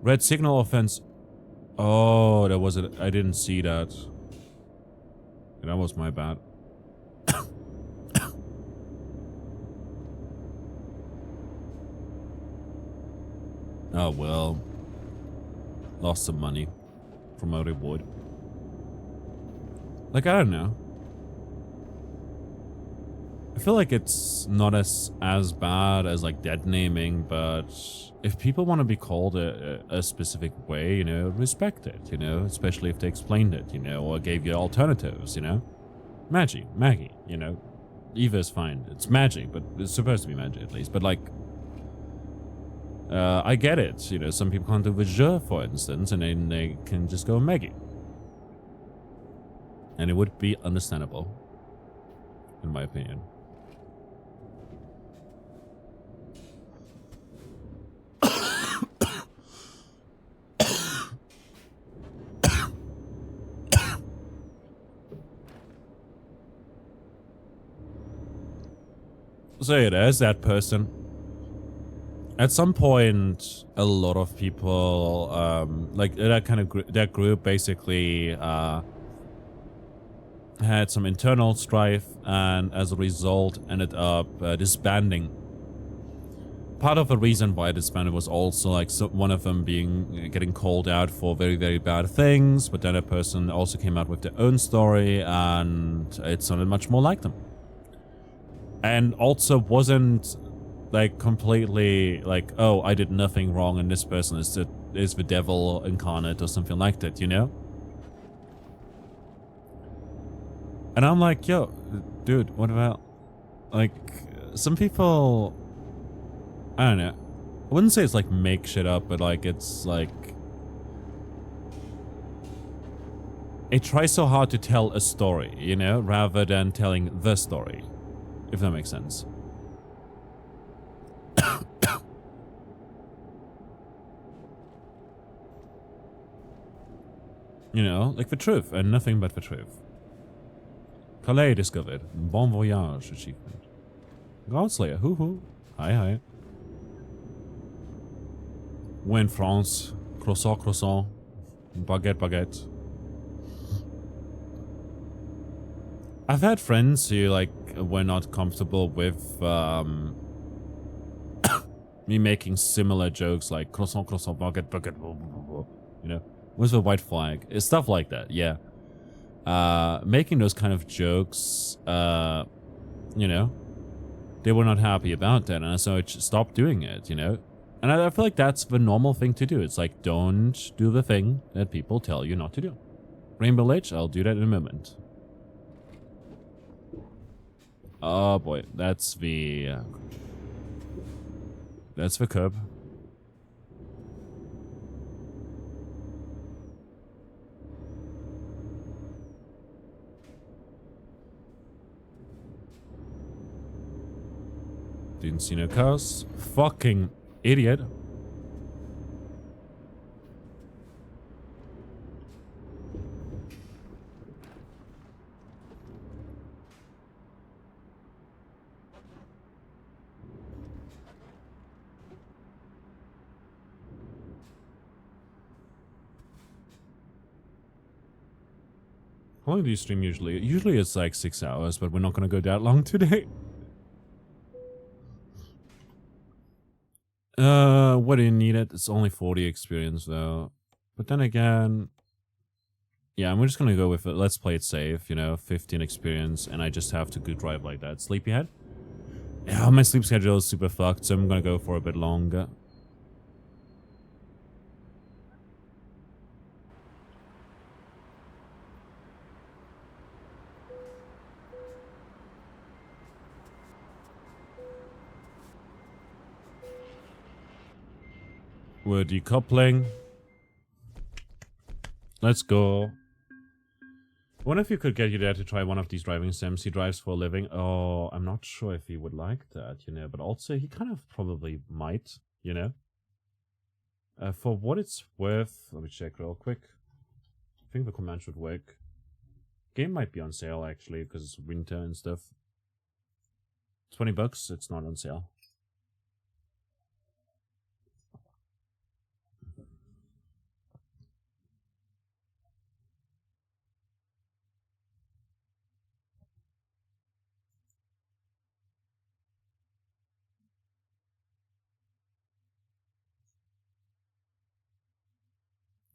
Red signal offense. Oh, that was it. I didn't see that. That was my bad. Oh well. Lost some money from my reward. Like, I don't know. I feel like it's not as bad as like dead naming, but if people want to be called a specific way, you know, respect it, you know, especially if they explained it, you know, or gave you alternatives, you know. Maggie, you know. Eva is fine. It's magic, but it's supposed to be magic at least. But like, I get it, you know, some people can't do the je, for instance, and then they can just go Maggie. And it would be understandable, in my opinion. So yeah, there's that person. At some point, a lot of people, like that kind of that group, basically had some internal strife, and as a result, ended up disbanding. Part of the reason why it disbanded was also like one of them getting called out for very, very bad things, but then a person also came out with their own story, and it sounded much more like them. And also wasn't like completely like, oh, I did nothing wrong and this person is the devil incarnate or something like that, you know? And I'm like, yo, dude, what about like some people, I don't know. I wouldn't say it's like make shit up, but like it's like it tries so hard to tell a story, you know, rather than telling the story. If that makes sense. You know, like the truth and nothing but the truth. Calais discovered. Bon voyage achievement. Godslayer. Hoo hoo. Hi hi. We're in France. Croissant, croissant. Baguette, baguette. I've had friends who like were not comfortable with me making similar jokes like croissant, croissant, baguette, baguette, blah, blah, blah, you know, with the white flag, stuff like that. Yeah, making those kind of jokes, you know, they were not happy about that, and so I stopped doing it. You know, and I feel like that's the normal thing to do. It's like, don't do the thing that people tell you not to do. Rainbow Lich, I'll do that in a moment. Oh boy, that's the curb. Didn't see no cars. Fucking idiot. How long do you stream usually? Usually it's like 6 hours, but we're not going to go that long today. What do you need it? It's only 40 experience though. But then again, yeah, I'm just going to go with it. Let's play it safe, you know, 15 experience, and I just have to go drive like that. Sleepyhead? Yeah, my sleep schedule is super fucked, so I'm going to go for a bit longer. We're decoupling. Let's go. Wonder if you could get your dad to try one of these driving sims. He drives for a living. Oh, I'm not sure if he would like that, you know, but also he kind of probably might, you know. For what it's worth, let me check real quick. I think the command should work. Game might be on sale actually because it's winter and stuff. $20, it's not on sale.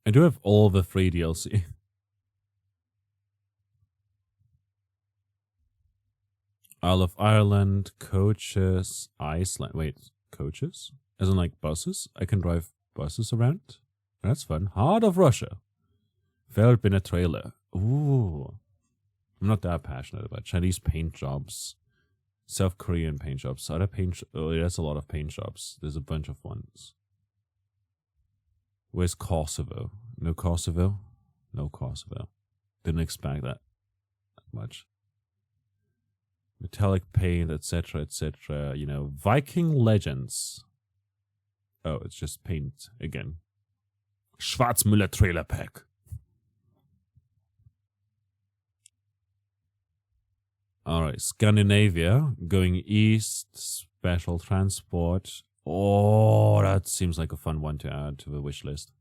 I do have all the free DLC. Isle of Ireland, coaches, Iceland. Wait, coaches? As in like buses? I can drive buses around? That's fun. Heart of Russia. Failed bin a trailer. Ooh. I'm not that passionate about Chinese paint jobs. South Korean paint jobs. Other paint... Oh, there's a lot of paint jobs. There's a bunch of ones. Where's Kosovo? No Kosovo? No Kosovo. Didn't expect that much. Metallic paint, etc., etc. You know, Viking Legends. Oh, it's just paint again. Schwarzmüller Trailer Pack. Alright, Scandinavia. Going east. Special transport. Oh, that seems like a fun one to add to the wish list.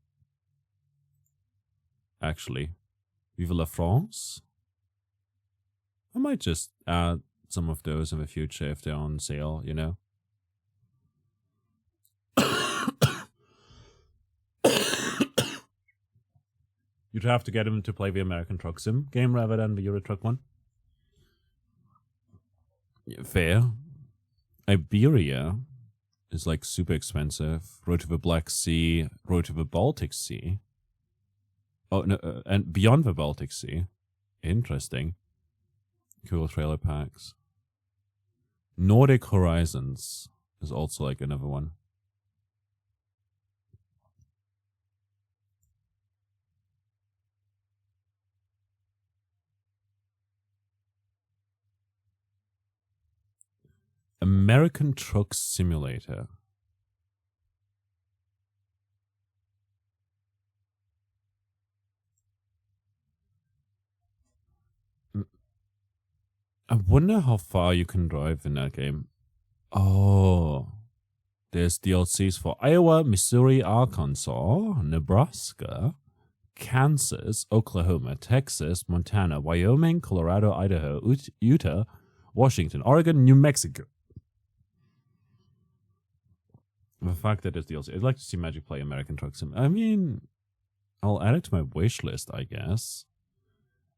Actually. Vive la France. I might just add some of those in the future if they're on sale, you know? You'd have to get him to play the American Truck Sim game rather than the Euro Truck one. Yeah, fair. Iberia is like super expensive. Road to the Black Sea, Road to the Baltic Sea. Oh, no, and beyond the Baltic Sea. Interesting. Cool trailer packs. Nordic Horizons is also like another one. American Truck Simulator. I wonder how far you can drive in that game. Oh, there's DLCs for Iowa, Missouri, Arkansas, Nebraska, Kansas, Oklahoma, Texas, Montana, Wyoming, Colorado, Idaho, Utah, Washington, Oregon, New Mexico. The fact that there's DLC. I'd like to see Magic play American Truck Sim. I mean, I'll add it to my wish list, I guess.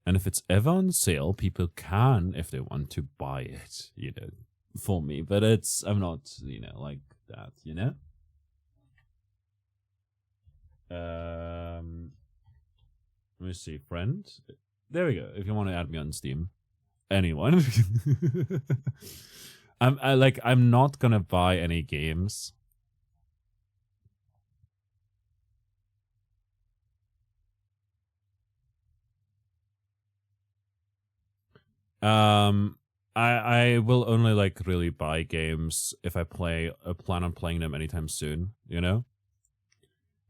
And if it's ever on sale, people can, if they want to, buy it, you know, for me. But I'm not, you know, like that, you know? Let me see, friend. There we go. If you want to add me on Steam. Anyone. I'm not gonna buy any games. I will only like really buy games if I plan on playing them anytime soon, you know?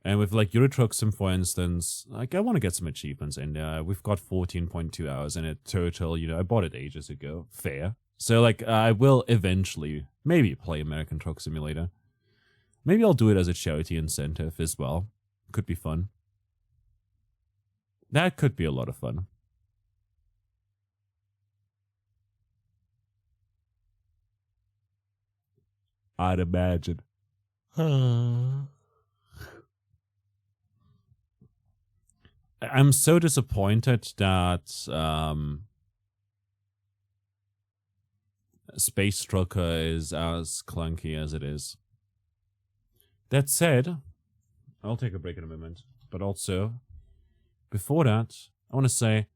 And with like Euro Truck Sim, for instance, like I want to get some achievements in there. We've got 14.2 hours in it total, you know, I bought it ages ago. Fair. So like I will eventually maybe play American Truck Simulator. Maybe I'll do it as a charity incentive as well. Could be fun. That could be a lot of fun. I'd imagine. I'm so disappointed that Space Trucker is as clunky as it is. That said, I'll take a break in a moment. But also, before that, I want to say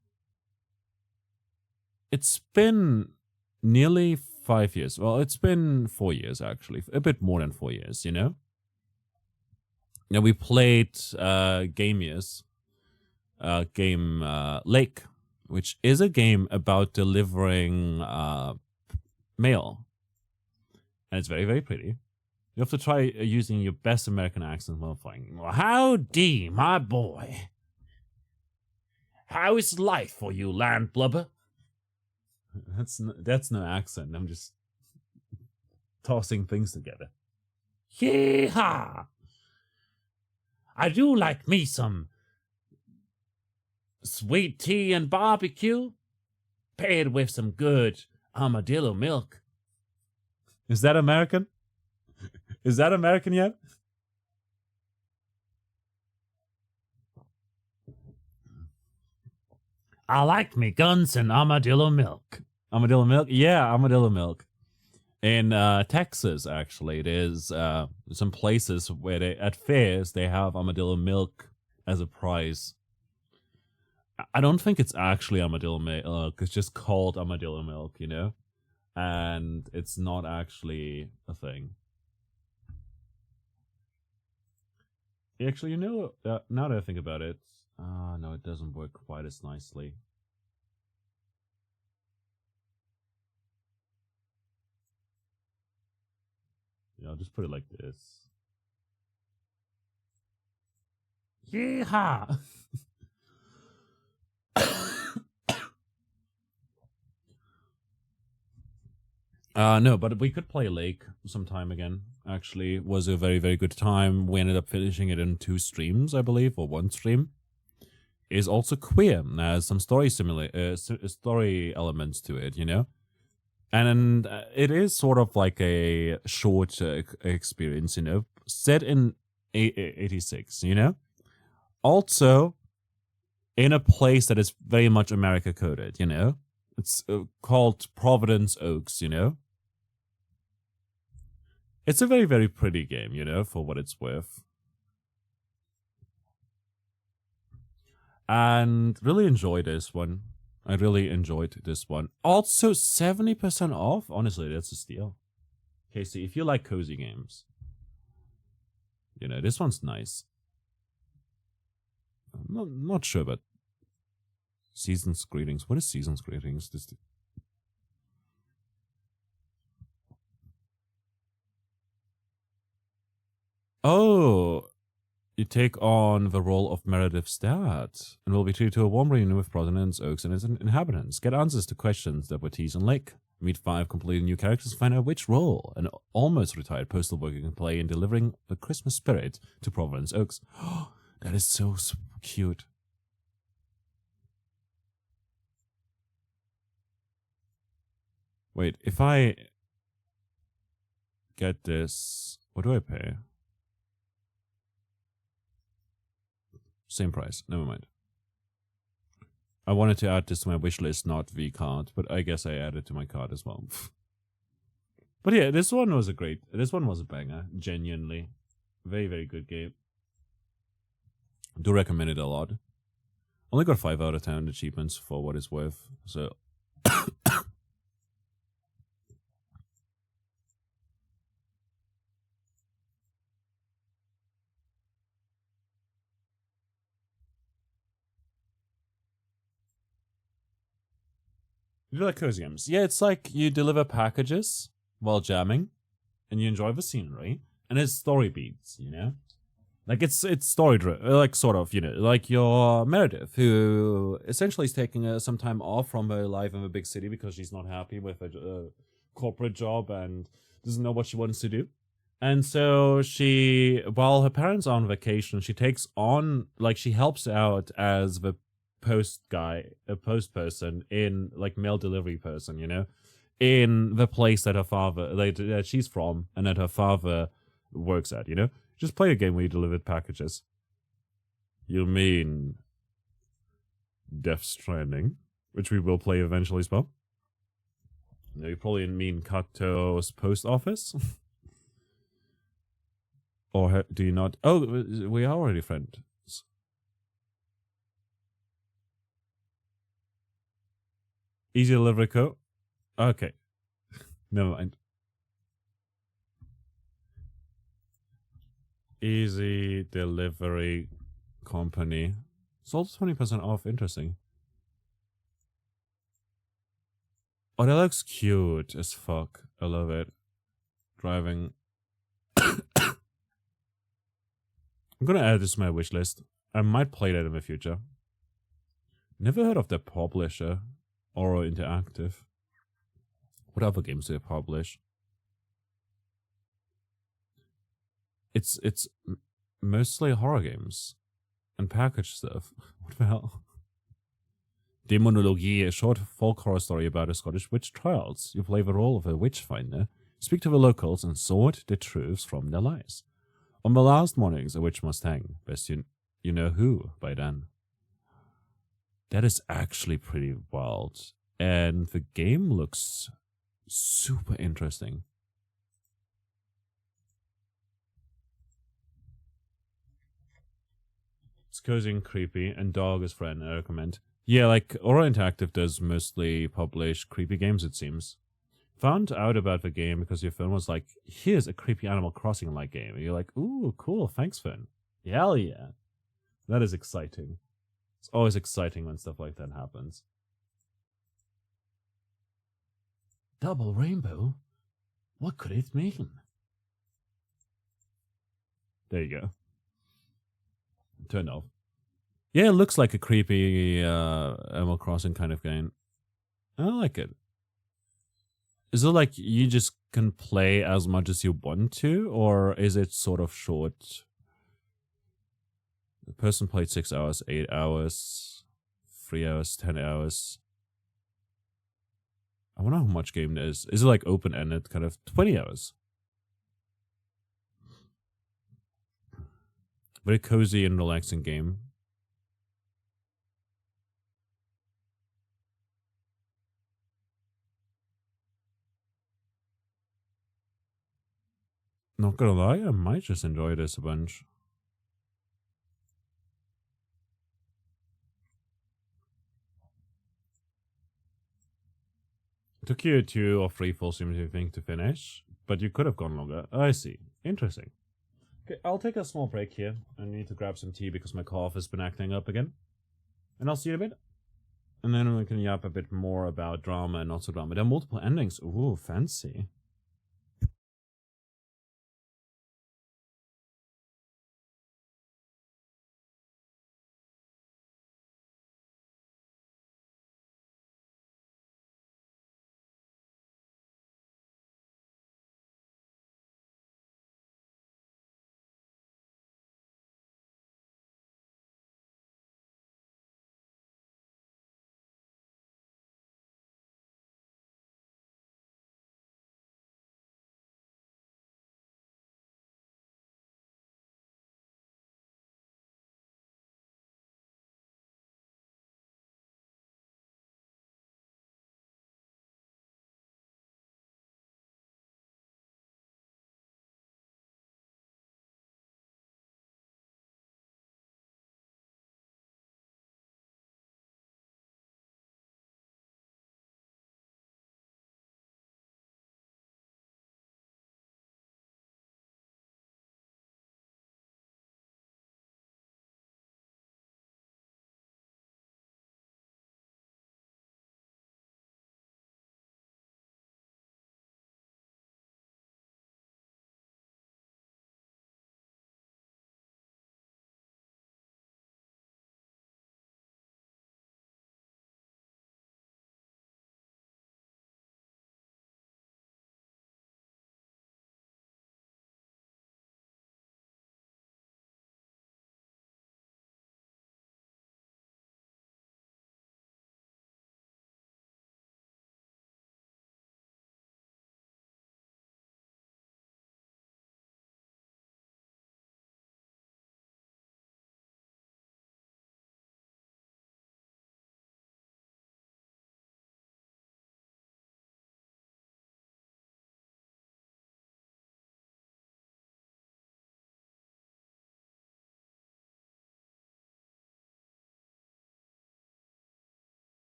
it's been nearly 5 years. Well, it's been 4 years, actually. A bit more than 4 years, you know? Now, we played Game Lake, which is a game about delivering mail. And it's very, very pretty. You have to try using your best American accent while playing. Well, howdy, my boy. How is life for you, landlubber? That's no accent. I'm just tossing things together. Yee-haw! I do like me some sweet tea and barbecue, paired with some good armadillo milk. Is that American? Is that American yet? I like me guns and armadillo milk. Armadillo milk? Yeah, armadillo milk. In Texas, actually, there's some places where at fairs they have armadillo milk as a prize. I don't think it's actually armadillo milk. It's just called armadillo milk, you know? And it's not actually a thing. Actually, you know, now that I think about it, no, it doesn't work quite as nicely. Yeah, I'll just put it like this. Yeehaw! No, but we could play Lake sometime again. Actually, it was a very, very good time. We ended up finishing it in 2 streams, I believe, or 1 stream. It is also queer. Has some story story elements to it, you know? And it is sort of like a short experience, you know? Set in 86, you know? Also, in a place that is very much America coded, you know? It's called Providence Oaks, you know? It's a very, very pretty game, you know, for what it's worth. And really enjoyed this one. I really enjoyed this one. Also, 70% off? Honestly, that's a steal. Casey, if you like cozy games, you know, this one's nice. I'm not sure, but Season's Greetings. What is Season's Greetings? Oh, you take on the role of Meredith Stat and will be treated to a warm reunion with Providence Oaks and its inhabitants. Get answers to questions that were teased on Lake. Meet 5 completely new characters and find out which role an almost retired postal worker can play in delivering the Christmas spirit to Providence Oaks. That is so cute. Wait, if I get this, what do I pay? Same price. Never mind. I wanted to add this to my wish list, not the card, but I guess I added to my card as well. But yeah, this one was a banger. Genuinely. Very, very good game. Do recommend it a lot. Only got 5 out of 10 achievements for what it's worth, so... You like cozy games? Yeah, it's like you deliver packages while jamming, and you enjoy the scenery, and it's story beats, you know? Like, it's story driven, like, sort of, you know, like your Meredith, who essentially is taking some time off from her life in a big city because she's not happy with a corporate job and doesn't know what she wants to do. And so while her parents are on vacation, she takes on, like, she helps out as the a post person in, like, mail delivery person, you know, in the place that her father, that she's from and that her father works at, you know. Just play a game where you delivered packages. You mean Death Stranding, which we will play eventually as well. No, you probably mean Cacto's Post Office. Or do you not? Oh, we are already friends. Easy Delivery Co. Okay. Never mind. Easy Delivery Company. It's also 20% off. Interesting. Oh, that looks cute as fuck. I love it. Driving. I'm gonna add this to my wish list. I might play that in the future. Never heard of that publisher. Oro Interactive. What other games do they publish? It's mostly horror games and package stuff. What the hell? Demonologie, a short folk horror story about a Scottish witch trials. You play the role of a witch finder, speak to the locals, and sort the truths from their lies. On the last mornings, a witch must hang. Best you know who by then. That is actually pretty wild. And the game looks super interesting. It's cozy and creepy, and dog is friend, I recommend. Yeah, like, Aura Interactive does mostly publish creepy games, it seems. Found out about the game because your phone was like, here's a creepy Animal Crossing-like game. And you're like, ooh, cool, thanks, Finn. Hell yeah. That is exciting. It's always exciting when stuff like that happens. Double rainbow? What could it mean? There you go. Turned off. Yeah, it looks like a creepy Animal Crossing kind of game. I like it. Is it like you just can play as much as you want to, or is it sort of short? The person played 6 hours, 8 hours, 3 hours, 10 hours. I wonder how much game it is. Is it like open-ended, kind of 20 hours? Very cozy and relaxing game. Not gonna lie, I might just enjoy this a bunch. It took you 2 or 3 full streams, you think, to finish, but you could have gone longer. I see. Interesting. Okay, I'll take a small break here. I need to grab some tea because my cough has been acting up again. And I'll see you in a bit. And then we can yap a bit more about drama and not so drama. There are multiple endings. Ooh, fancy.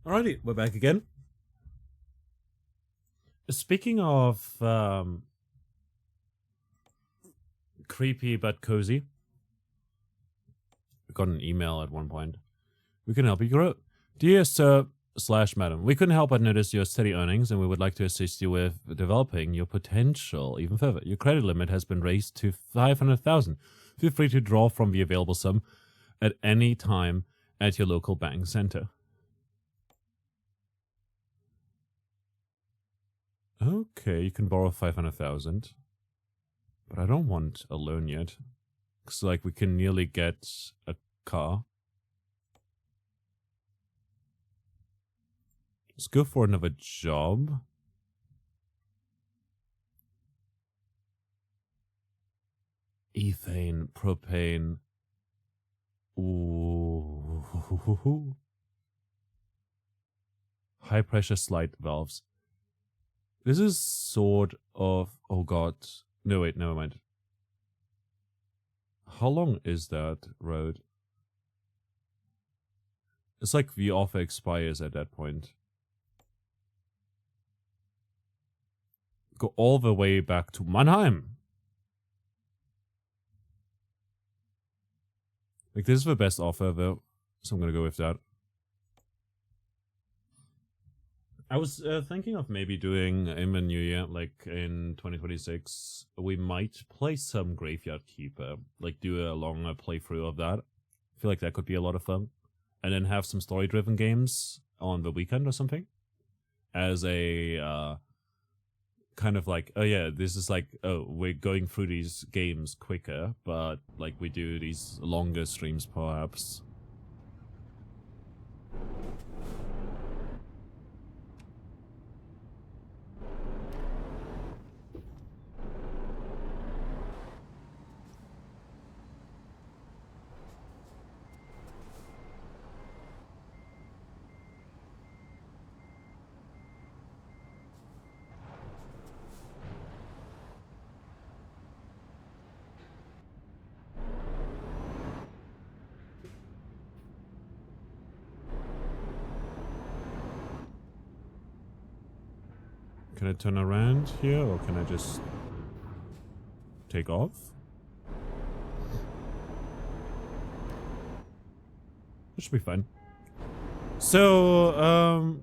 Alrighty, we're back again. Speaking of creepy but cozy, we got an email at one point. We can help you grow. Dear Sir / Madam, we couldn't help but notice your steady earnings and we would like to assist you with developing your potential even further. Your credit limit has been raised to 500,000. Feel free to draw from the available sum at any time at your local bank center. Okay, you can borrow 500,000. But I don't want a loan yet. Because, like, we can nearly get a car. Let's go for another job. Ethane, propane. Ooh. High pressure slide valves. This is sort of... Oh god. No, wait, never mind. How long is that road? It's like the offer expires at that point. Go all the way back to Mannheim. Like, this is the best offer, though. So I'm gonna go with that. I was thinking of maybe doing in the new year, like in 2026, we might play some Graveyard Keeper, like do a longer playthrough of that. I feel like that could be a lot of fun. And then have some story-driven games on the weekend or something. As a kind of like, oh yeah, this is like, oh, we're going through these games quicker, but like we do these longer streams perhaps. Can I turn around here, or can I just take off? That should be fun. So,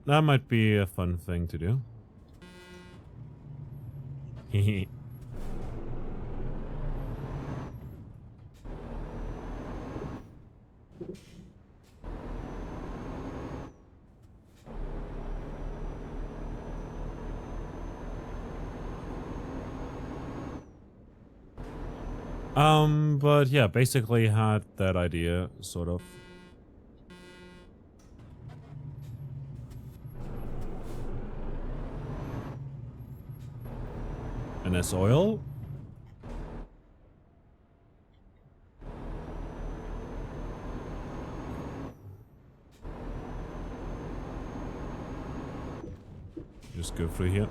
that might be a fun thing to do. Hehe. But yeah, basically had that idea, sort of. And this oil? Just go through here.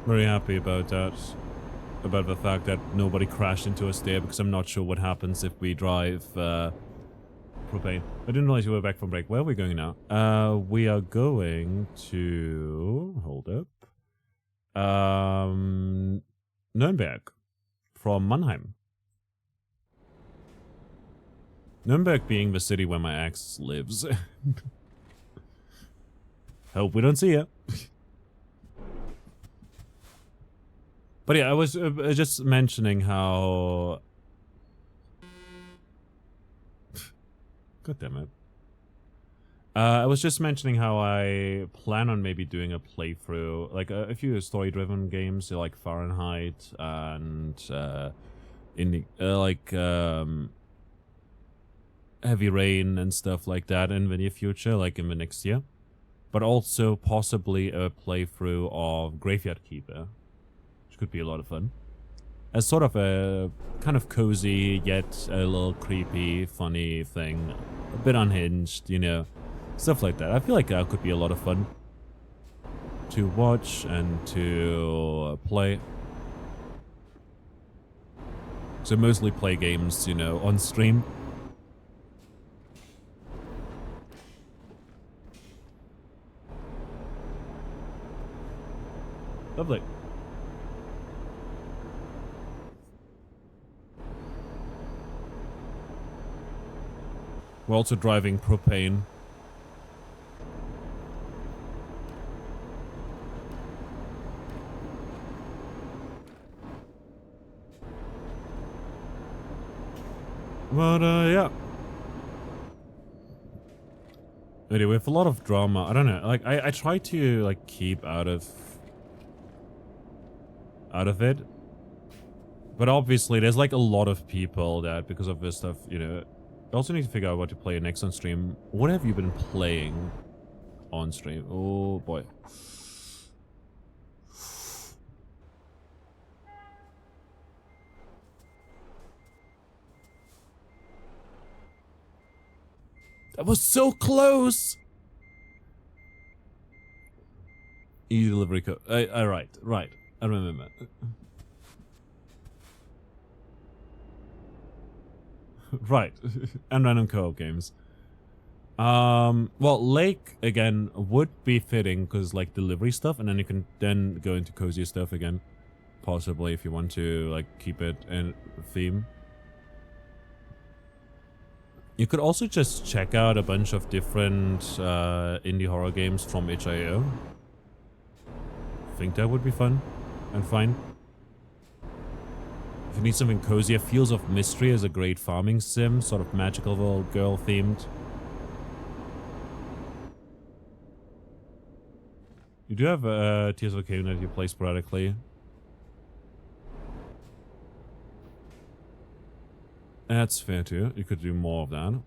Very happy about that. About the fact that nobody crashed into us there, because I'm not sure what happens if we drive propane. I didn't realize we were back from break. Where are we going now? We are going to... Hold up. Nuremberg. From Mannheim. Nuremberg being the city where my ex lives. Hope we don't see her. But yeah, I was just mentioning how... God damn it. I was just mentioning how I plan on maybe doing a playthrough, like a few story-driven games, like Fahrenheit and Heavy Rain and stuff like that in the near future, like in the next year. But also possibly a playthrough of Graveyard Keeper. Could be a lot of fun. as sort of a kind of cozy yet a little creepy, funny thing. A bit unhinged, you know, stuff like that. I feel like that could be a lot of fun to watch and to play. So mostly play games, you know, on stream. Lovely. We're also driving propane. But, yeah. Anyway, with a lot of drama, I don't know, like, I try to, like, keep out of it. But obviously, there's, like, a lot of people that, because of this stuff, you know, I also need to figure out what to play next on stream. What have you been playing on stream? Oh, boy. That was so close. E-delivery code. Right. I remember. Right. And random co-op games. Well, Lake, again, would be fitting because, like, delivery stuff, and then you can then go into cozier stuff again. Possibly, if you want to, like, keep it in theme. You could also just check out a bunch of different indie horror games from itch.io. I think that would be fun and fine. If you need something cozier, Fields of Mystery is a great farming sim, sort of magical girl themed. You do have Tears of a Cave that you play sporadically. That's fair too. You could do more of that.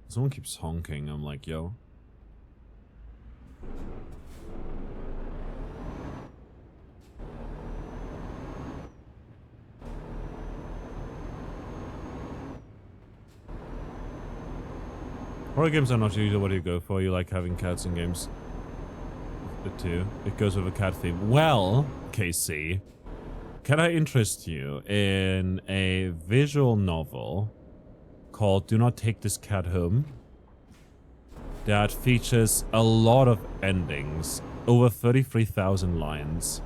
Someone keeps honking. I'm like, yo. Horror games are not usually what you go for. You like having cats in games. The two. It goes with a cat theme. Well, KC, can I interest you in a visual novel called Do Not Take This Cat Home that features a lot of endings, over 33,000 lines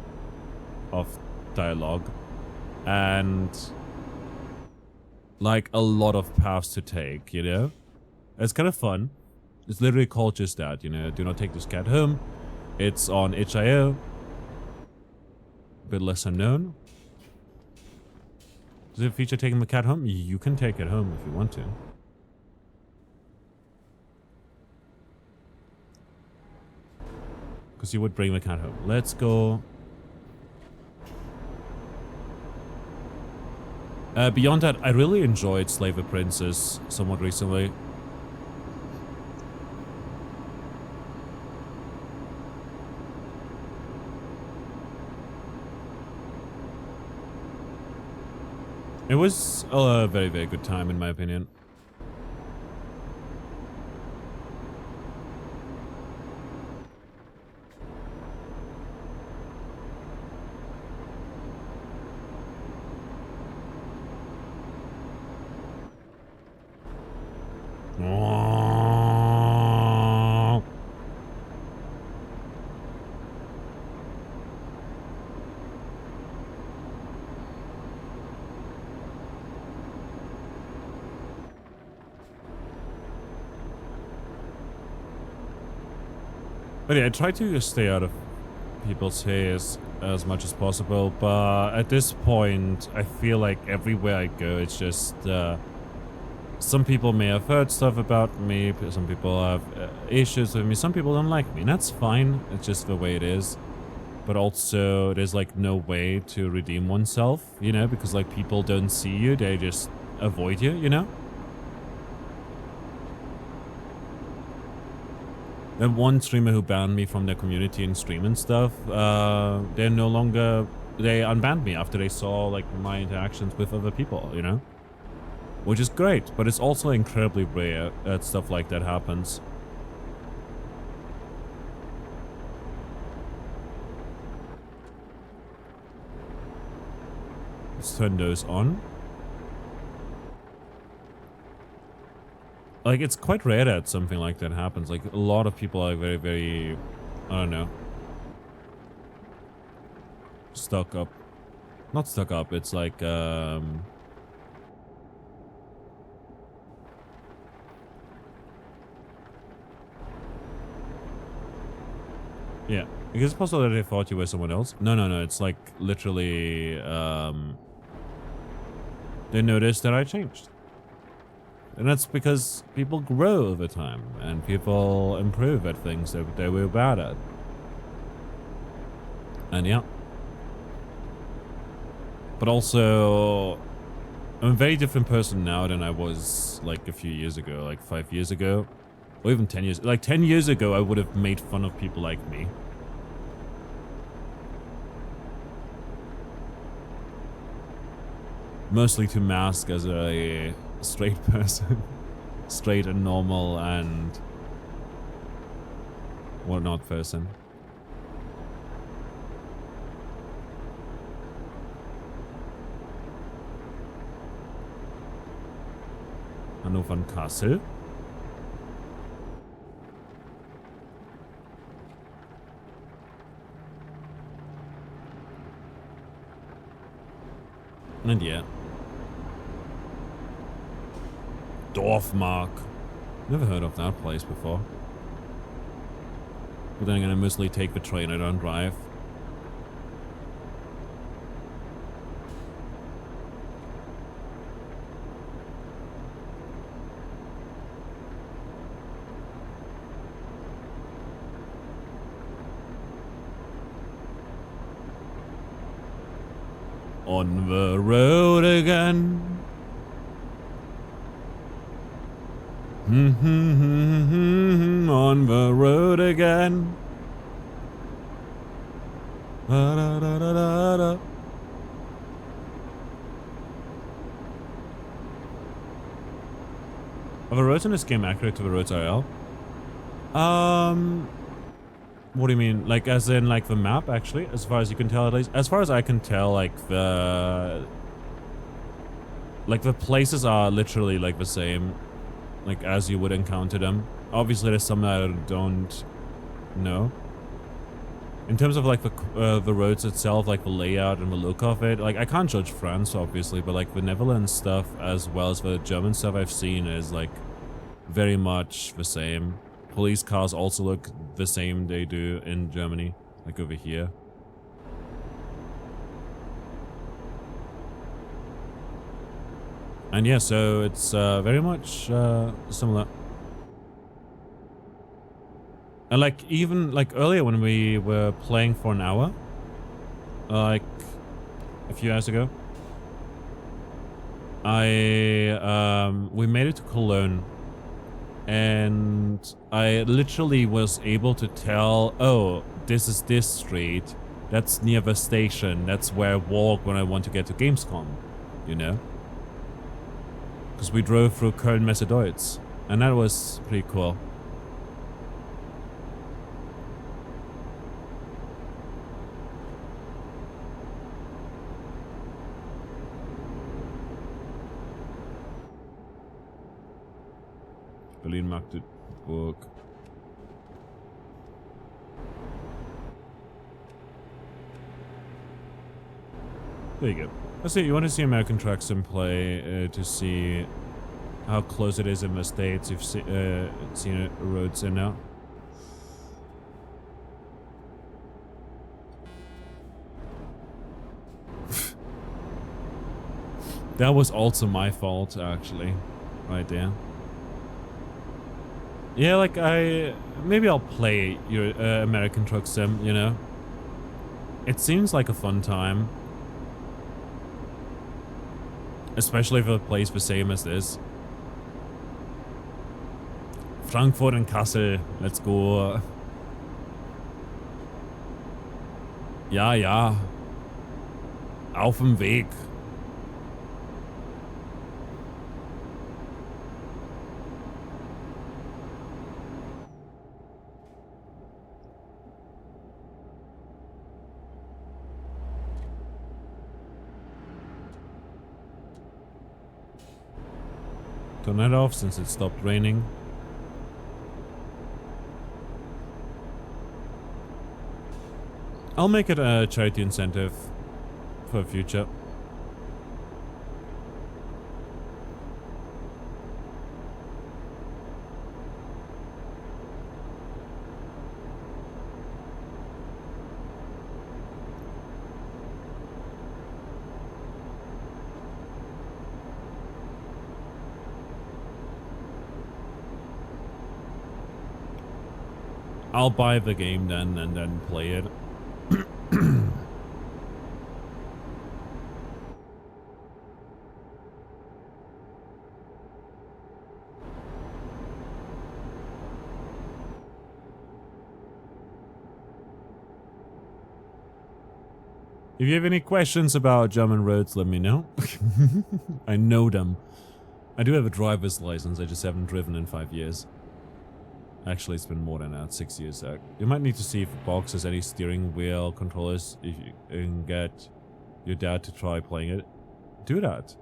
of dialogue, and like a lot of paths to take, you know? It's kind of fun. It's literally called just that, you know, Do Not Take This Cat Home. It's on itch.io. A bit less unknown. Does it feature taking the cat home? You can take it home if you want to. Because you would bring the cat home. Let's go. Beyond that, I really enjoyed Slave a Princess somewhat recently. It was a very, very good time, in my opinion. But yeah, I try to stay out of people's hairs as much as possible, but at this point, I feel like everywhere I go, it's just, some people may have heard stuff about me, some people have issues with me, some people don't like me, and that's fine, it's just the way it is. But also, there's like no way to redeem oneself, you know, because like people don't see you, they just avoid you, you know? That one streamer who banned me from their community and stream and stuff, they're no longer, they unbanned me after they saw like my interactions with other people, you know? Which is great, but it's also incredibly rare that stuff like that happens. Let's turn those on. Like, it's quite rare that something like that happens. Like, a lot of people are very, very, I don't know, stuck up. Not stuck up, it's like, yeah. Because it's possible that they thought you were someone else. No, it's like, literally, they noticed that I changed. And that's because people grow over time, and people improve at things that they were bad at. And yeah. But also, I'm a very different person now than I was like a few years ago, like 5 years ago. Or even 10 years. Like 10 years ago, I would have made fun of people like me. Mostly to mask as a straight person. Straight and normal and whatnot person. Hannover Kassel. And yeah. Dorfmark. Never heard of that place before. But then I'm gonna mostly take the train, I don't drive. On the road again. On the road again. Da, da, da, da, da, da. Are the roads in this game accurate to the roads IRL? What do you mean? Like, as in, like, the map, actually? As far as you can tell, at least? As far as I can tell, like, the places are literally, like, the same. Like, as you would encounter them. Obviously, there's some that I don't know. In terms of, like, the roads itself, like, the layout and the look of it, like, I can't judge France, obviously, but, like, the Netherlands stuff, as well as the German stuff I've seen is, like, very much the same. Police cars also look the same they do in Germany, like over here. And yeah, so it's very much similar. And like, even like earlier when we were playing for an hour, like a few hours ago, we made it to Cologne. And I literally was able to tell, oh, this is this street. That's near the station. That's where I walk when I want to get to Gamescom, you know? Because we drove through Köln-Messe-Deutz. And that was pretty cool. Berlin-Magdeburg. There you go. Let's see, you want to see American Truck Sim play to see how close it is in the States. You've seen roads in now. That was also my fault, actually. Right there. Yeah, like maybe I'll play your American Truck Sim, you know? It seems like a fun time. Especially if it plays the same as this. Frankfurt and Kassel. Let's go. Ja, ja. Auf dem Weg. Turn that off since it stopped raining. I'll make it a charity incentive for future. I'll buy the game then and then play it. If you have any questions about German roads, let me know. I know them. I do have a driver's license, I just haven't driven in 5 years. Actually, it's been more than that, 6 years. You might need to see if the box has any steering wheel controllers. If you can get your dad to try playing it, do that.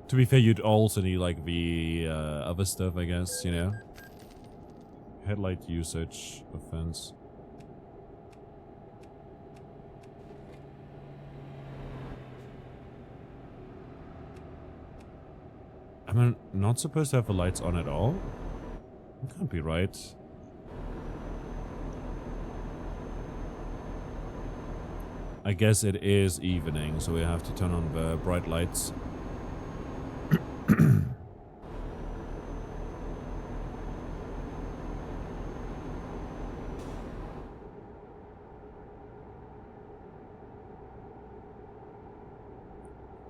To be fair, you'd also need like the other stuff, I guess, you know? Headlight usage offense. Am I not supposed to have the lights on at all? That can't be right. I guess it is evening, so we have to turn on the bright lights.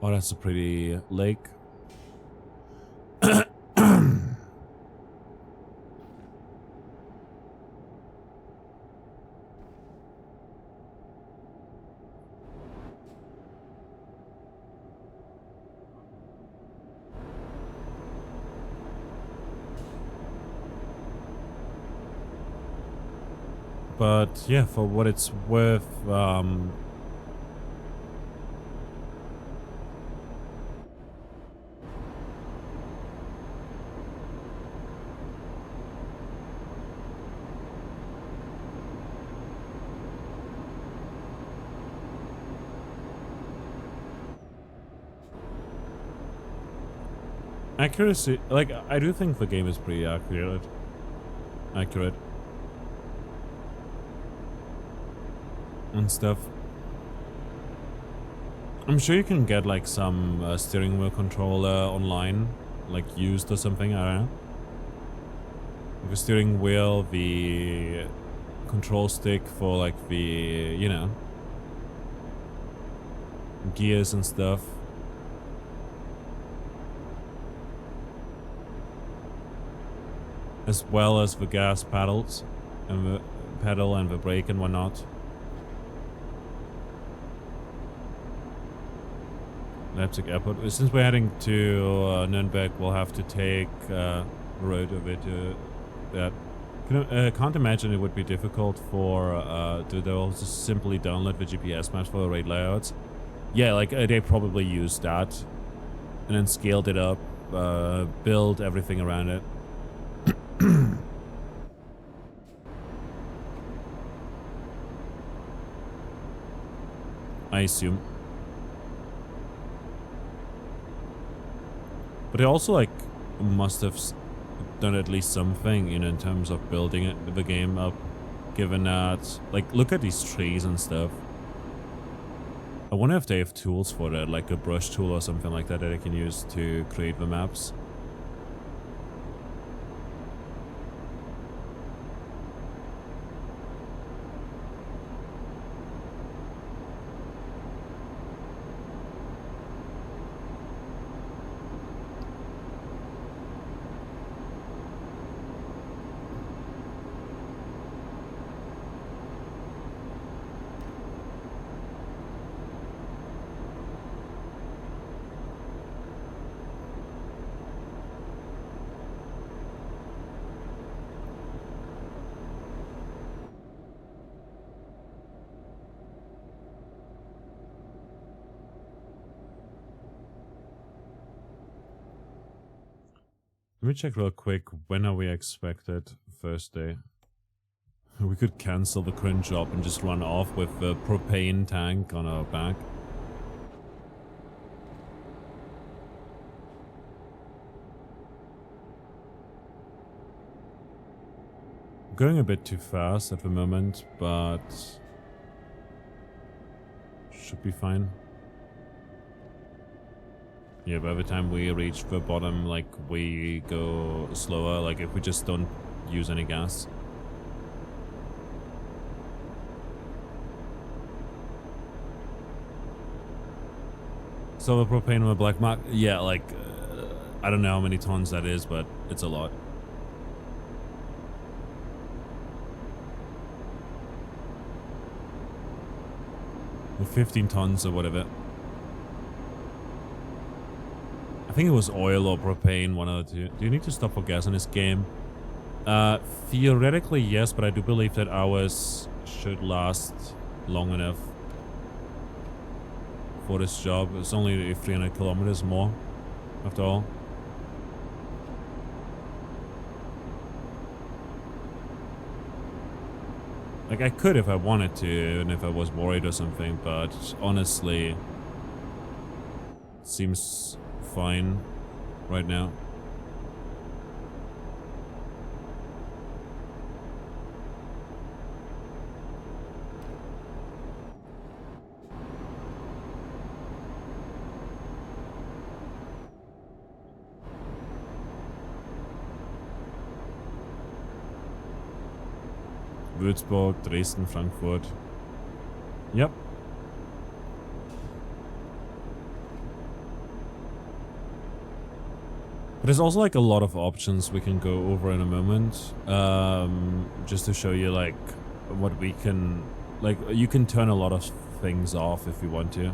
Oh, that's a pretty lake. But yeah, for what it's worth, accuracy, like, I do think the game is pretty accurate. And stuff. I'm sure you can get like some steering wheel controller online, like used or something, I don't know. The steering wheel, the control stick for like the, you know, gears and stuff. As well as the gas pedals and the pedal and the brake and whatnot. Leipzig Airport. Since we're heading to Nuremberg, we'll have to take the road over to that. Can't imagine it would be difficult for to just simply download the GPS maps for the raid layouts. Yeah, like they probably used that and then scaled it up, build everything around it. I assume. But they also like must have done at least something in terms of building the game up, given that, like, look at these trees and stuff. I wonder if they have tools for that, like a brush tool or something like that that I can use to create the maps. me check real quick. When are we expected? First day. We could cancel the current job and just run off with a propane tank on our back. Going a bit too fast at the moment, but should be fine. Yeah, by the time we reach the bottom, like, we go slower, like if we just don't use any gas. So the propane on the black market, yeah, like, I don't know how many tons that is, but it's a lot. Or 15 tons or whatever. I think it was oil or propane, one of the two. Do you need to stop for gas in this game? Theoretically, yes, but I do believe that ours should last long enough for this job. It's only 300 kilometers more, after all. Like, I could if I wanted to, and if I was worried or something, but honestly, it seems fine right now. Würzburg, Dresden, Frankfurt. Yep. But there's also like a lot of options we can go over in a moment. Just to show you like what we can, like you can turn a lot of things off if you want to.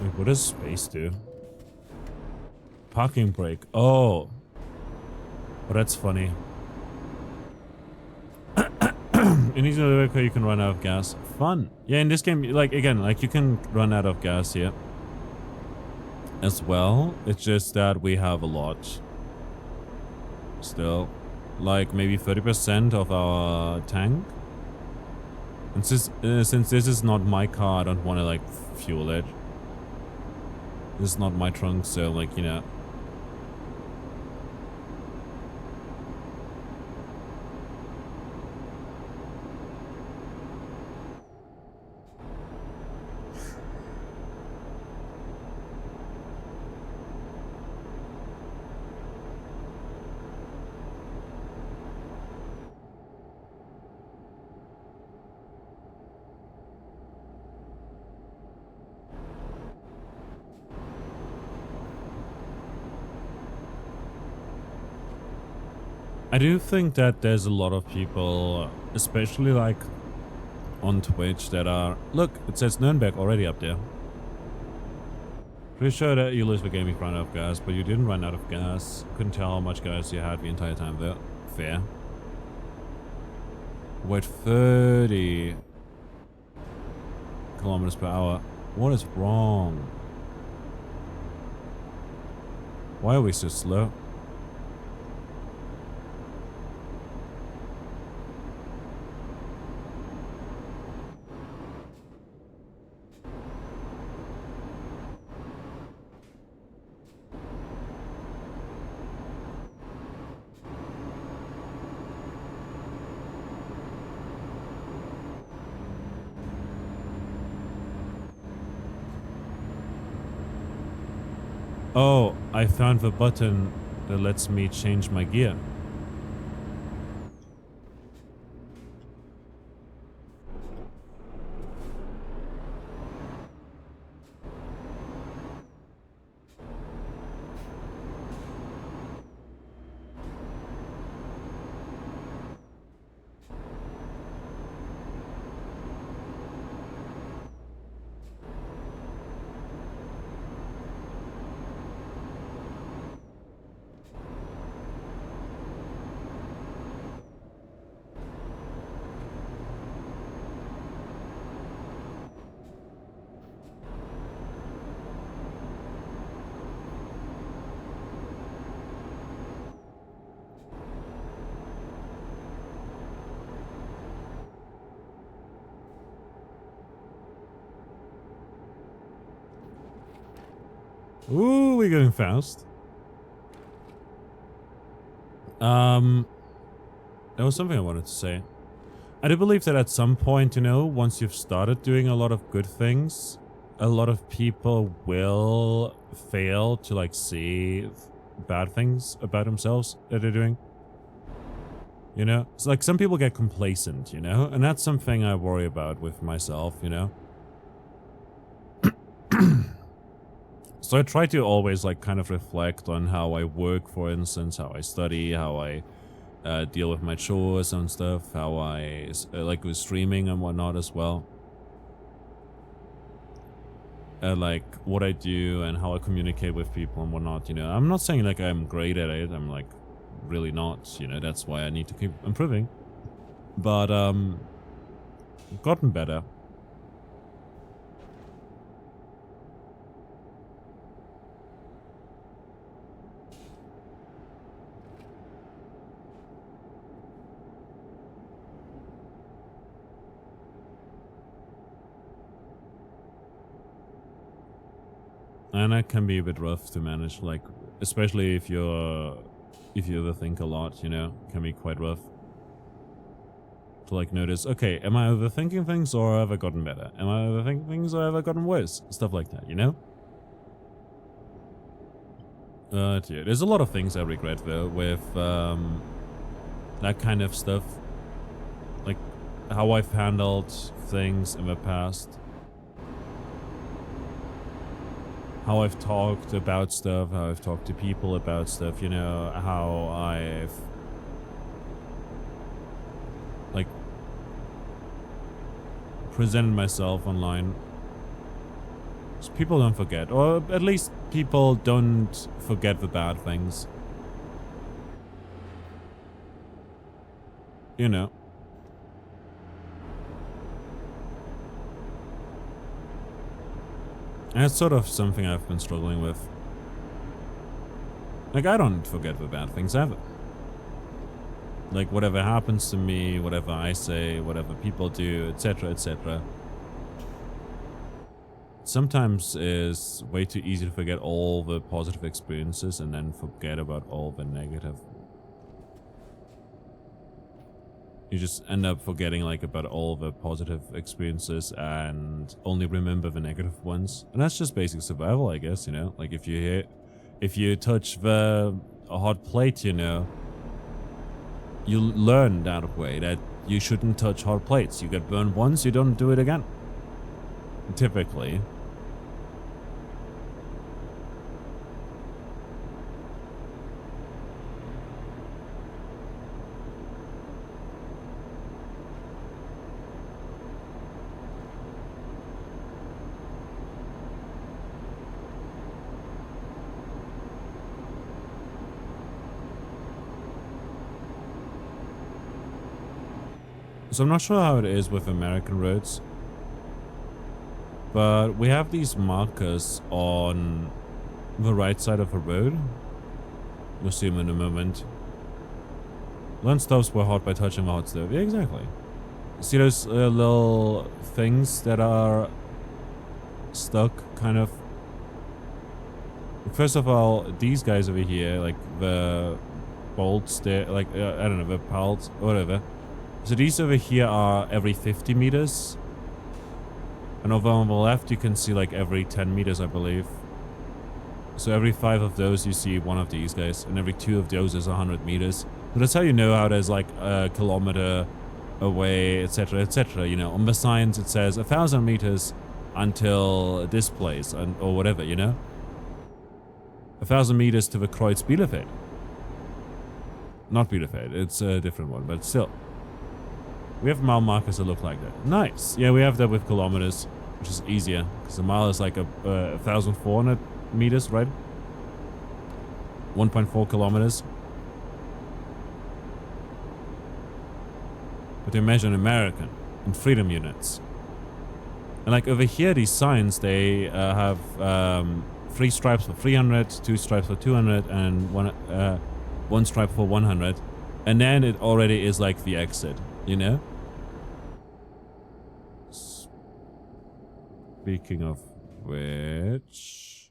Wait, what does space do? Parking brake. Oh. Well, that's funny. In each other vehicle, you can run out of gas. Fun. Yeah, in this game, like, again, like, you can run out of gas here. As well. It's just that we have a lot. Still. Like, maybe 30% of our tank. And since this is not my car, I don't want to, like, fuel it. This is not my trunk, so, like, you know. I do think that there's a lot of people, especially like on Twitch, that are... Look, it says Nürnberg already up there. Pretty sure that you lose the game if you run out of gas, but you didn't run out of gas. Couldn't tell how much gas you had the entire time there. Fair. Wait, 30 kilometers per hour. What is wrong? Why are we so slow? Oh, I found the button that lets me change my gear. Ooh, we're going fast. There was something I wanted to say. I do believe that at some point, you know, once you've started doing a lot of good things, a lot of people will fail to like see bad things about themselves that they're doing. You know, it's like some people get complacent, you know, and that's something I worry about with myself, you know. So I try to always like kind of reflect on how I work, for instance, how I study, how I deal with my chores and stuff, how I like with streaming and whatnot as well. Like what I do and how I communicate with people and whatnot, you know. I'm not saying like I'm great at it. I'm like really not, you know. That's why I need to keep improving. But gotten better. And that can be a bit rough to manage, like, especially if you overthink a lot, you know, can be quite rough. To like notice, okay, am I overthinking things or have I gotten better? Am I overthinking things or have I gotten worse? Stuff like that, you know? Dude, there's a lot of things I regret though with that kind of stuff. Like how I've handled things in the past. How I've talked about stuff, how I've talked to people about stuff, you know, how I've like presented myself online. So people don't forget, or at least people don't forget the bad things. You know. And it's sort of something I've been struggling with. Like, I don't forget the bad things ever. Like, whatever happens to me, whatever I say, whatever people do, etc., etc. Sometimes is way too easy to forget all the positive experiences and then forget about all the negative. You just end up forgetting like about all the positive experiences and only remember the negative ones. And that's just basic survival, I guess, you know? Like if you touch a hot plate, you know, you learn that way that you shouldn't touch hot plates. You get burned once, you don't do it again. Typically. So I'm not sure how it is with American roads, but we have these markers on the right side of the road. We'll see them in a moment. Learn stops were hot by touching the hot stove. Yeah, exactly. See those little things that are stuck, kind of? First of all, these guys over here, like the bolts there, like, I don't know, the pals, whatever. So these over here are every 50 meters. And over on the left, you can see like every 10 meters, I believe. So every 5 of those, you see one of these guys. And every 2 of those is 100 meters. So that's how you know how there's like a kilometer away, etc., etc. You know, on the signs, it says 1,000 meters until this place, or whatever, you know? 1,000 meters to the Kreuz Bielefeld. Not Bielefeld, it's a different one, but still. We have mile markers that look like that. Nice. Yeah, we have that with kilometers, which is easier, because a mile is like 1,400 meters, right? 1.4 kilometers. But they measure in American, in freedom units. And like over here, these signs, they have 3 stripes for 300, 2 stripes for 200, and one stripe for 100. And then it already is like the exit, you know? Speaking of which...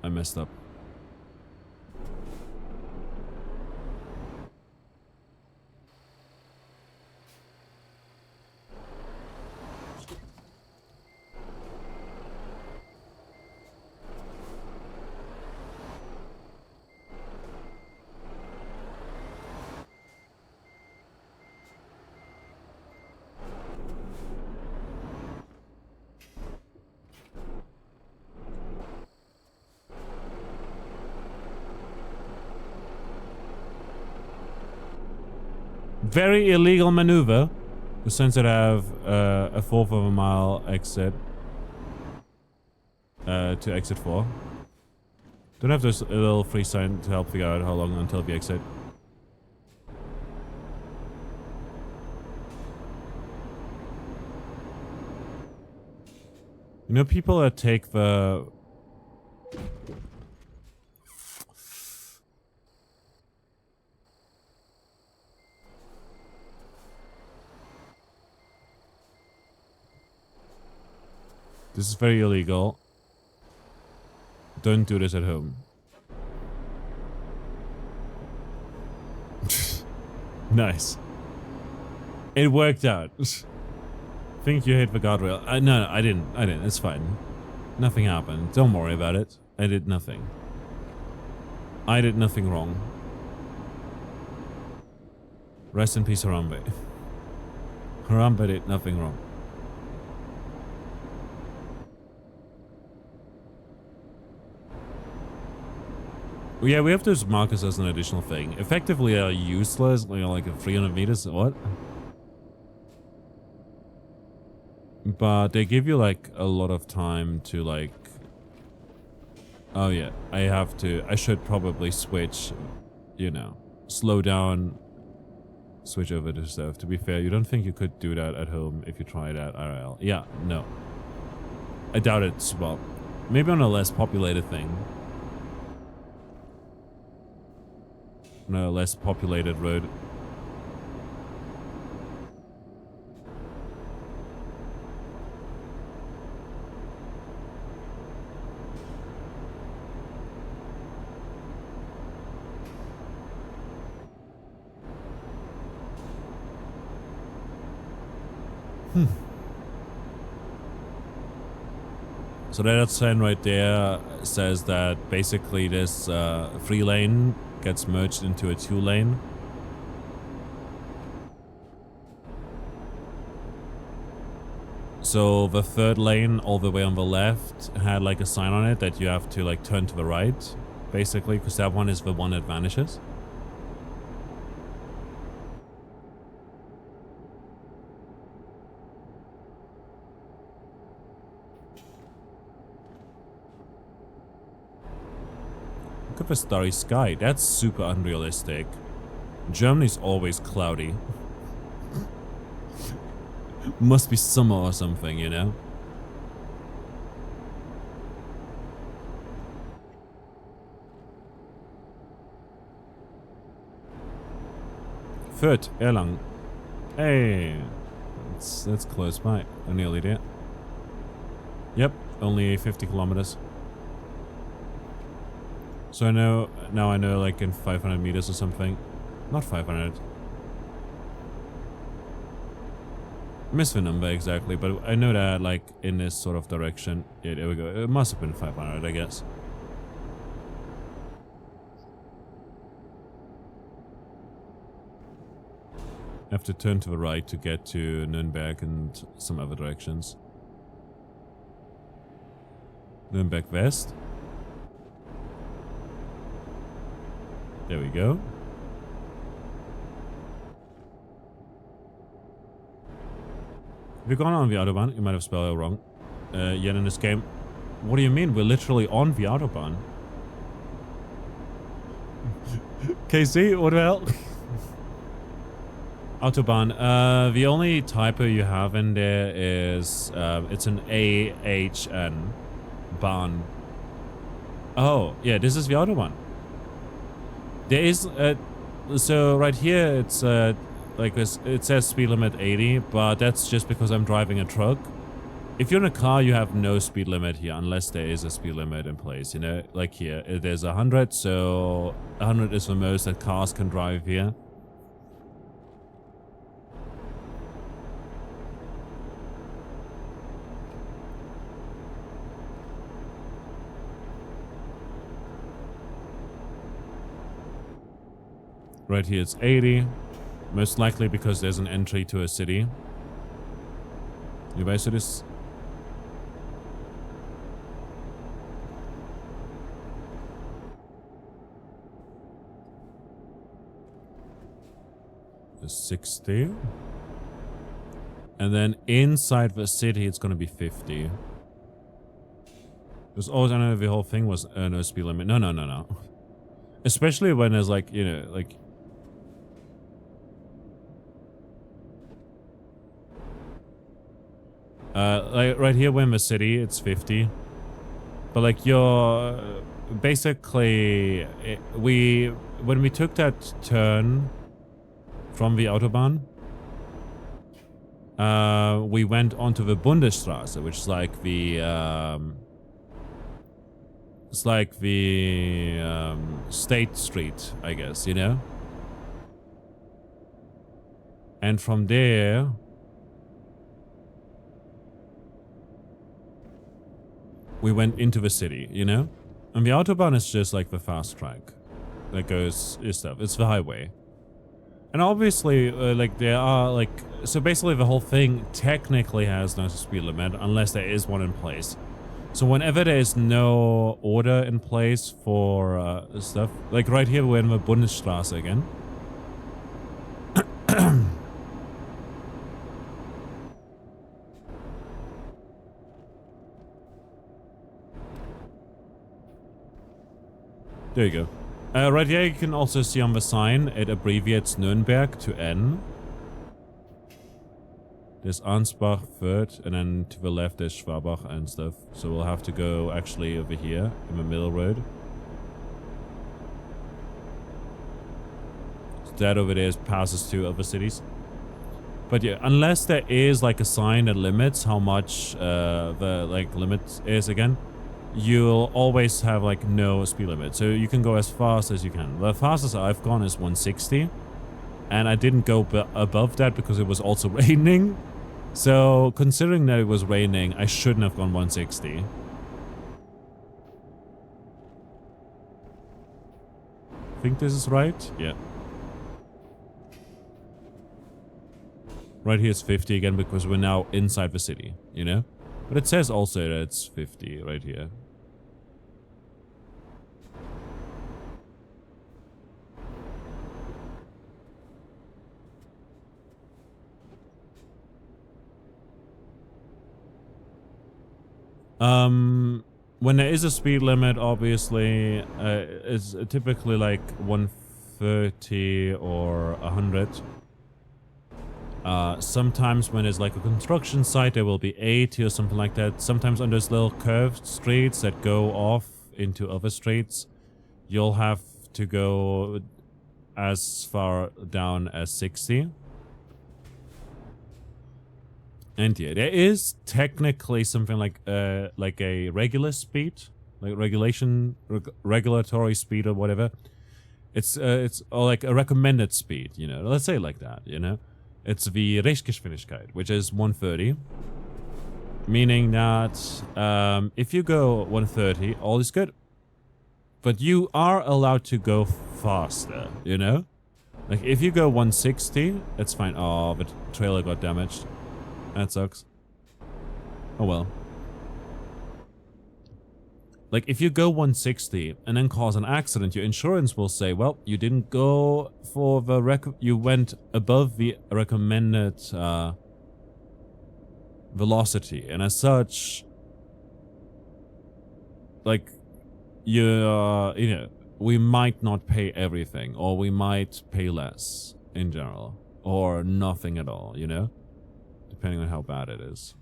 I messed up. Very illegal maneuver. Since it have a fourth of a mile exit to exit 4. Don't have this little free sign to help figure out how long until we exit. You know, people that take the this is very illegal. Don't do this at home. Nice. It worked out. Think you hit the guardrail. No, I didn't. It's fine. Nothing happened. Don't worry about it. I did nothing. I did nothing wrong. Rest in peace, Harambe. Harambe did nothing wrong. Yeah, we have those markers as an additional thing. Effectively are useless, like 300 meters, what? But they give you like a lot of time to like... Oh yeah, I should probably switch, you know, slow down, switch over to stuff. To be fair, you don't think you could do that at home if you tried at IRL? Yeah, no. I doubt it, well, maybe on a less populated thing. On a less populated road. So that sign right there says that basically this 3-lane gets merged into a 2-lane. So the 3rd lane all the way on the left had like a sign on it that you have to like turn to the right, basically, because that one is the one that vanishes. Look at the starry sky. That's super unrealistic. Germany's always cloudy. Must be summer or something, you know? Fürth, Erlangen. Hey, that's close by. I'm nearly there. Yep, only 50 kilometers. So I know, now I know like in 500 meters or something. Not 500. I miss the number exactly, but I know that like in this sort of direction. Yeah, there we go. It must have been 500, I guess. I have to turn to the right to get to Nürnberg and some other directions. Nürnberg West. There we go. If you're going on the Autobahn, you might have spelled it wrong. Yet in this game. What do you mean? We're literally on the Autobahn. KC, what the hell? Autobahn. The only typo you have in there is it's an AHN. Bahn. Oh, yeah, this is the Autobahn. There is so right here it's like this, it says speed limit 80, but that's just because I'm driving a truck. if you're in a car, you have no speed limit here unless there is a speed limit in place, you know? Like here, there's 100, so 100 is the most that cars can drive here. Right here it's 80. Most likely because there's an entry to a city. You guys see this? The 60. And then inside the city it's gonna be 50. There's always, I know the whole thing was no speed limit. No. Especially when there's like, you know, like like right here we're in the city, it's 50. But like you're basically when we took that turn from the Autobahn, we went onto the Bundesstraße, which is like the it's like the State Street, I guess, you know? And from there we went into the city, you know? And the Autobahn is just like the fast track that goes stuff. It's the highway. And obviously, like, there are, like... So basically the whole thing technically has no speed limit unless there is one in place. So whenever there is no order in place for stuff... Like right here we're in the Bundesstraße again. There you go. Right here you can also see on the sign, it abbreviates Nürnberg to N. There's Ansbach, Fürth, and then to the left there's Schwabach and stuff. So we'll have to go actually over here in the middle road. So that over there passes to other cities. But yeah, unless there is like a sign that limits how much the like limit is again, you'll always have like no speed limit. So you can go as fast as you can. The fastest I've gone is 160. And I didn't go above that because it was also raining. So considering that it was raining, I shouldn't have gone 160. I think this is right. Yeah. Right here it's 50 again because we're now inside the city, you know? But it says also that it's 50 right here. When there is a speed limit, obviously, it's typically like 130 or 100. Sometimes when it's like a construction site, there will be 80 or something like that. Sometimes on those little curved streets that go off into other streets, you'll have to go as far down as 60. And yeah, there is technically something like a regular speed, like regulatory speed or whatever. It's like a recommended speed, you know. Let's say it like that, you know. It's the Richtgeschwindigkeit, which is 130, meaning that if you go 130, all is good. But you are allowed to go faster, you know. Like if you go 160, it's fine. Oh, the trailer got damaged. That sucks. Oh well. Like, if you go 160 and then cause an accident, your insurance will say, well, you didn't go for the you went above the recommended velocity. And as such, like, you know, we might not pay everything, or we might pay less in general, or nothing at all, you know? Depending on how bad it is.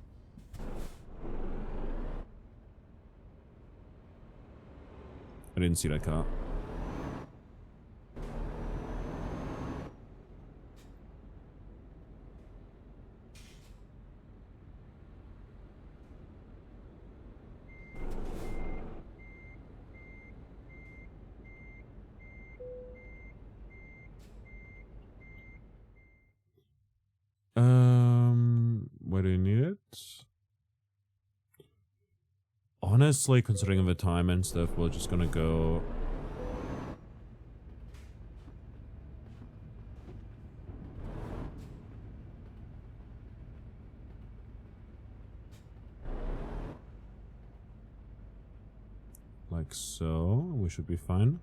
I didn't see that car. honestly, considering the time and stuff, we're just gonna go... like so. We should be fine.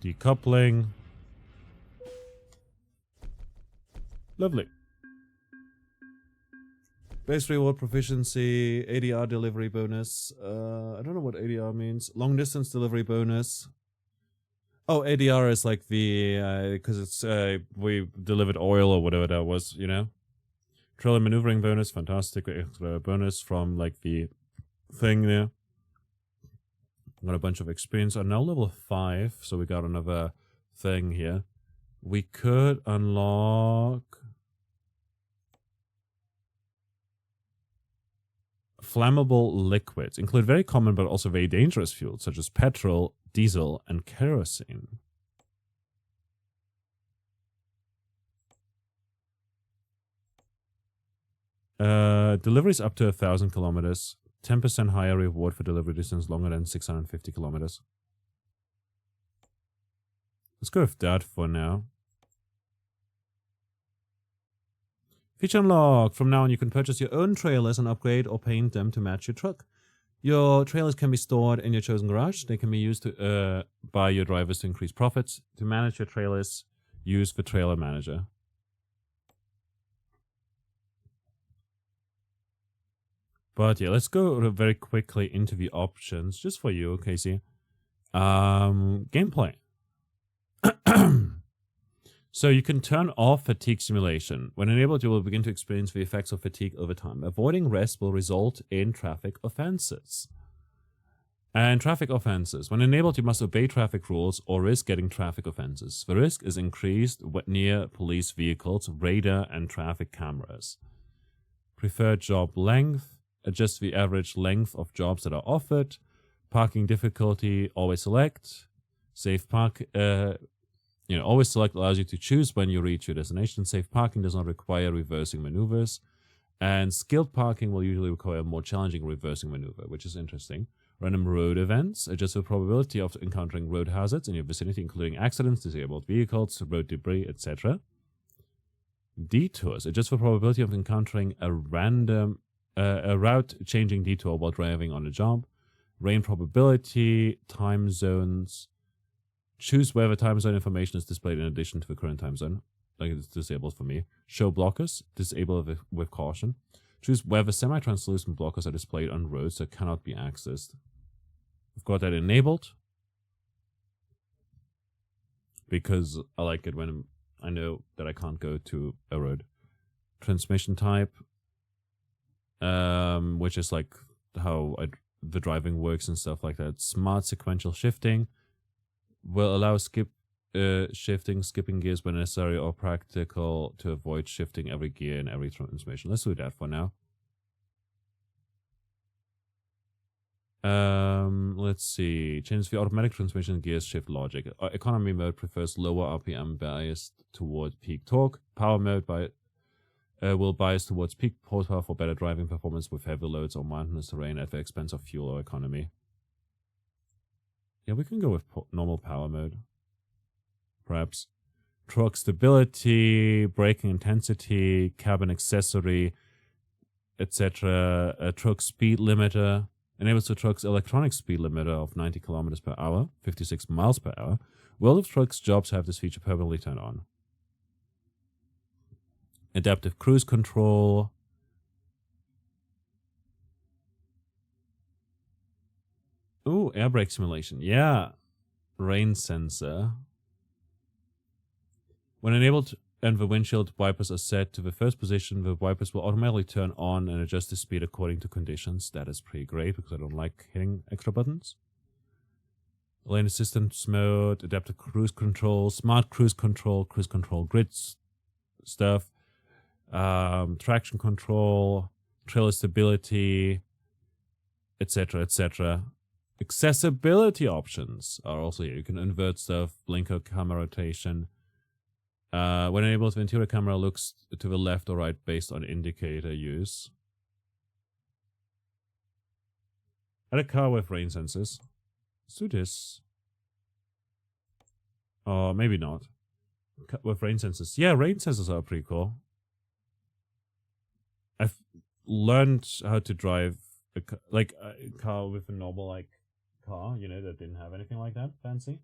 Decoupling. Lovely. Base reward proficiency, ADR delivery bonus. I don't know what ADR means. Long distance delivery bonus. Oh, ADR is like the, because it's, we delivered oil or whatever that was, you know? Trailer maneuvering bonus, fantastic. Extra bonus from like the thing there. Got a bunch of experience. I'm now level 5, so we got another thing here. We could unlock flammable liquids. Include very common but also very dangerous fuels such as petrol, diesel, and kerosene. Deliveries up to 1,000 kilometers. 10% higher reward for delivery distance longer than 650 kilometers. Let's go with that for now. Feature unlocked. From now on, you can purchase your own trailers and upgrade or paint them to match your truck. Your trailers can be stored in your chosen garage. They can be used to, by your drivers to increase profits. To manage your trailers, use the Trailer Manager. But yeah, let's go very quickly into the options, just for you, Casey. Gameplay. So you can turn off fatigue simulation. When enabled, you will begin to experience the effects of fatigue over time. Avoiding rest will result in traffic offenses. And traffic offenses. When enabled, you must obey traffic rules or risk getting traffic offenses. The risk is increased near police vehicles, radar, and traffic cameras. Preferred job length. Adjust the average length of jobs that are offered. Parking difficulty, always select. Safe park, always select allows you to choose when you reach your destination. Safe parking does not require reversing maneuvers. And skilled parking will usually require a more challenging reversing maneuver, which is interesting. Random road events. Adjust the probability of encountering road hazards in your vicinity, including accidents, disabled vehicles, road debris, etc. Detours. Adjust the probability of encountering a route-changing detour while driving on a job. Rain probability, time zones. Choose whether time zone information is displayed in addition to the current time zone. Like it's disabled for me. Show blockers, disable with caution. Choose whether semi-translucent blockers are displayed on roads that cannot be accessed. I've got that enabled. Because I like it when I know that I can't go to a road. Transmission type. Which is like how the driving works and stuff like that. Smart sequential shifting will allow skipping gears when necessary or practical to avoid shifting every gear in every transmission. Let's do that for now. Let's see. Change the automatic transmission gears shift logic. Economy mode prefers lower RPM biased toward peak torque. Power mode will bias towards peak horsepower for better driving performance with heavy loads or mountainous terrain at the expense of fuel or economy. Yeah, we can go with normal power mode. Perhaps. Truck stability, braking intensity, cabin accessory, etc. A truck speed limiter. Enables the truck's electronic speed limiter of 90 kilometers per hour, 56 miles per hour. World of Trucks jobs have this feature permanently turned on. Adaptive cruise control. Ooh, air brake simulation. Yeah. Rain sensor. When enabled and the windshield wipers are set to the first position, the wipers will automatically turn on and adjust the speed according to conditions. That is pretty great because I don't like hitting extra buttons. Lane assistance mode, adaptive cruise control, smart cruise control grid stuff. Traction control, trailer stability, etc., etc. Accessibility options are also here. You can invert stuff, blinker, camera rotation. When enabled, the interior camera looks to the left or right based on indicator use. Add a car with rain sensors. Let's do this. Or maybe not. With rain sensors. Yeah, rain sensors are pretty cool. I've learned how to drive a car with a normal car, you know, that didn't have anything like that fancy.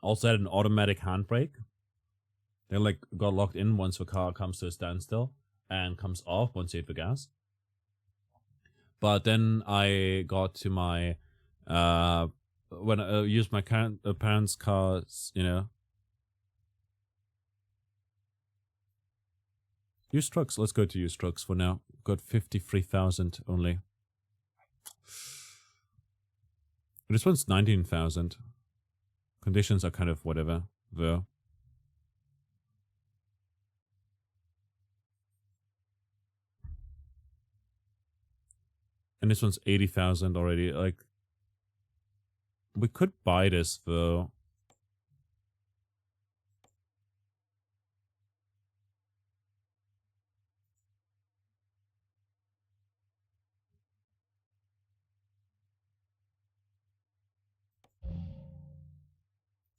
Also had an automatic handbrake. They got locked in once the car comes to a standstill and comes off once you hit the gas. But then I got to my when I used my parents' cars, you know. Used trucks. Let's go to used trucks for now. Got 53,000 only. This one's 19,000. Conditions are kind of whatever, though. And this one's 80,000 already. Like, we could buy this, though.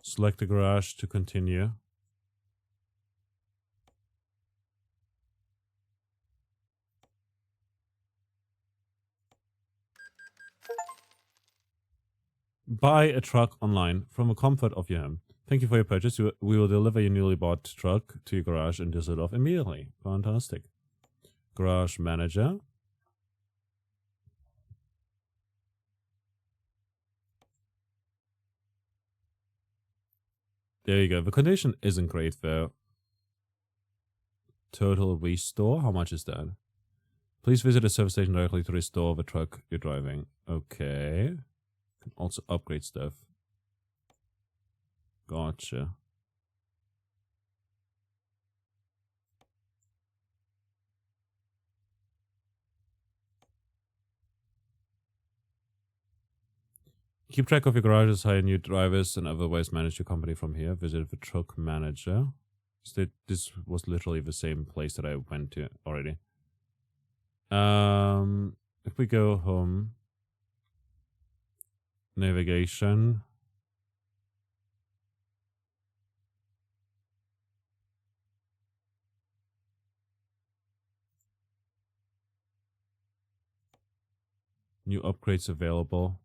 Select the garage to continue. Buy a truck online from the comfort of your home. Thank you for your purchase. We will deliver your newly bought truck to your garage in Düsseldorf immediately. Fantastic. Garage manager. There you go. The condition isn't great though. Total restore. How much is that? Please visit a service station directly to restore the truck you're driving. Okay. Can also upgrade stuff. Gotcha. Keep track of your garages, hire new drivers, and otherwise manage your company from here. Visit the truck manager. This was literally the same place that I went to already. If we go home, navigation. New upgrades available.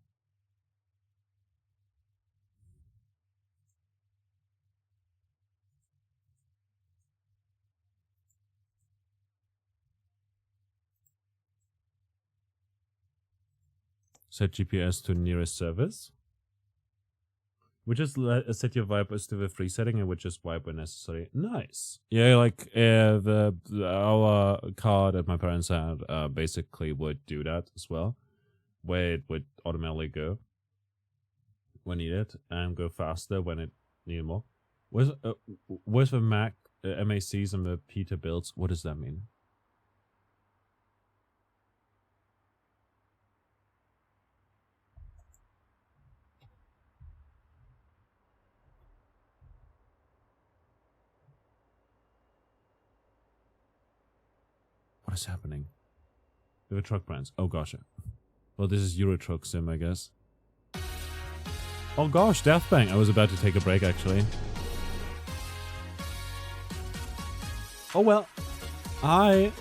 Set GPS to nearest service. We just set your Vipers to the free setting and we just wipe when necessary. Nice. Yeah, like our car that my parents had basically would do that as well, where it would automatically go when needed and go faster when it needed more. Where's the Mac MACs and the Peterbilts? What does that mean? What is happening? The truck brands. Oh gosh. Well, this is Euro Truck Sim, I guess. Oh gosh, Daft Bang. I was about to take a break, actually. Oh well. Hi.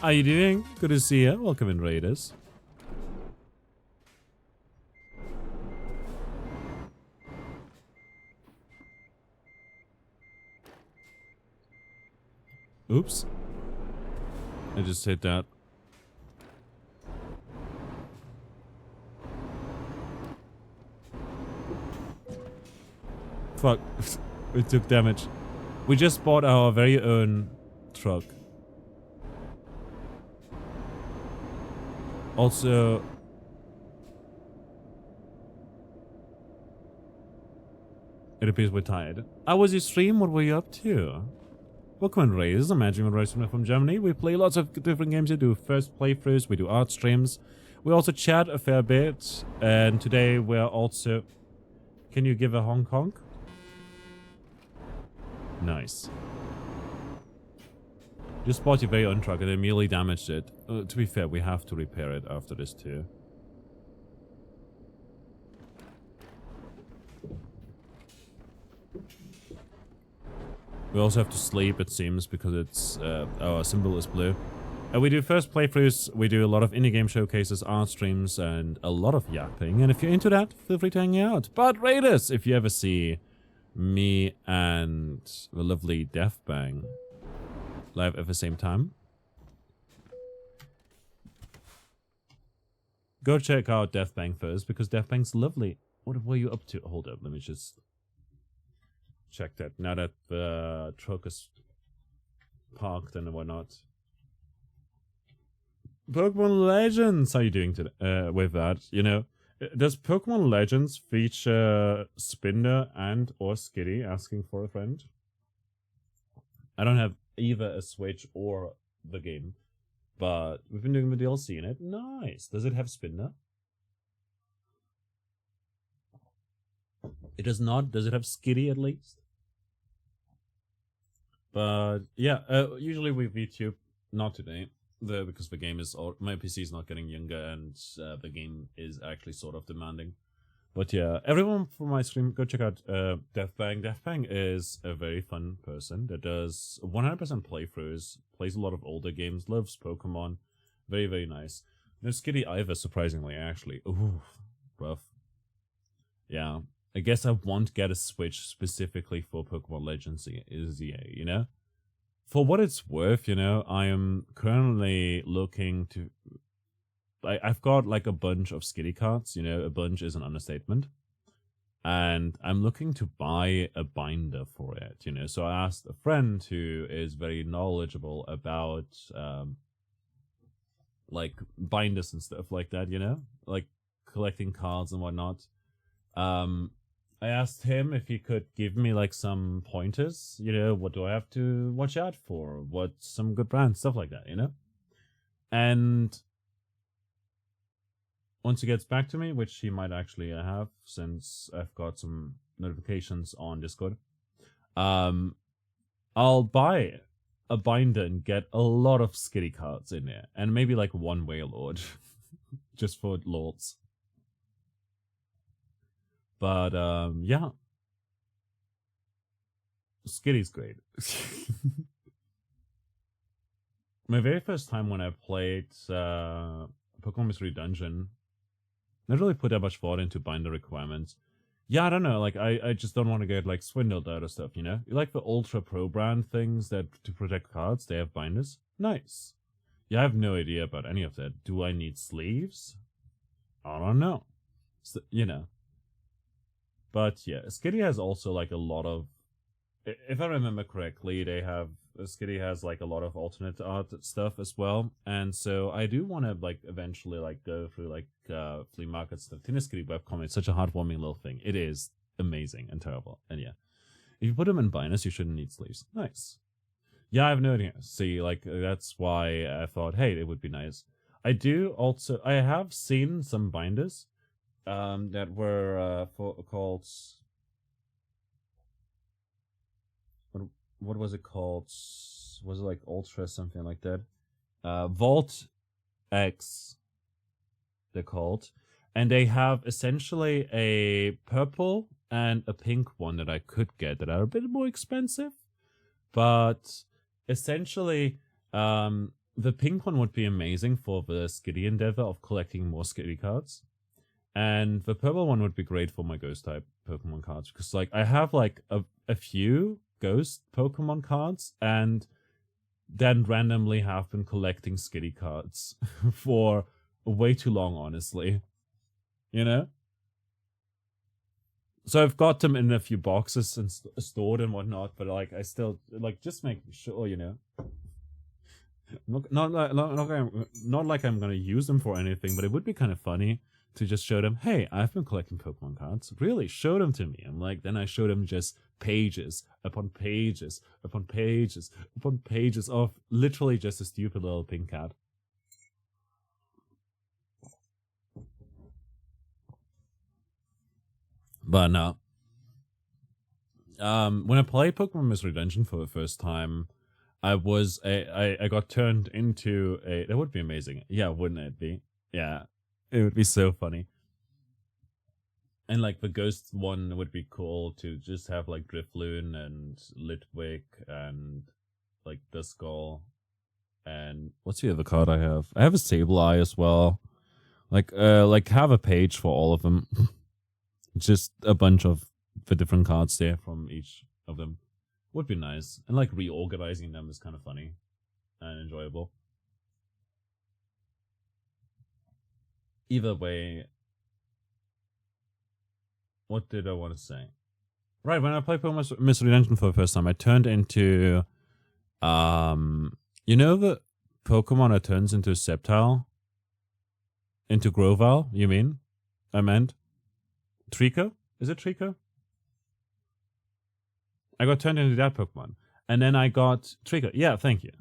How you doing? Good to see you. Welcome in, Raiders. Oops. I just hit that. Fuck. We took damage. We just bought our very own truck. Also... It appears we're tired. How was your stream? What were you up to? Welcome, Rays. I'm Magic Rays from Germany. We play lots of different games. We do first playthroughs, we do art streams. We also chat a fair bit. And today we're also... Can you give a honk honk? Nice. Just bought your very own truck and immediately damaged it. To be fair, we have to repair it after this too. We also have to sleep, it seems, because it's our symbol is blue. And we do first playthroughs, we do a lot of indie game showcases, art streams, and a lot of yapping. And if you're into that, feel free to hang out. But Raiders, if you ever see me and the lovely Deathbang live at the same time, go check out Deathbang first, because Deathbang's lovely. What were you up to? Hold up, let me just check that now that the truck is parked and whatnot. Pokemon Legends, how are you doing today, with that? You know, does Pokemon Legends feature Spinder and or Skitty asking for a friend? I don't have either a Switch or the game, but we've been doing the DLC in it. Nice. Does it have Spinder? It does not. Does it have Skitty at least? But yeah, usually with YouTube, not today, because the game is my PC is not getting younger and the game is actually sort of demanding. But yeah, everyone from my stream, go check out Deathbang. Deathbang is a very fun person that does 100% playthroughs, plays a lot of older games, loves Pokemon, very very nice. No Skitty either, surprisingly, actually. Ooh, rough. Yeah. I guess I won't get a Switch specifically for Pokemon Legends, you know? For what it's worth, you know, I am currently looking to... I've got like a bunch of Skitty cards, you know, a bunch is an understatement. And I'm looking to buy a binder for it, you know? So I asked a friend who is very knowledgeable about, like, binders and stuff like that, you know? Like, collecting cards and whatnot. I asked him if he could give me like some pointers, you know, what do I have to watch out for? What's some good brands, stuff like that, you know? And once he gets back to me, which he might actually have since I've got some notifications on Discord, I'll buy a binder and get a lot of Skitty cards in there. And maybe like one Wailord, just for lords. But, yeah. Skitty's great. My very first time when I played Pokemon Mystery Dungeon, I didn't really put that much thought into binder requirements. Yeah, I don't know, like, I just don't want to get, like, swindled out of stuff, you know? You like the Ultra Pro brand things that, to protect cards, they have binders? Nice. Yeah, I have no idea about any of that. Do I need sleeves? I don't know. So, you know. But yeah, Skitty has also like a lot of, if I remember correctly, Skitty has like a lot of alternate art stuff as well. And so I do want to like eventually like go through like flea market stuff. Tina Skitty webcomic, it's such a heartwarming little thing. It is amazing and terrible. And yeah, if you put them in binders, you shouldn't need sleeves. Nice. Yeah, I have no idea. See, like that's why I thought, hey, it would be nice. I have seen some binders that were called, what was it called? Was it like Ultra something like that? Vault X, they're called, and they have essentially a purple and a pink one that I could get that are a bit more expensive, but essentially the pink one would be amazing for the Skitty endeavor of collecting more Skitty cards. And the purple one would be great for my ghost type Pokemon cards, because like I have like a few ghost Pokemon cards and then randomly have been collecting Skitty cards for way too long, honestly. You know? So I've got them in a few boxes and stored and whatnot, but like I still like just making sure, you know. Not like I'm gonna use them for anything, but it would be kind of funny to just show them, hey, I've been collecting Pokemon cards. Really, show them to me. I'm like, then I showed them just pages upon pages upon pages upon pages of literally just a stupid little pink cat. But no. When I played Pokemon Mystery Dungeon for the first time, I got turned into a. That would be amazing. Yeah, wouldn't it be? Yeah, it would be so funny. And like the ghost one would be cool to just have like Drifloon and Litwick and like Duskull. And what's the other card I have? I have a Sableye as well. Like have a page for all of them. Just a bunch of the different cards there from each of them. Would be nice. And like reorganizing them is kind of funny and enjoyable. Either way, what did I want to say? Right, when I played Pokemon Mystery Dungeon for the first time, I turned into you know the Pokemon that turns into Sceptile? Into Grovyle, you mean? I meant Trico? Is it Trico? I got turned into that Pokemon. And then I got Trico. Yeah, thank you.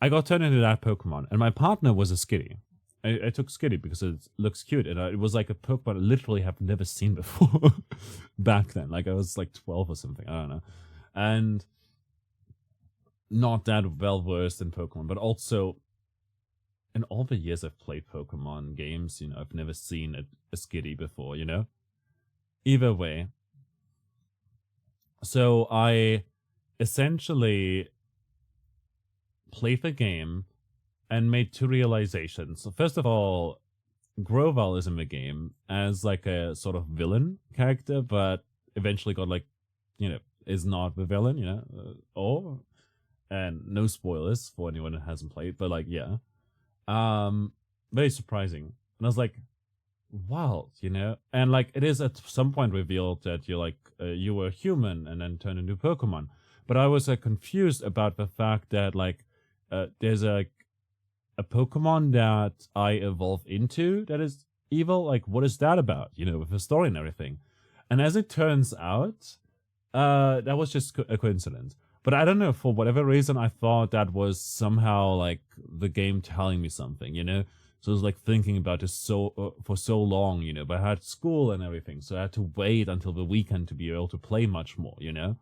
I got turned into that Pokemon. And my partner was a Skitty. I took Skitty because it looks cute. And it was like a Pokemon I literally have never seen before. Back then. Like I was like 12 or something. I don't know. And not that well versed in Pokemon. But also, in all the years I've played Pokemon games, you know, I've never seen a Skitty before, you know? Either way. So I essentially played the game and made two realizations. So first of all, Grovyle is in the game as like a sort of villain character, but eventually got like, you know, is not the villain, you know, and no spoilers for anyone that hasn't played, but like, yeah. Very surprising. And I was like, wow, you know, and like it is at some point revealed that you're like you were human and then turned into Pokemon. But I was confused about the fact that like there's a Pokemon that I evolve into that is evil. Like, what is that about? You know, with the story and everything. And as it turns out, that was just a coincidence. But I don't know, for whatever reason, I thought that was somehow like the game telling me something, you know. So I was like thinking about this for so long, you know, but I had school and everything. So I had to wait until the weekend to be able to play much more, you know?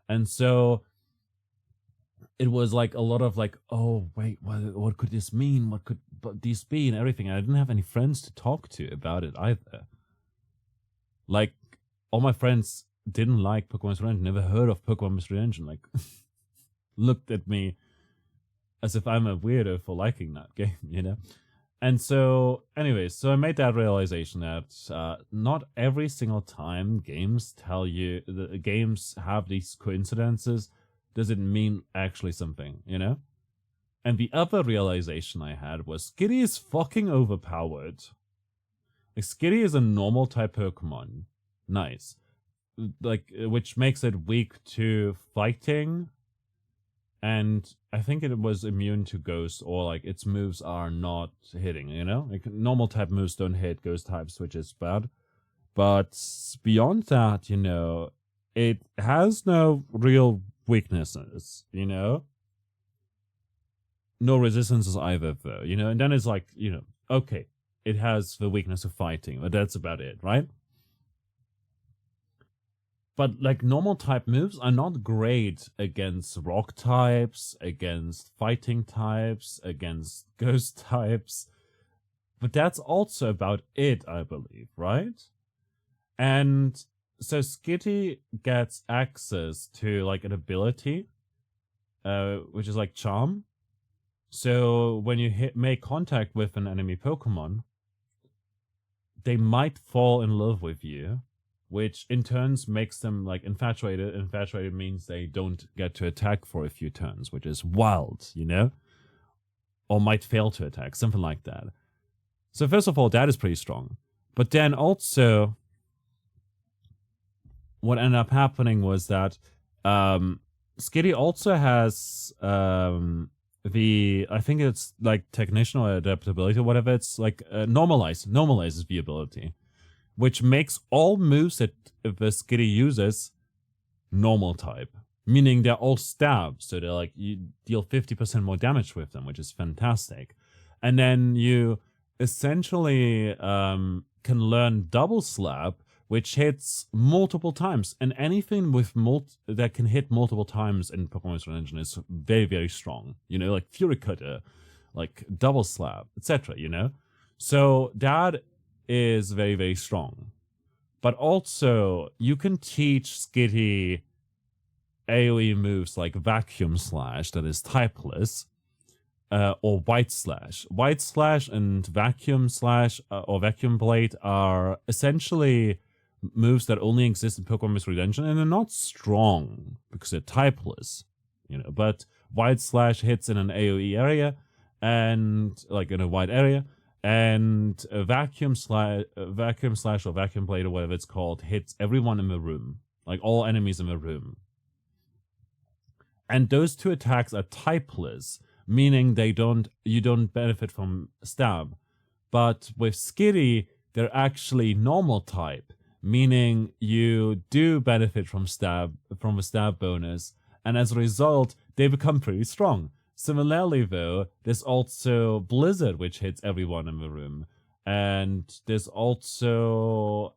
And so it was like a lot of like, oh, wait, what could this mean? What could this be and everything? And I didn't have any friends to talk to about it either. Like, all my friends didn't like Pokemon Mystery Dungeon, never heard of Pokemon Mystery Dungeon, like, looked at me as if I'm a weirdo for liking that game, you know? And so, anyways, so I made that realization that not every single time games tell you, the games have these coincidences, does it mean actually something, you know? And the other realization I had was Skitty is fucking overpowered. Like, Skitty is a normal type Pokemon. Nice. Like, which makes it weak to fighting. And I think it was immune to ghosts, or like its moves are not hitting, you know? Like normal type moves don't hit, ghost types, which is bad. But beyond that, you know, it has no real weaknesses, you know? No resistances either, though, you know? And then it's like, you know, okay, it has the weakness of fighting, but that's about it, right? But like normal type moves are not great against rock types, against fighting types, against ghost types. But that's also about it, I believe, right? And so Skitty gets access to like an ability, which is like Charm. So when you make contact with an enemy Pokemon, they might fall in love with you, which in turns makes them like infatuated. Infatuated means they don't get to attack for a few turns, which is wild, you know? Or might fail to attack, something like that. So first of all, that is pretty strong. But then also, what ended up happening was that Skitty also has I think it's like technician or adaptability or whatever. It's like normalizes the ability, which makes all moves that the Skitty uses normal type, meaning they're all stabs. So they're like, you deal 50% more damage with them, which is fantastic. And then you essentially can learn double slap, which hits multiple times, and anything with that can hit multiple times in Pokemon Engine is very, very strong. You know, like Fury Cutter, like double slap, etc. You know, so that is very, very strong. But also, you can teach Skitty AoE moves like Vacuum Slash that is typeless, or White Slash. White Slash and Vacuum Slash or Vacuum Blade are essentially moves that only exist in Pokemon Mystery Dungeon, and they're not strong because they're typeless, you know. But White Slash hits in an AoE area, and like in a wide area, and a Vacuum Slash or Vacuum Blade or whatever it's called hits everyone in the room, like all enemies in the room. And those two attacks are typeless, meaning you don't benefit from stab. But with Skitty, they're actually normal type, meaning you do benefit from the stab bonus, and as a result, they become pretty strong. Similarly, though, there's also Blizzard, which hits everyone in the room, and there's also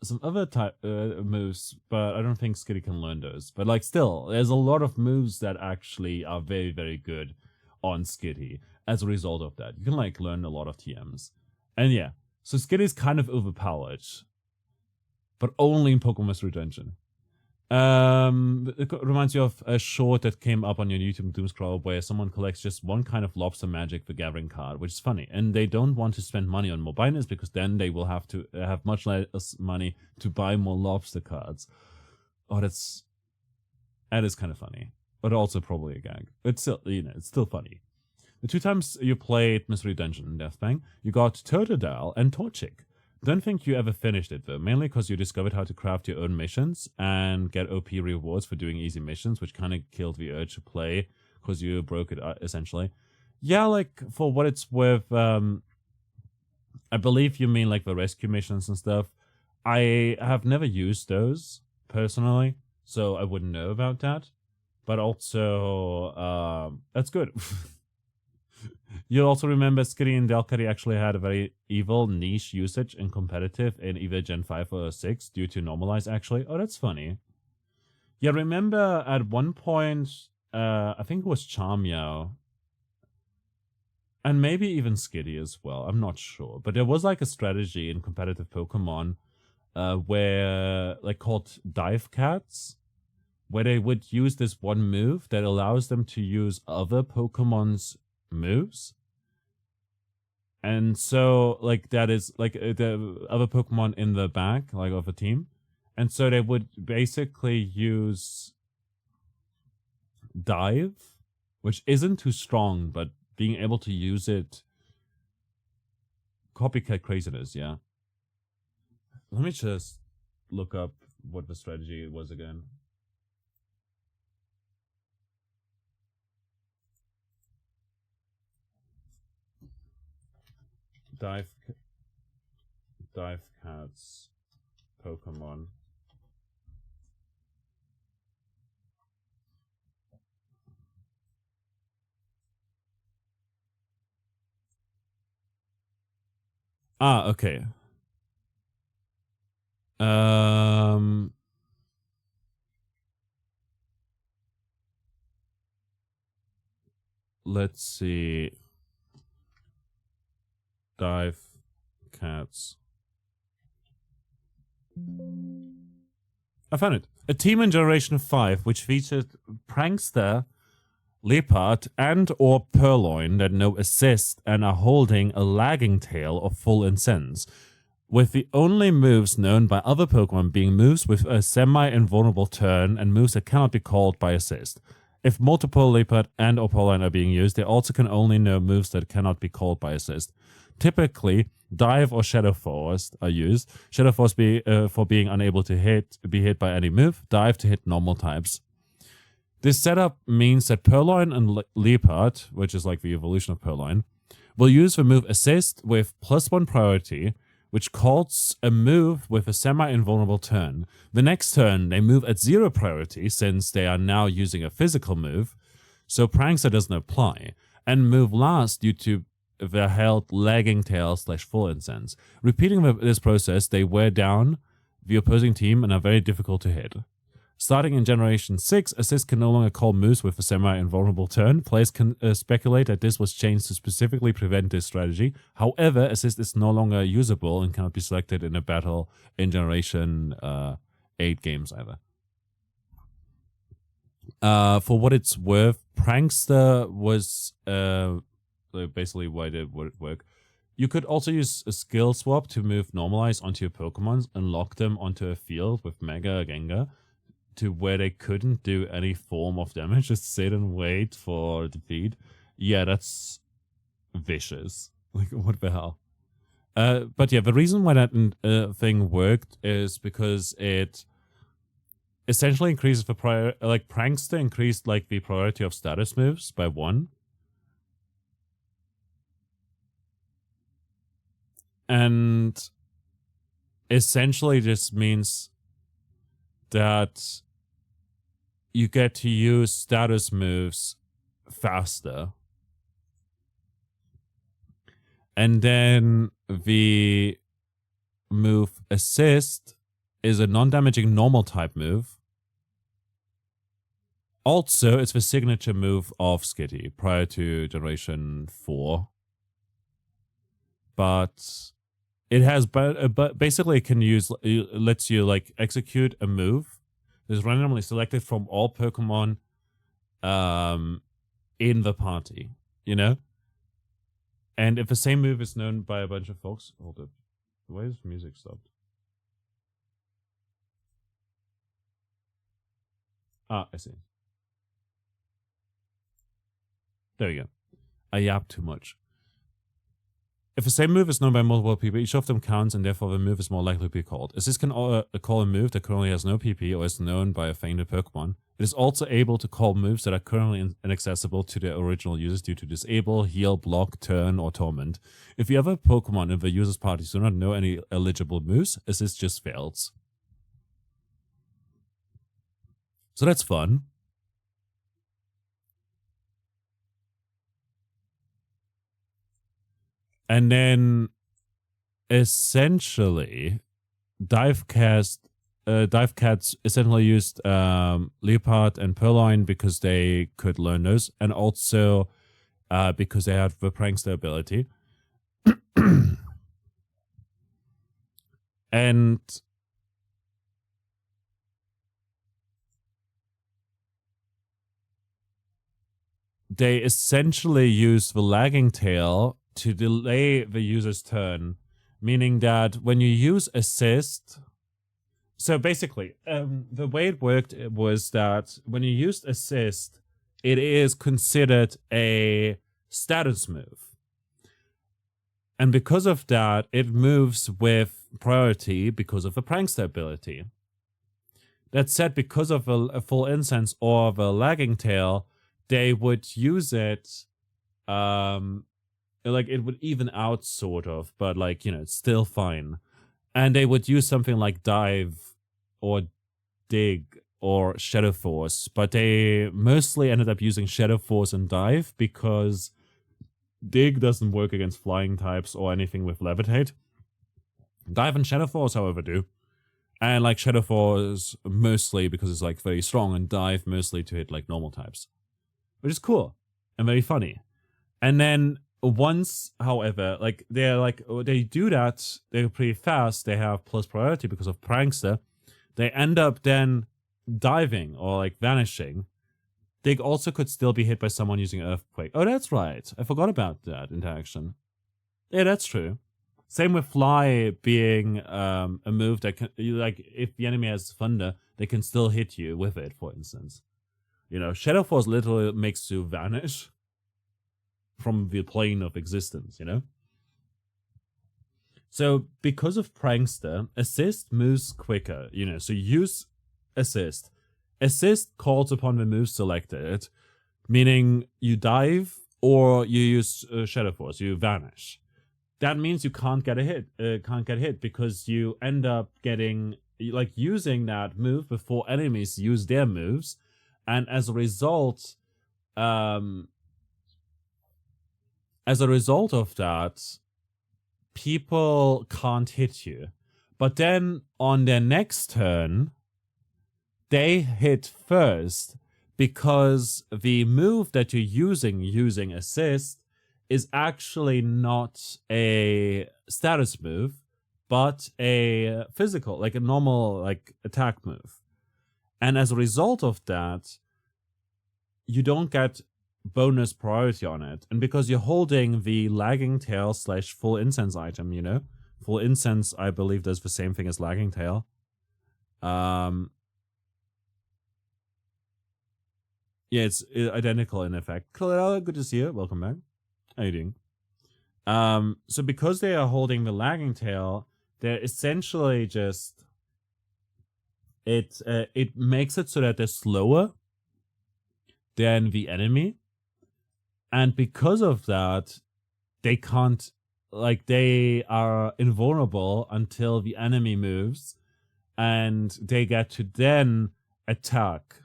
some other type moves, but I don't think Skitty can learn those. But like, still, there's a lot of moves that actually are very, very good on Skitty as a result of that. You can like learn a lot of TMs, and yeah. So Skitty is kind of overpowered, but only in Pokemon Mystery Dungeon. It reminds you of a short that came up on your YouTube Doomscroll where someone collects just one kind of Lobster Magic the Gathering card, which is funny. And they don't want to spend money on more binders because then they will have to have much less money to buy more Lobster cards. Oh, that is kind of funny, but also probably a gag. It's still, you know, it's still funny. The 2 times you played Mystery Dungeon in Deathfang, you got Totodile and Torchic. Don't think you ever finished it though, mainly because you discovered how to craft your own missions and get OP rewards for doing easy missions, which kind of killed the urge to play because you broke it essentially. Yeah, like for what it's worth, I believe you mean like the rescue missions and stuff. I have never used those personally, so I wouldn't know about that. But also, that's good. You'll also remember Skitty and Delcatty actually had a very evil niche usage in competitive in either Gen 5 or 6 due to Normalize, actually. Oh, that's funny. Yeah, remember at one point, I think it was Charmeow, and maybe even Skitty as well, I'm not sure. But there was like a strategy in competitive Pokemon where, like, called Dive Cats, where they would use this one move that allows them to use other Pokemon's moves. And so, like, that is like the other Pokemon in the back, like of a team. And so they would basically use Dive, which isn't too strong, but being able to use it, copycat craziness, yeah. Let me just look up what the strategy was again. Dive Cats Pokemon. Ah, okay. Let's see. Dive Cats. I found it. A team in Generation 5 which featured Prankster, Leopard, and or Purloin that know assist and are holding a lagging tail of full incense, with the only moves known by other Pokemon being moves with a semi-invulnerable turn and moves that cannot be called by assist. If multiple Leopard and or Purloin are being used, they also can only know moves that cannot be called by assist. Typically, Dive or Shadow Force are used. Shadow Force for being unable to be hit by any move. Dive to hit normal types. This setup means that Purloin and Leopard, which is like the evolution of Purloin, will use the move Assist with +1 priority, which calls a move with a semi-invulnerable turn. The next turn, they move at 0 priority since they are now using a physical move, so Prankster doesn't apply, and move last due to the held Lagging Tail / Full Incense. Repeating this process, they wear down the opposing team and are very difficult to hit. Starting in Generation 6, Assist can no longer call moves with a semi-invulnerable turn. Players can speculate that this was changed to specifically prevent this strategy. However, Assist is no longer usable and cannot be selected in a battle in Generation 8 games either. For what it's worth, Prankster was basically why it would work. You could also use a skill swap to move Normalize onto your Pokemons and lock them onto a field with Mega Gengar, to where they couldn't do any form of damage, just sit and wait for defeat. Yeah, that's vicious. Like, what the hell? But yeah, the reason why that thing worked is because it essentially increases the Prankster increased like the priority of status moves by 1. And essentially this means that you get to use status moves faster. And then the move Assist is a non-damaging normal type move. Also, it's the signature move of Skitty prior to Generation 4. But it has, but basically it can use, it lets you like execute a move is randomly selected from all Pokemon in the party, you know? And if the same move is known by a bunch of folks... Hold up. Why is music stopped? Ah, I see. There we go. I yapped too much. If the same move is known by multiple people, each of them counts, and therefore the move is more likely to be called. Assist can call a move that currently has no PP or is known by a fainted Pokemon. It is also able to call moves that are currently inaccessible to their original users due to disable, heal, block, turn, or torment. If the other Pokemon in the user's party do not know any eligible moves, Assist just fails. So that's fun. And then, essentially, Divecats essentially used Leopard and Purloin because they could learn those, and also because they had the Prankster ability. And they essentially use the Lagging Tail to delay the user's turn, meaning that when you use Assist... So basically, the way it worked was that when you used Assist, it is considered a status move. And because of that, it moves with priority because of the Prankster ability. That said, because of a Full Incense or the Lagging Tail, they would use it... like it would even out sort of, but like, you know, it's still fine. And they would use something like Dive or Dig or Shadow Force, but they mostly ended up using Shadow Force and Dive because Dig doesn't work against flying types or anything with Levitate. Dive and Shadow Force, however, do. And like Shadow Force mostly because it's like very strong, and Dive mostly to hit like normal types, which is cool and very funny. And then once, however, like they do that, they're pretty fast, they have plus priority because of Prankster, they end up then diving or like vanishing. Dig also could still be hit by someone using Earthquake. Oh, that's right. I forgot about that interaction. Yeah, that's true. Same with Fly being a move that can, like, if the enemy has Thunder, they can still hit you with it, for instance. You know, Shadow Force literally makes you vanish from the plane of existence, you know? So, because of Prankster, Assist moves quicker, you know, so use Assist. Assist calls upon the move selected, meaning you dive or you use Shadow Force, you vanish. That means you can't get a hit, can't get hit because you end up getting like using that move before enemies use their moves, and as a result of that, people can't hit you. But then on their next turn, they hit first because the move that you're using assist is actually not a status move, but a physical, like a normal like attack move. And as a result of that, you don't get bonus priority on it. And because you're holding the lagging tail / full incense item, you know, full incense, I believe does the same thing as lagging tail. Yeah, it's identical in effect. Clara, good to see you. Welcome back. How you doing? So because they are holding the lagging tail, they're essentially just it makes it so that they're slower than the enemy, and because of that, they can't, like, they are invulnerable until the enemy moves, and they get to then attack,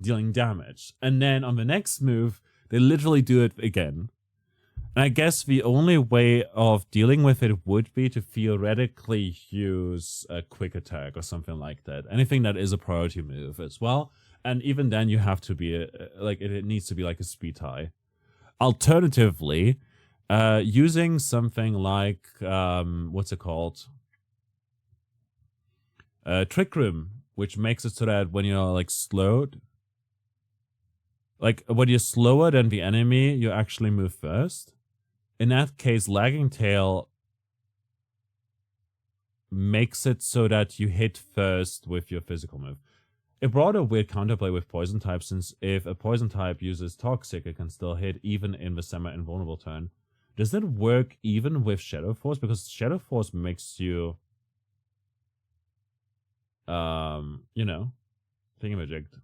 dealing damage, and then on the next move they literally do it again. And I guess the only way of dealing with it would be to theoretically use a quick attack or something like that. Anything that is a priority move as well. And even then you have to be, it needs to be like a speed tie. Alternatively, using something like, what's it called? Trick Room, which makes it so that when you're like slowed, like when you're slower than the enemy, you actually move first. In that case, lagging tail makes it so that you hit first with your physical move. It brought a weird counterplay with poison type, since if a poison type uses toxic, it can still hit even in the semi-invulnerable turn. Does that work even with Shadow Force? Because Shadow Force makes you, you know, thingamajigged.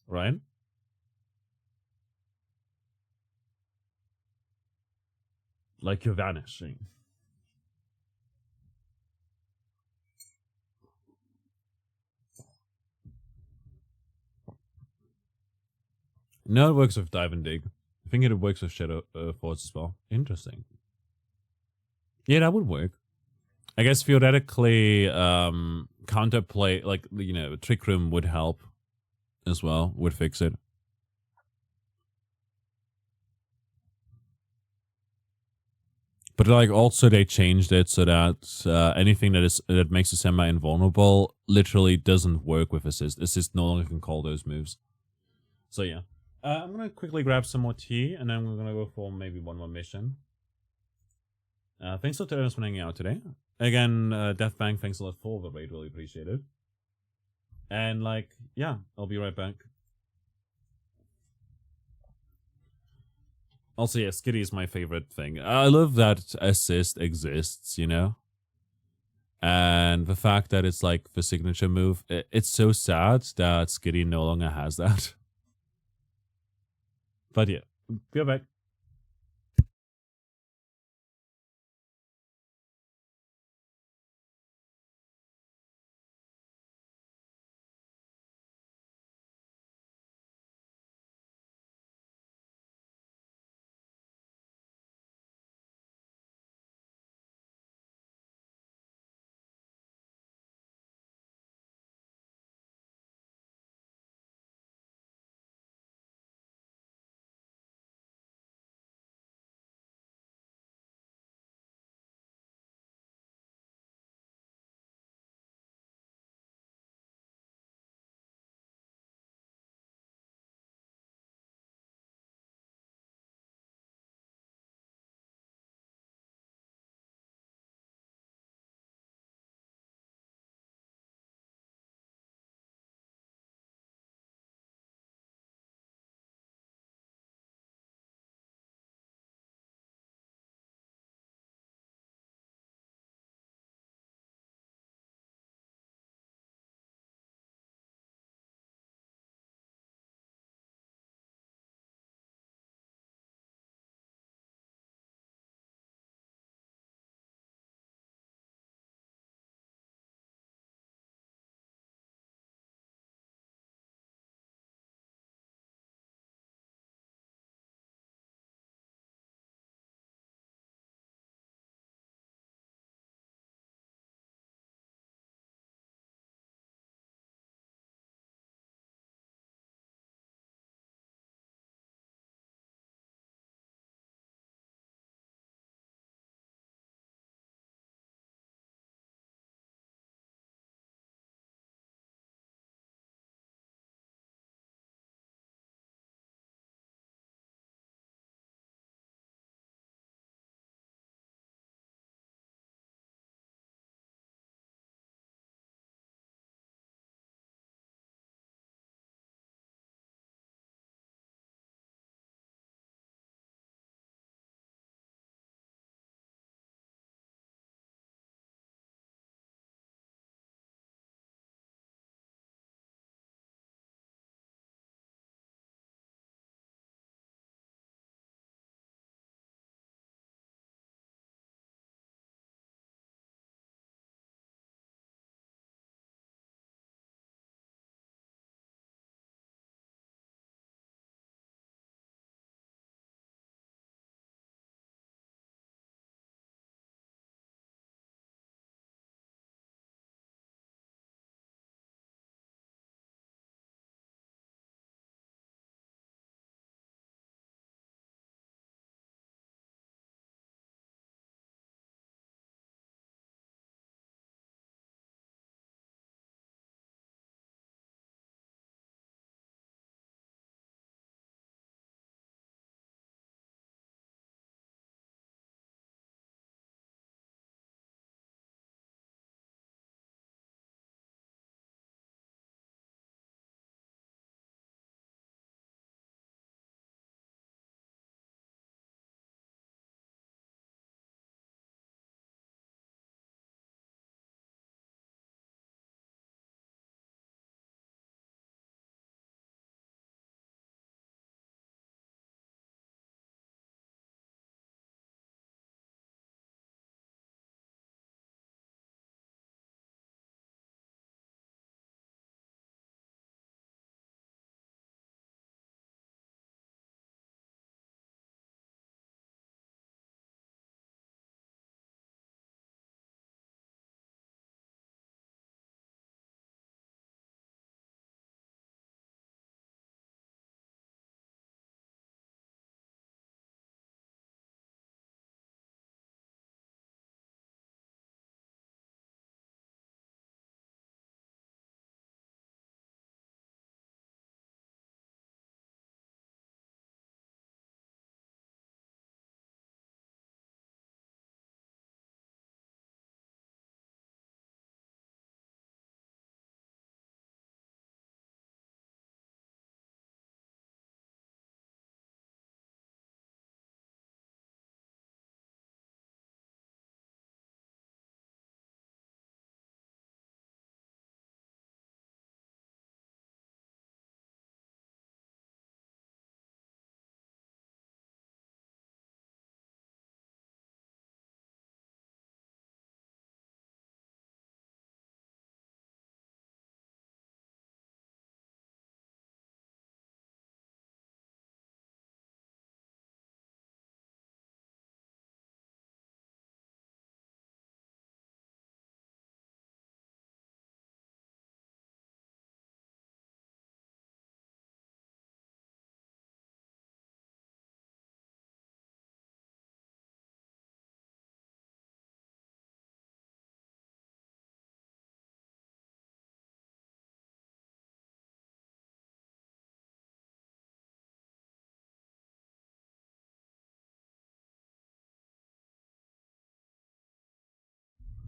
Right? Like you're vanishing. No, it works with Dive and Dig. I think it works with Shadow Force as well. Interesting. Yeah, that would work. I guess theoretically, counterplay, like, you know, Trick Room would help as well, would fix it. But like also they changed it so that anything that makes a semi invulnerable literally doesn't work with assist. Assist no longer can call those moves. So yeah, I'm gonna quickly grab some more tea and then we're gonna go for maybe one more mission. Thanks for everyone for hanging out today. Again, Deathbang, thanks a lot for the raid, really appreciate it. And like, yeah, I'll be right back. Also, yeah, Skitty is my favorite thing. I love that assist exists, you know? And the fact that it's like the signature move, it's so sad that Skitty no longer has that. But yeah, go back.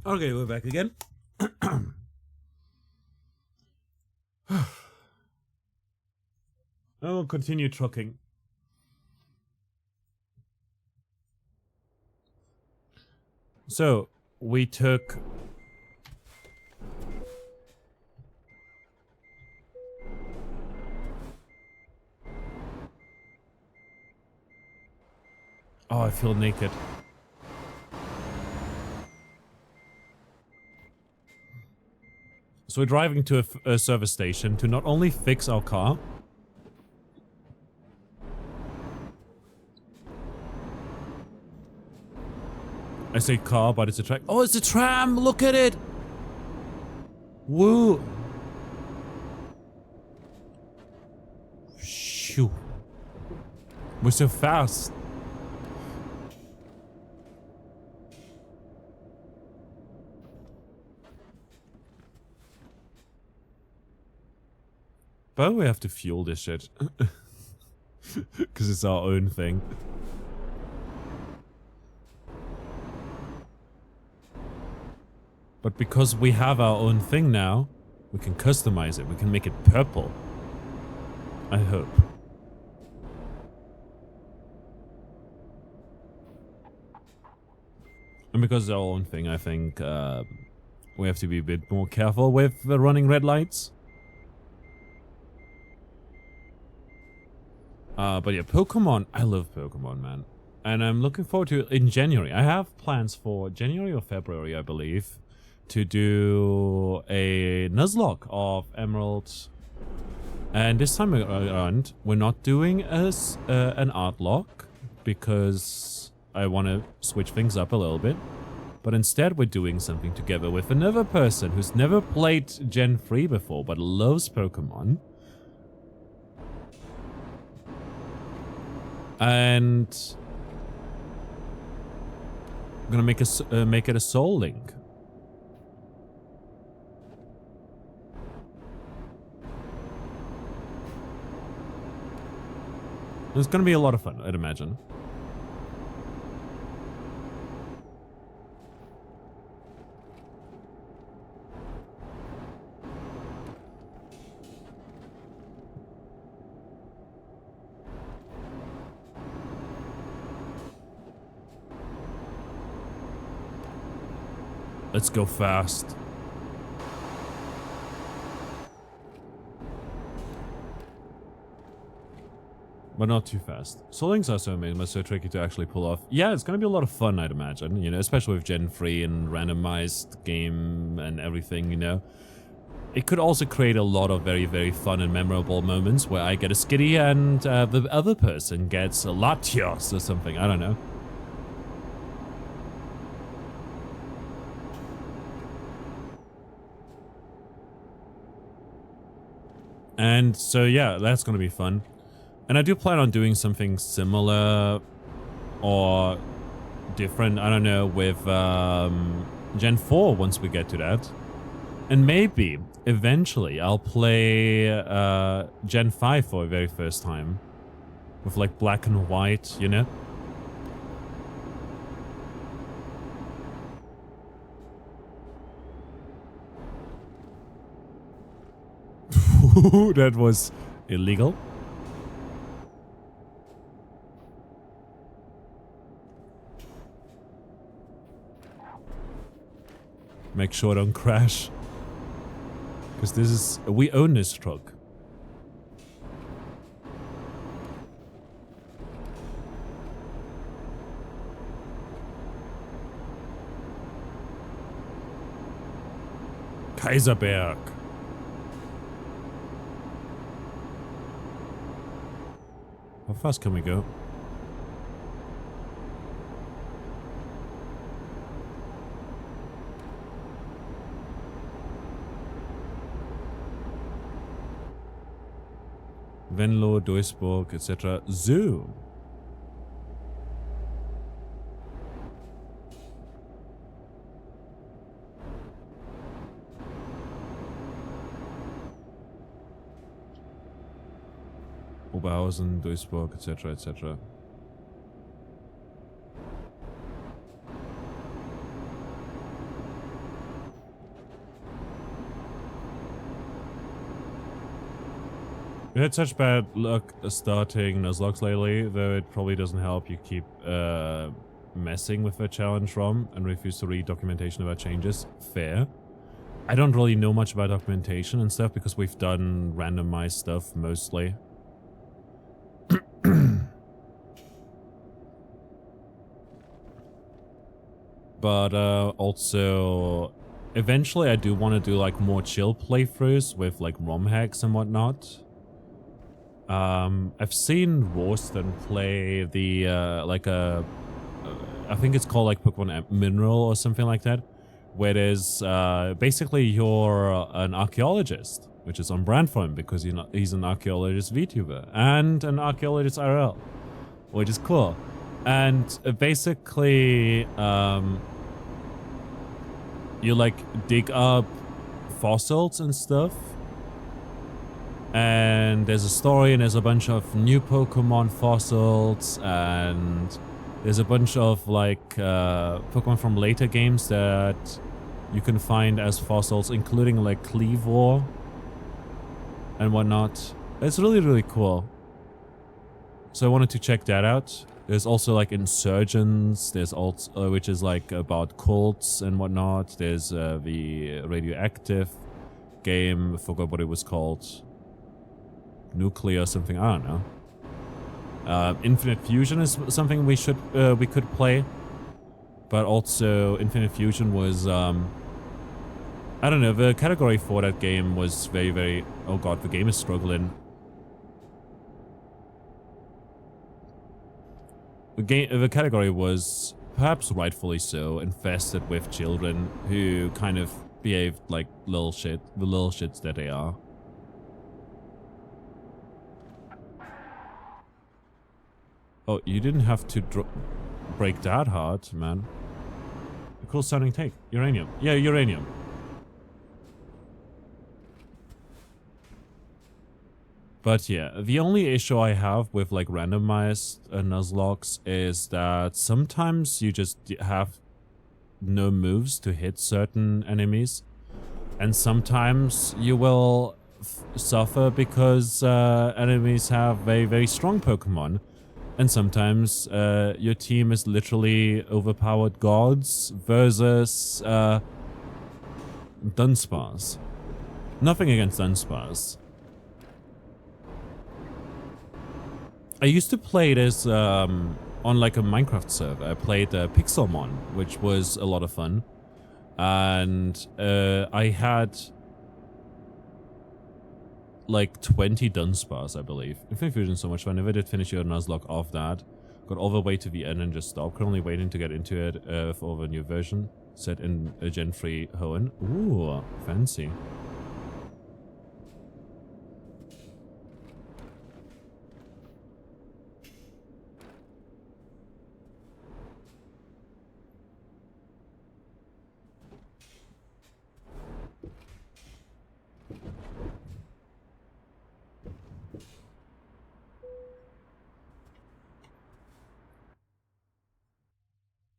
Okay, we're back again. I will continue trucking. So, we took... Oh, I feel naked. So we're driving to a service station to not only fix our car, I say car, but it's a track. Oh, it's a tram! Look at it! Woo! Shoo. We're so fast. But we have to fuel this shit. Because it's our own thing. But because we have our own thing now, we can customize it. We can make it purple. I hope. And because it's our own thing, I think we have to be a bit more careful with running red lights. But yeah, Pokemon. I love Pokemon, man. And I'm looking forward to it in January. I have plans for January or February, I believe, to do a Nuzlocke of Emerald. And this time around, we're not doing an art lock because I want to switch things up a little bit. But instead, we're doing something together with another person who's never played Gen 3 before, but loves Pokemon. And I'm gonna make it a Soul Link. It's gonna be a lot of fun, I'd imagine. Let's go fast. But not too fast. Soul Links are so amazing, but so tricky to actually pull off. Yeah, it's gonna be a lot of fun, I'd imagine, you know, especially with Gen 3 and randomized game and everything, you know. It could also create a lot of very, very fun and memorable moments where I get a Skitty and the other person gets a Latios or something, I don't know. And so, yeah, that's going to be fun. And I do plan on doing something similar or different, I don't know, with Gen 4 once we get to that. And maybe, eventually, I'll play Gen 5 for the very first time. With, like, black and white, you know? That was illegal. Make sure I don't crash. Because this is... we own this truck. Kaiserberg. How fast can we go? Venlo, Duisburg, etc. So. Oberhausen, Duisburg, etc., etc. We had such bad luck starting Nuzlocke lately, though it probably doesn't help you keep messing with the challenge ROM and refuse to read documentation about changes. Fair. I don't really know much about documentation and stuff because we've done randomized stuff mostly. But also, eventually I do want to do like more chill playthroughs with like ROM hacks and whatnot. I've seen Rorston play the I think it's called like Pokemon Mineral or something like that, where there's basically you're an archaeologist, which is on brand for him because he's an archaeologist VTuber and an archaeologist IRL, which is cool. And basically, you like dig up fossils and stuff. And there's a story and there's a bunch of new Pokemon fossils and there's a bunch of like Pokemon from later games that you can find as fossils, including like Cleavor and whatnot. It's really, really cool. So I wanted to check that out. There's also like Insurgents, there's also, which is like about cults and whatnot. There's the Radioactive game, I forgot what it was called. Nuclear something, I don't know. Infinite Fusion is something we could play, but also Infinite Fusion was I don't know, the category for that game was very, oh god, the game is struggling. The category was, perhaps rightfully so, infested with children who kind of behaved like the little shits that they are. Oh, you didn't have to break that hard, man. A cool sounding take. Uranium. Yeah, uranium. But yeah, the only issue I have with like randomized Nuzlocke is that sometimes you just have no moves to hit certain enemies. And sometimes you will suffer because enemies have very strong Pokemon. And sometimes your team is literally overpowered gods versus Dunsparce. Nothing against Dunsparce. I used to play this on like a Minecraft server. I played Pixelmon, which was a lot of fun. And I had like 20 Dunsparce, I believe. Infinite Fusion so much fun. I never did finish your Nuzlocke off that. Got all the way to the end and just stopped. Currently waiting to get into it for the new version. Set in a Gen 3 Hoenn. Ooh, fancy.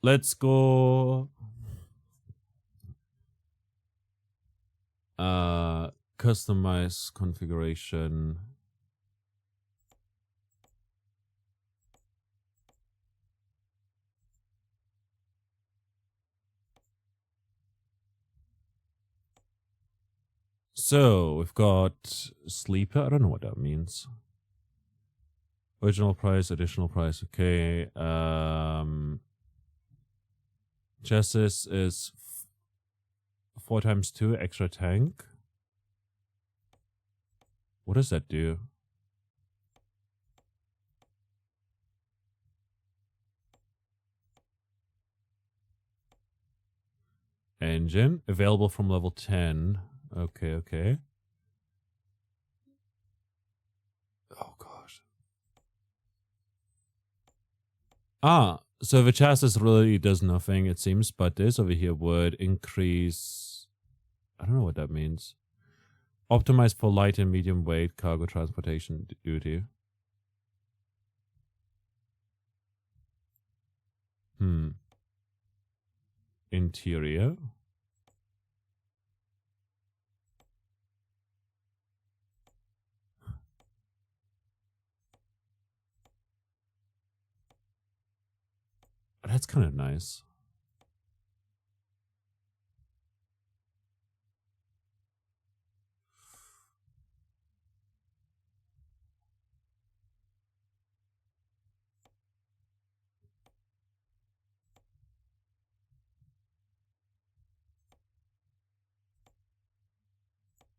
Let's go. Customize configuration. So we've got sleeper. I don't know what that means. Original price, additional price. Okay. Chassis is 4x2 extra tank. What does that do? Engine available from level 10. Okay. Oh gosh. So the chassis really does nothing, it seems, but this over here would increase. I don't know what that means. Optimized for light and medium weight cargo transportation duty. Interior. That's kind of nice.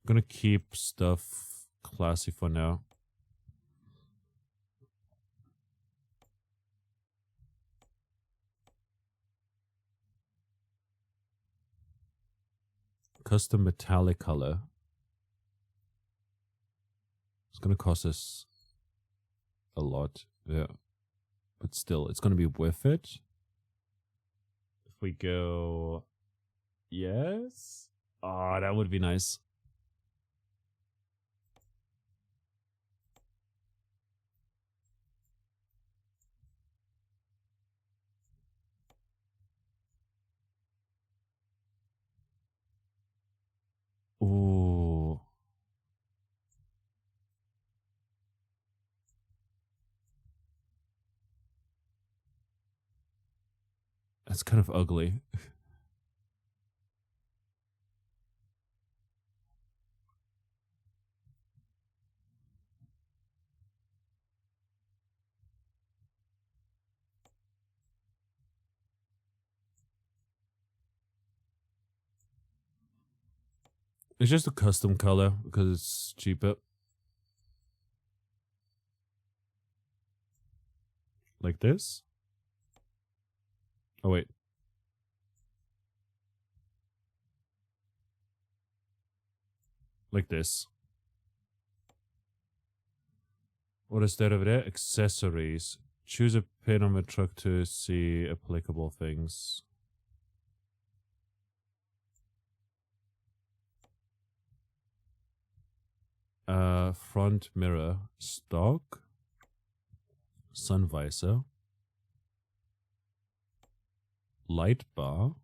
I'm gonna keep stuff classy for now. Custom metallic color. It's gonna cost us a lot, yeah. But still, it's gonna be worth it. If we go... Yes? Oh, that would be nice. Ooh. That's kind of ugly. It's just a custom color because it's cheaper. Like this? Oh, wait. Like this. What is that over there? Accessories. Choose a pin on the truck to see applicable things. Front mirror. Stock. Sun visor. Light bar.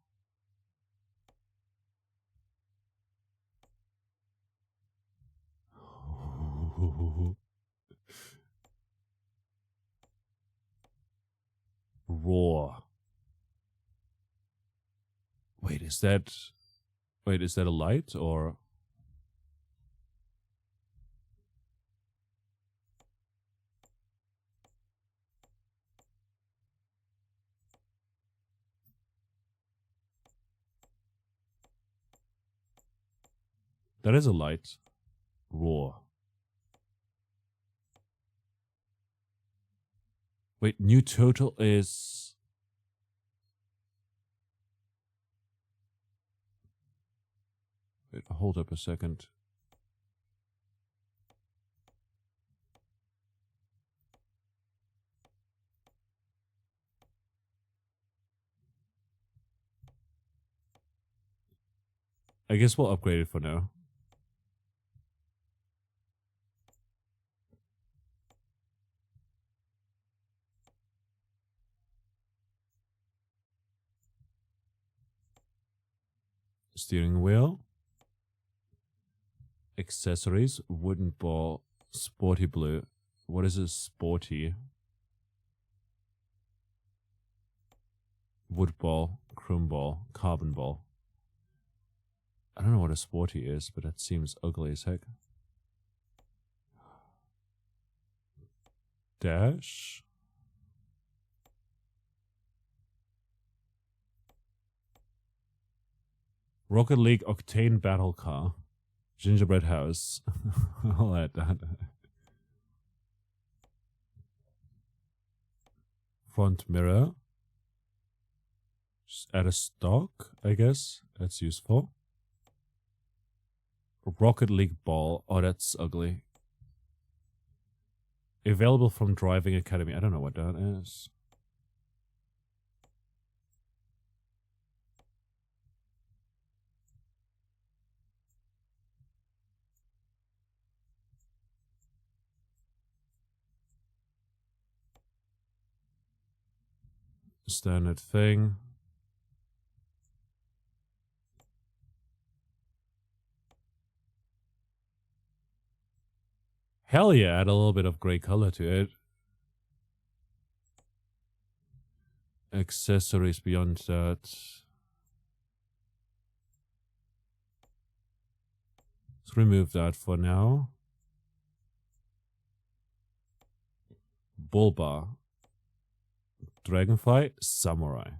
Roar. Wait, is that... Wait, is that a light or... That is a light. Roar. Wait, new total is... Wait, hold up a second. I guess we'll upgrade it for now. Steering wheel. Accessories. Wooden ball. Sporty blue. What is a sporty? Wood ball. Chrome ball. Carbon ball. I don't know what a sporty is, but that seems ugly as heck. Dash. Rocket League Octane Battle Car. Gingerbread House. I'll add that. Front mirror. Just add a stock, I guess. That's useful. Rocket League ball. Oh, that's ugly. Available from Driving Academy. I don't know what that is. Standard thing. Hell yeah, add a little bit of gray color to it. accessories beyond that. Let's remove that for now. Bulba. Dragonfly. Samurai.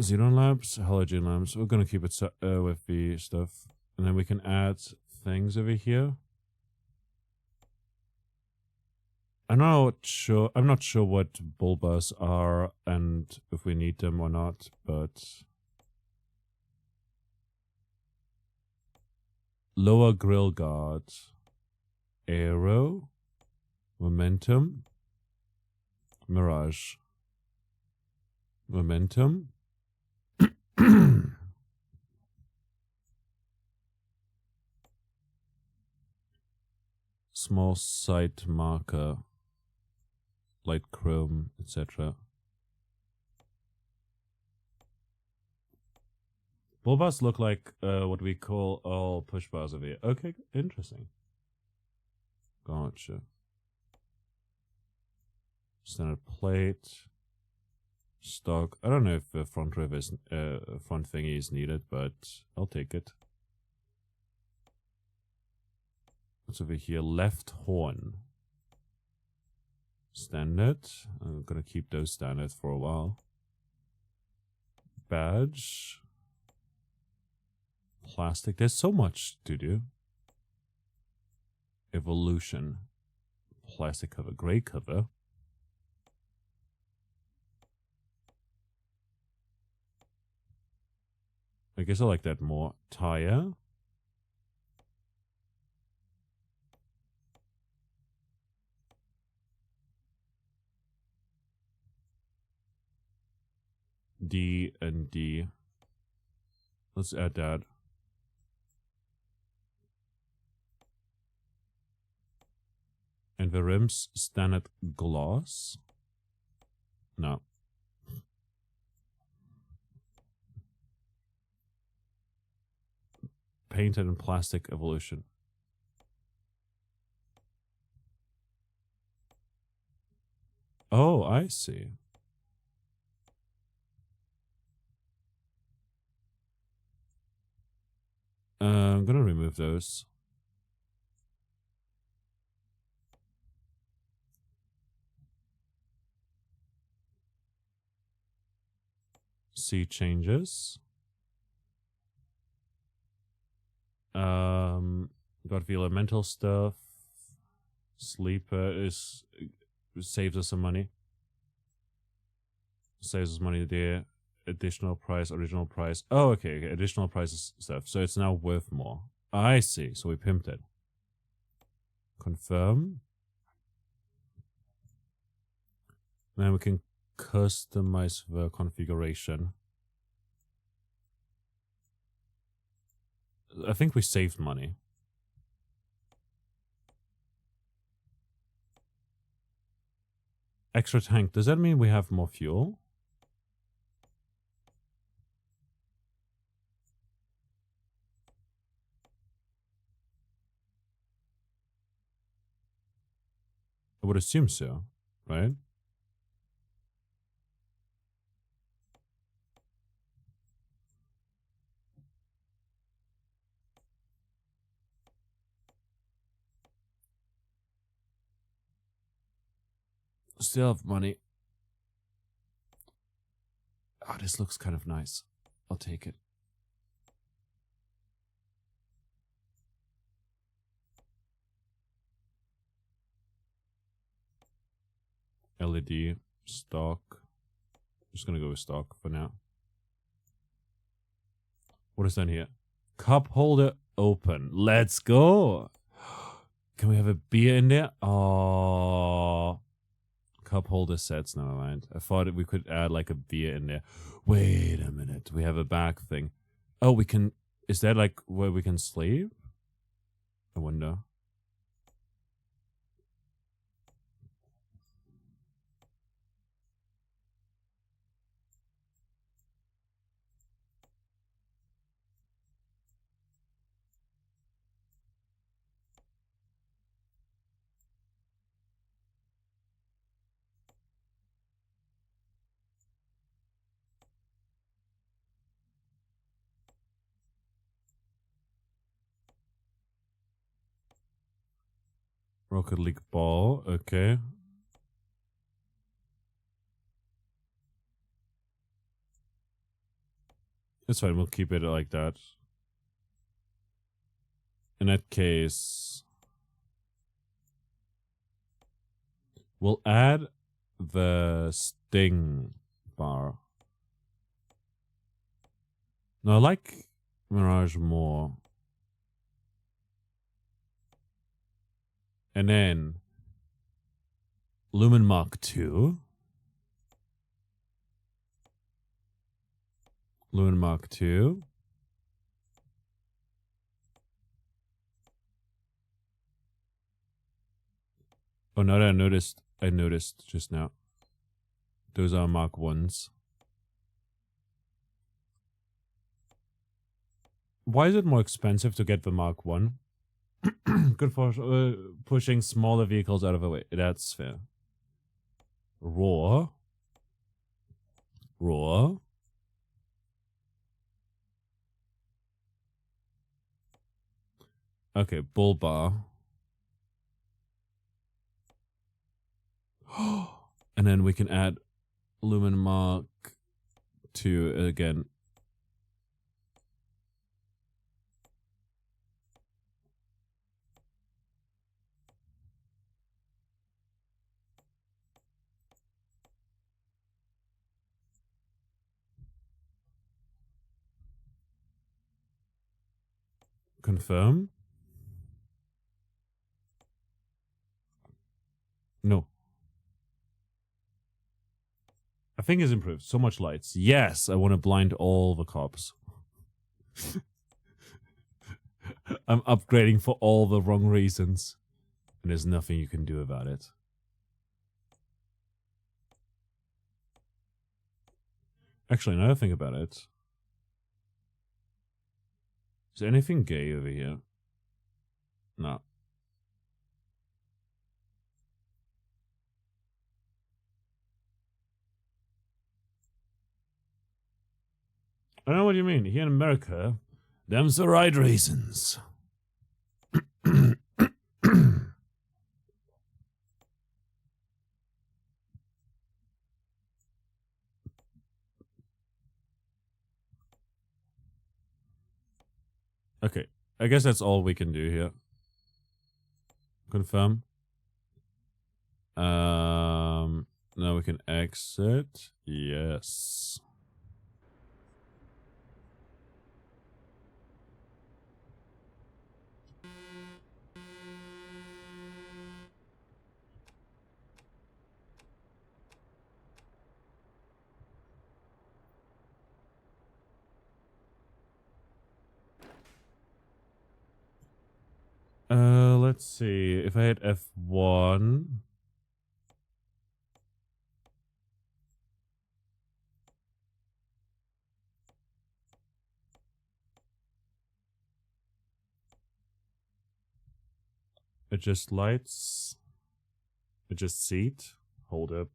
Xenon lamps, halogen lamps. We're gonna keep it with the stuff, and then we can add things over here. I'm not sure what bulbas are and if we need them or not, but lower grill guard, arrow, momentum, mirage, momentum. Small sight marker, light chrome, etc. Bulbas look like what we call all push bars over here. Okay, interesting. Gotcha. Standard plate. Stock. I don't know if the front riv is front thingy is needed, but I'll take it. What's over here? Left horn. Standard. I'm gonna keep those standard for a while. Badge. Plastic. There's so much to do. Evolution. Plastic cover. Gray cover. I guess I like that more. Tire. D and D. Let's add that. And the rims, standard gloss? No. Painted and plastic evolution. Oh, I see. I'm gonna remove those. See changes. Got the elemental stuff. Sleeper saves us some money. Saves us money there. Additional price, original price. Oh, okay. Additional price stuff. So it's now worth more. I see. So we pimped it. Confirm. Then we can customize the configuration. I think we saved money. Extra tank. Does that mean we have more fuel? I would assume so, right? Still have money. Oh, this looks kind of nice. I'll take it. LED, stock. Just gonna go with stock for now. What is done here? Cup holder open. Let's go. Can we have a beer in there? Oh, cup holder sets. Never mind. I thought we could add like a beer in there. Wait a minute. We have a back thing. Oh, we can. Is that like where we can sleep? I wonder. Rocket League ball. Okay. It's fine. We'll keep it like that. In that case, we'll add the Sting bar. No, I like Mirage more. And then Lumen Mark II. Lumen Mark II. Oh, no, I noticed just now. Those are Mark 1s. Why is it more expensive to get the Mark 1? Good for pushing smaller vehicles out of the way. That's fair. Roar. Okay, bull bar. And then we can add Lumen Mark 2 again. Confirm. No. I think it's improved. So much lights. Yes, I want to blind all the cops. I'm upgrading for all the wrong reasons. And there's nothing you can do about it. Actually, now I think about it. Is there anything gay over here? No. I don't know what you mean. Here in America, them's the right reasons. Okay, I guess that's all we can do here. Confirm. Now we can exit. Yes. Let's see. If I hit F1. Adjust lights. Adjust seat. Hold up.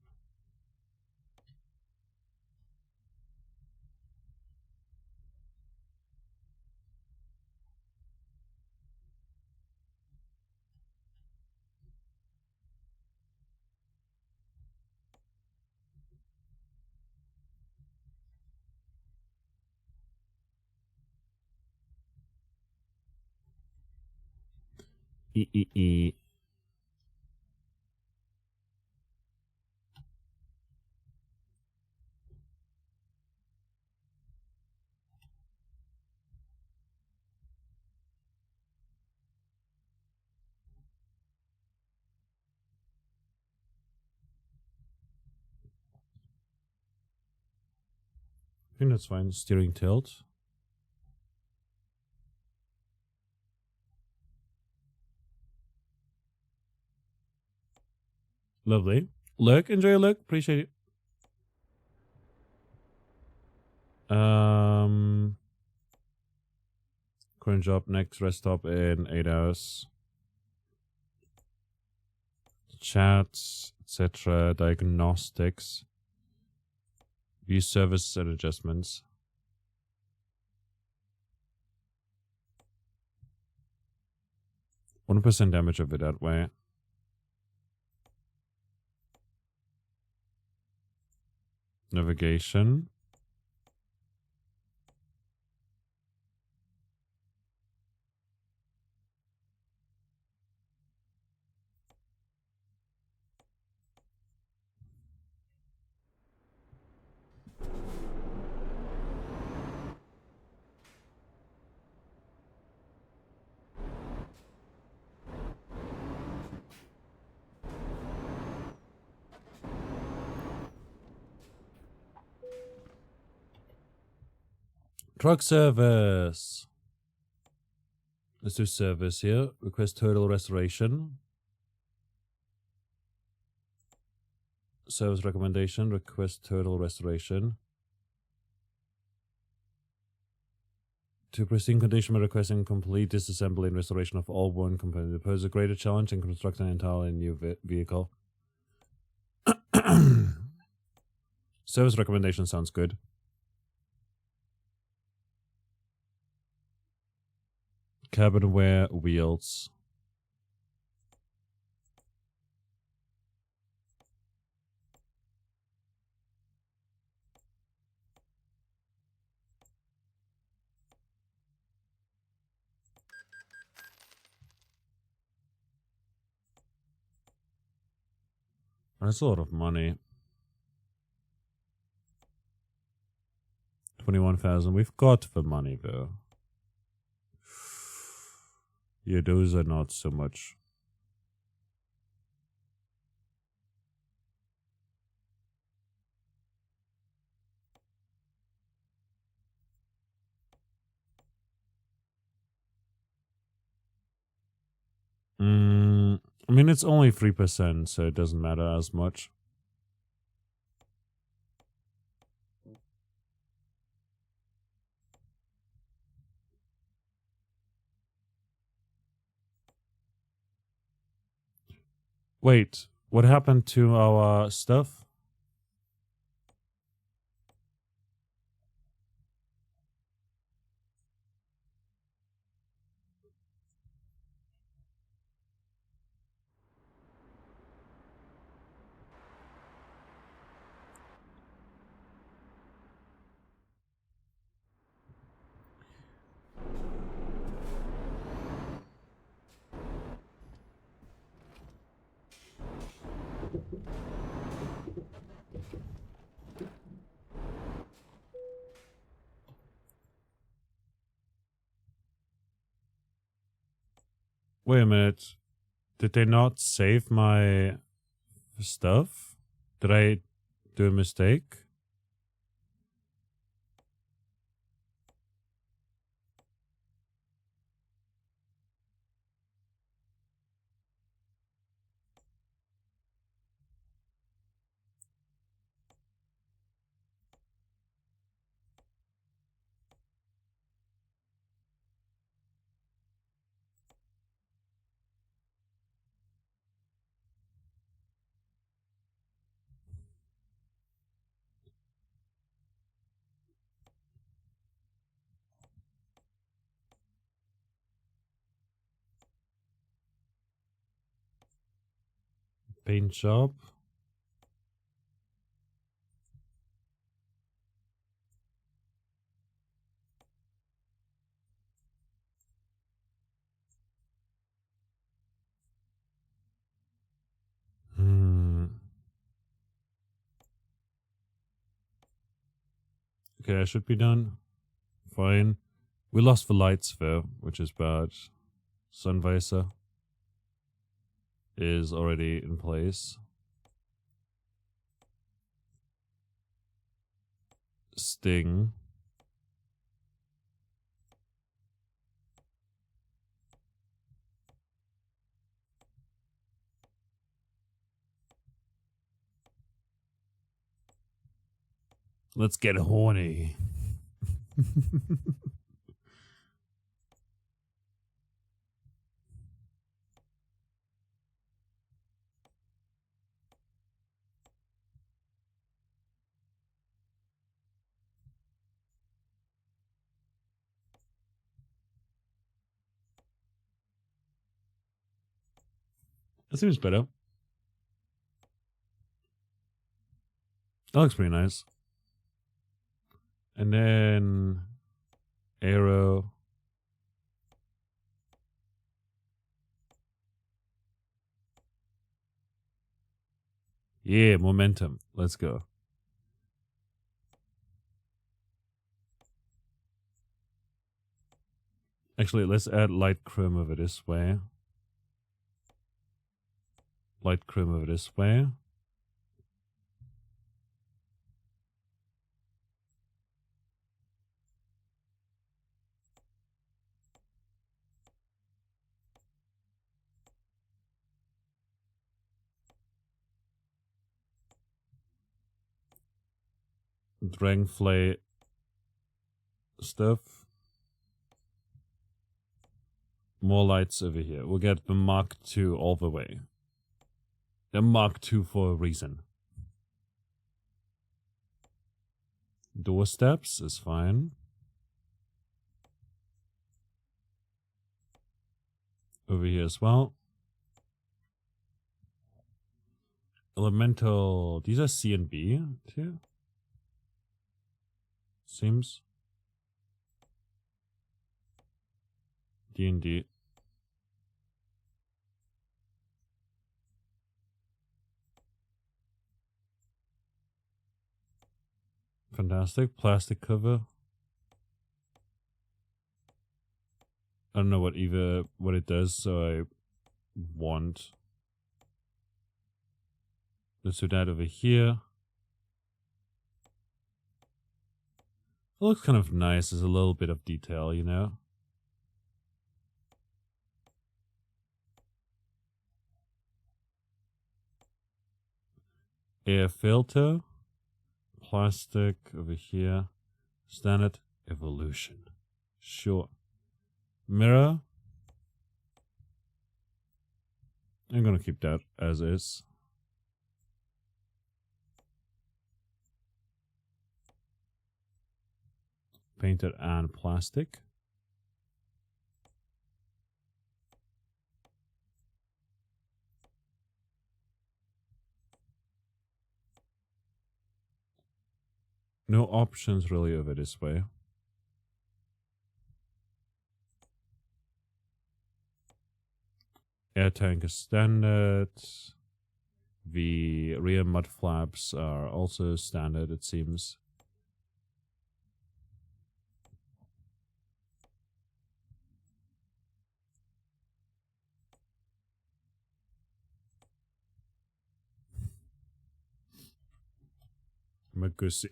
E. I think that's fine. Steering tilt. Lovely. Look, enjoy your look. Appreciate it. Current job, next rest stop in 8 hours. Chats, etc. Diagnostics. View services and adjustments. %1 damage over that way. Navigation. Truck service. Let's do service here. Request total restoration. Service recommendation. Request total restoration. To pristine condition by requesting complete disassembly and restoration of all worn components. Pose a greater challenge in constructing an entirely new vehicle. Service recommendation sounds good. Cabin wear wheels. That's a lot of money. 21,000. We've got the money though. Yeah, those are not so much. I mean, it's only 3%, so it doesn't matter as much. Wait, what happened to our stuff? Wait a minute. Did they not save my stuff? Did I do a mistake? Paint shop. Okay, I should be done. Fine. We lost the lights though, which is bad. Sun visor is already in place. Sting. Let's get horny. That seems better. That looks pretty nice. And then arrow. Yeah, momentum. Let's go. Actually, let's add light chrome over this way. Light chrome over this way. Dragonfly stuff. More lights over here. We'll get the Mark II all the way. The Mark II for a reason. Doorsteps is fine. Over here as well. Elemental. These are C and B too. Seems. D and D. Fantastic. Plastic cover. I don't know what it does, so I want. Let's do that over here. It looks kind of nice. There's a little bit of detail, you know. Air filter. Plastic over here. Standard evolution. Sure. Mirror. I'm gonna keep that as is. Painted and plastic. No options really over this way. Air tank is standard. The rear mud flaps are also standard, it seems. Magusi.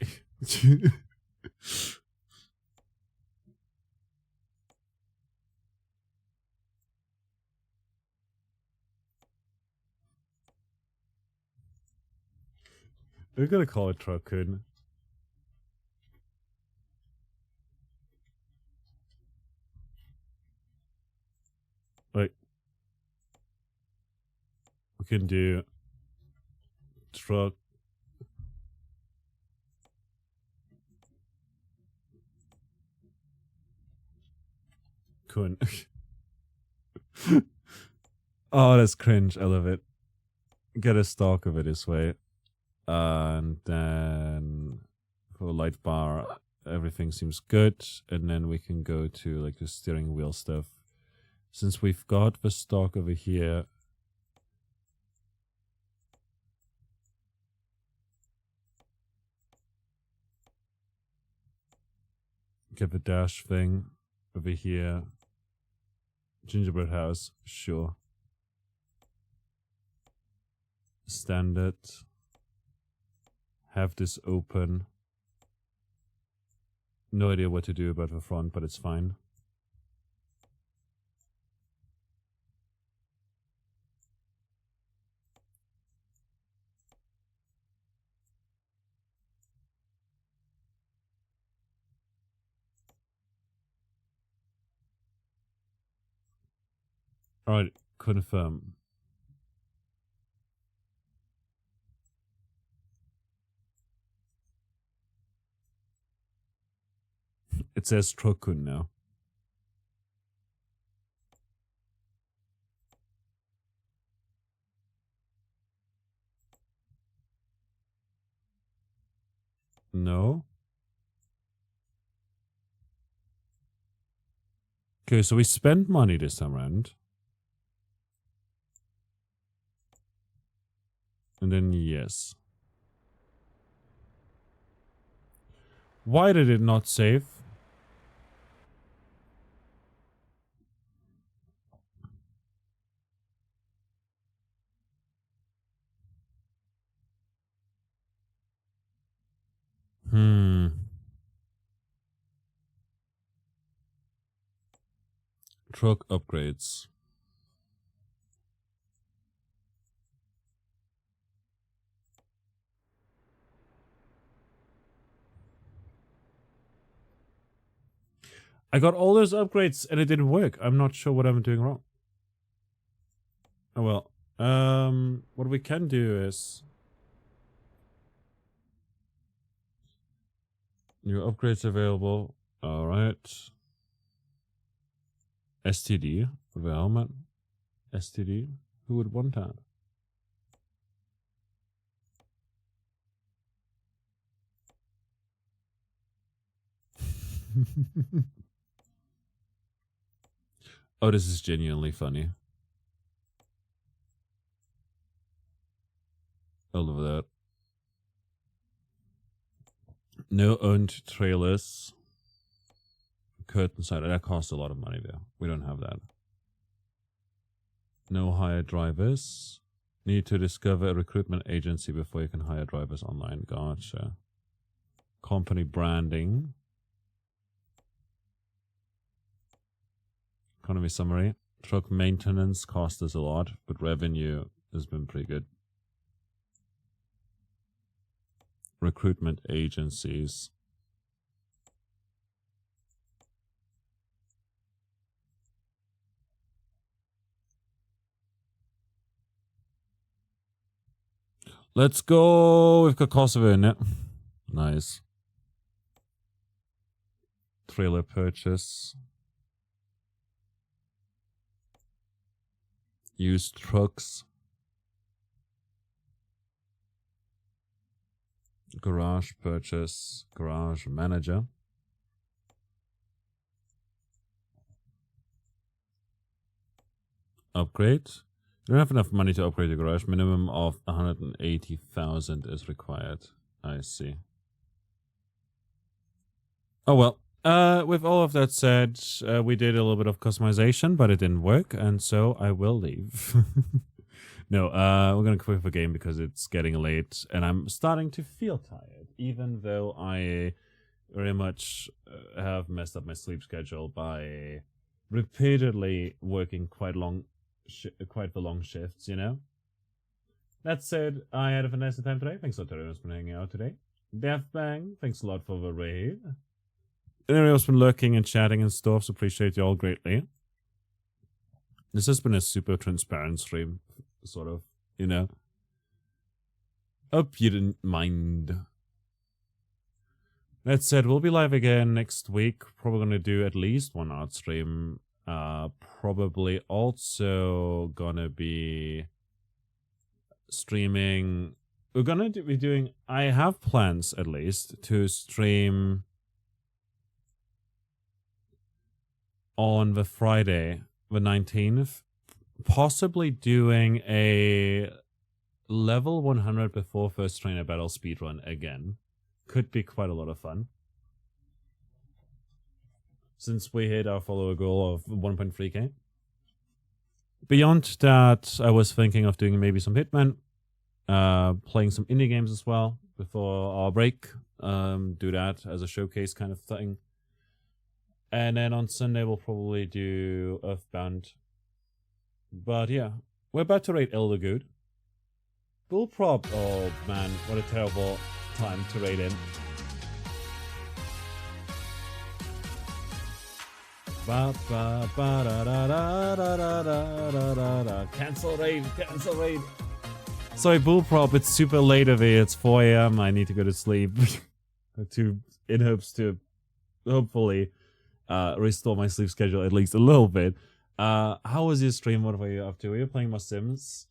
We're gonna call it Truckun. Like, we can do truck. Kun. Oh, that's cringe. I love it. Get a stock of it this way. And then for light bar, everything seems good. And then we can go to like the steering wheel stuff. Since we've got the stock over here, get the dash thing over here. Gingerbread house, sure. Standard. Have this open. No idea what to do about the front, but it's fine. Alright, confirm. It says Truckun now. No. Okay, so we spent money this time around. And then yes. Why did it not save? Truck upgrades. I got all those upgrades and it didn't work. I'm not sure what I'm doing wrong. Oh well. What we can do is new upgrades available. All right. STD for the helmet. STD. Who would want that? Oh, this is genuinely funny. I love that. No owned trailers. Curtain side. That costs a lot of money though. We don't have that. No hired drivers. Need to discover a recruitment agency before you can hire drivers online. Gotcha. Company branding. Economy summary. Truck maintenance cost us a lot, but revenue has been pretty good. Recruitment agencies. Let's go. We've got Kosovo in it. Nice. Trailer purchase. Used trucks. Garage purchase. Garage manager. Upgrade. You don't have enough money to upgrade your garage. Minimum of 180,000 is required. I see. Oh well. With all of that said, we did a little bit of customization, but it didn't work, and so I will leave. No, we're gonna quit the game because it's getting late, and I'm starting to feel tired, even though I very much have messed up my sleep schedule by repeatedly working quite the long shifts, you know? That said, I had a fantastic time today. Thanks a lot to everyone for hanging out today. Death Bang, thanks a lot for the raid. Everyone else been lurking and chatting and stuff, so appreciate you all greatly. This has been a super transparent stream, sort of, you know? Hope you didn't mind. That said, we'll be live again next week. Probably gonna do at least one art stream. Probably also gonna be streaming. We're gonna be doing. I have plans at least to stream on the Friday, the 19th. Possibly doing a level 100 before first trainer battle speedrun again. Could be quite a lot of fun. Since we hit our follower goal of 1.3k. Beyond that, I was thinking of doing maybe some Hitman. Playing some indie games as well before our break. Do that as a showcase kind of thing. And then on Sunday we'll probably do Earthbound. But yeah, we're about to raid Eldergood. Bullprop, oh man, what a terrible time to raid in. Cancel raid, cancel raid. Sorry, Bullprop, it's super late of here. It's 4 AM. I need to go to sleep. In hopes to hopefully restore my sleep schedule at least a little bit. How was your stream? What were you up to? Were you playing more Sims?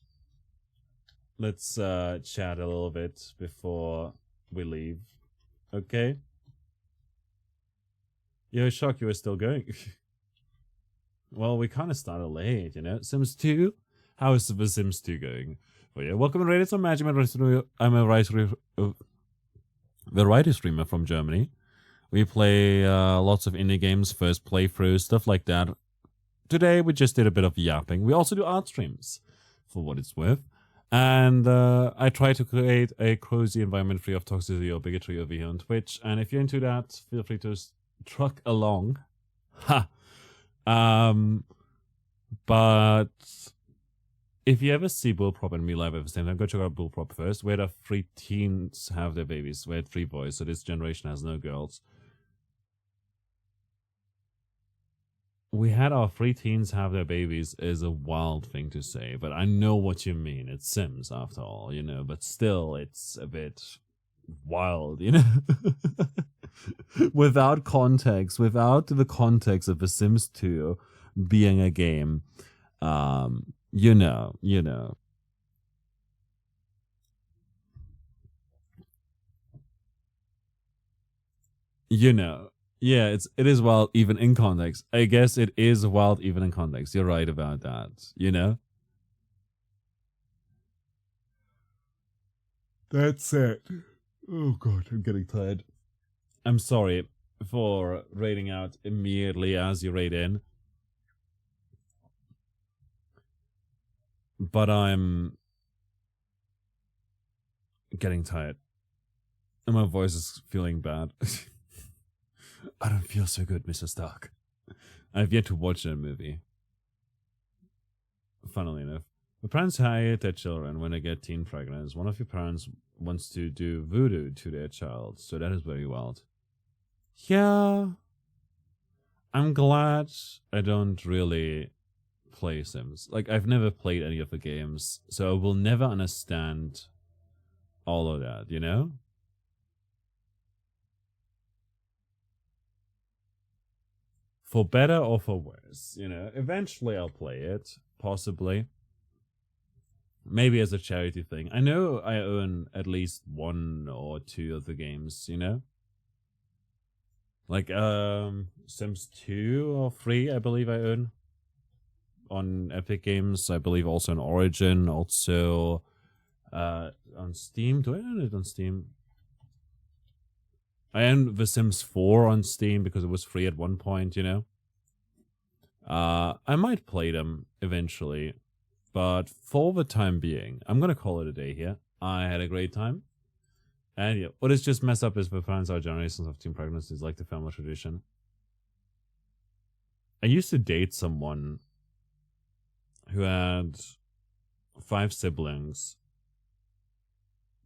Let's chat a little bit before we leave. Okay? You're shocked you were still going. Well, we kind of started late, you know. Sims 2? How is The Sims 2 going? Well, yeah, welcome and rated some Magic. I'm a variety streamer from Germany. We play lots of indie games, first playthroughs, stuff like that. Today, we just did a bit of yapping. We also do art streams, for what it's worth. And I try to create a cozy environment free of toxicity or bigotry over here on Twitch. And if you're into that, feel free to truck along. Ha! But if you ever see Bullprop and me live at the same time, go check out Bullprop first. Where the 3 teens have their babies. We had 3 boys, so this generation has no girls. We had our 3 teens have their babies is a wild thing to say, but I know what you mean. It's Sims after all, you know, but still it's a bit wild, you know. Without context, without the context of The Sims 2 being a game, you know. Yeah, it is wild even in context. I guess it is wild even in context. You're right about that, you know? That's it. Oh god, I'm getting tired. I'm sorry for raiding out immediately as you raid in. But I'm getting tired. And my voice is feeling bad. I don't feel so good, Mr. Stark. I've yet to watch that movie. Funnily enough. The parents hide their children when they get teen pregnant. One of your parents wants to do voodoo to their child, so that is very wild. Yeah. I'm glad I don't really play Sims. Like, I've never played any of the games, so I will never understand all of that, you know? For better or for worse, you know? Eventually I'll play it, possibly. Maybe as a charity thing. I know I own at least 1 or 2 of the games, you know? Like, Sims 2 or 3, I believe I own. On Epic Games, I believe also on Origin, also on Steam. Do I own it on Steam? I own The Sims 4 on Steam because it was free at one point, you know? I might play them eventually, but for the time being, I'm gonna call it a day here. I had a great time. And yeah, what is just messed up is the parents are generations of teen pregnancies like the family tradition. I used to date someone who had 5 siblings,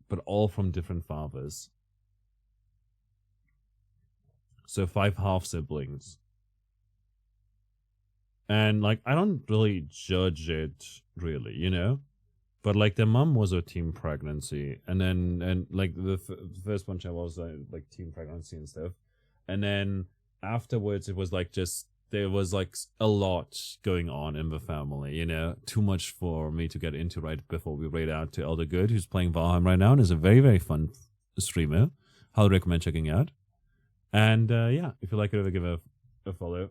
but all from different fathers. So 5 half siblings. And like, I don't really judge it really, you know? But like, their mom was a teen pregnancy, and like the first one child was like teen pregnancy and stuff, and then afterwards it was like just there was like a lot going on in the family, you know, too much for me to get into right before we raid out to Elder Good, who's playing Valheim right now and is a very, very fun streamer. I'll recommend checking out. And yeah, if you like it, give a follow.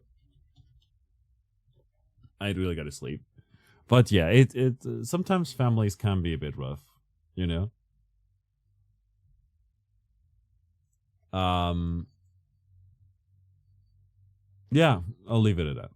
I'd really gotta sleep. But yeah, it sometimes families can be a bit rough, you know? Yeah, I'll leave it at that.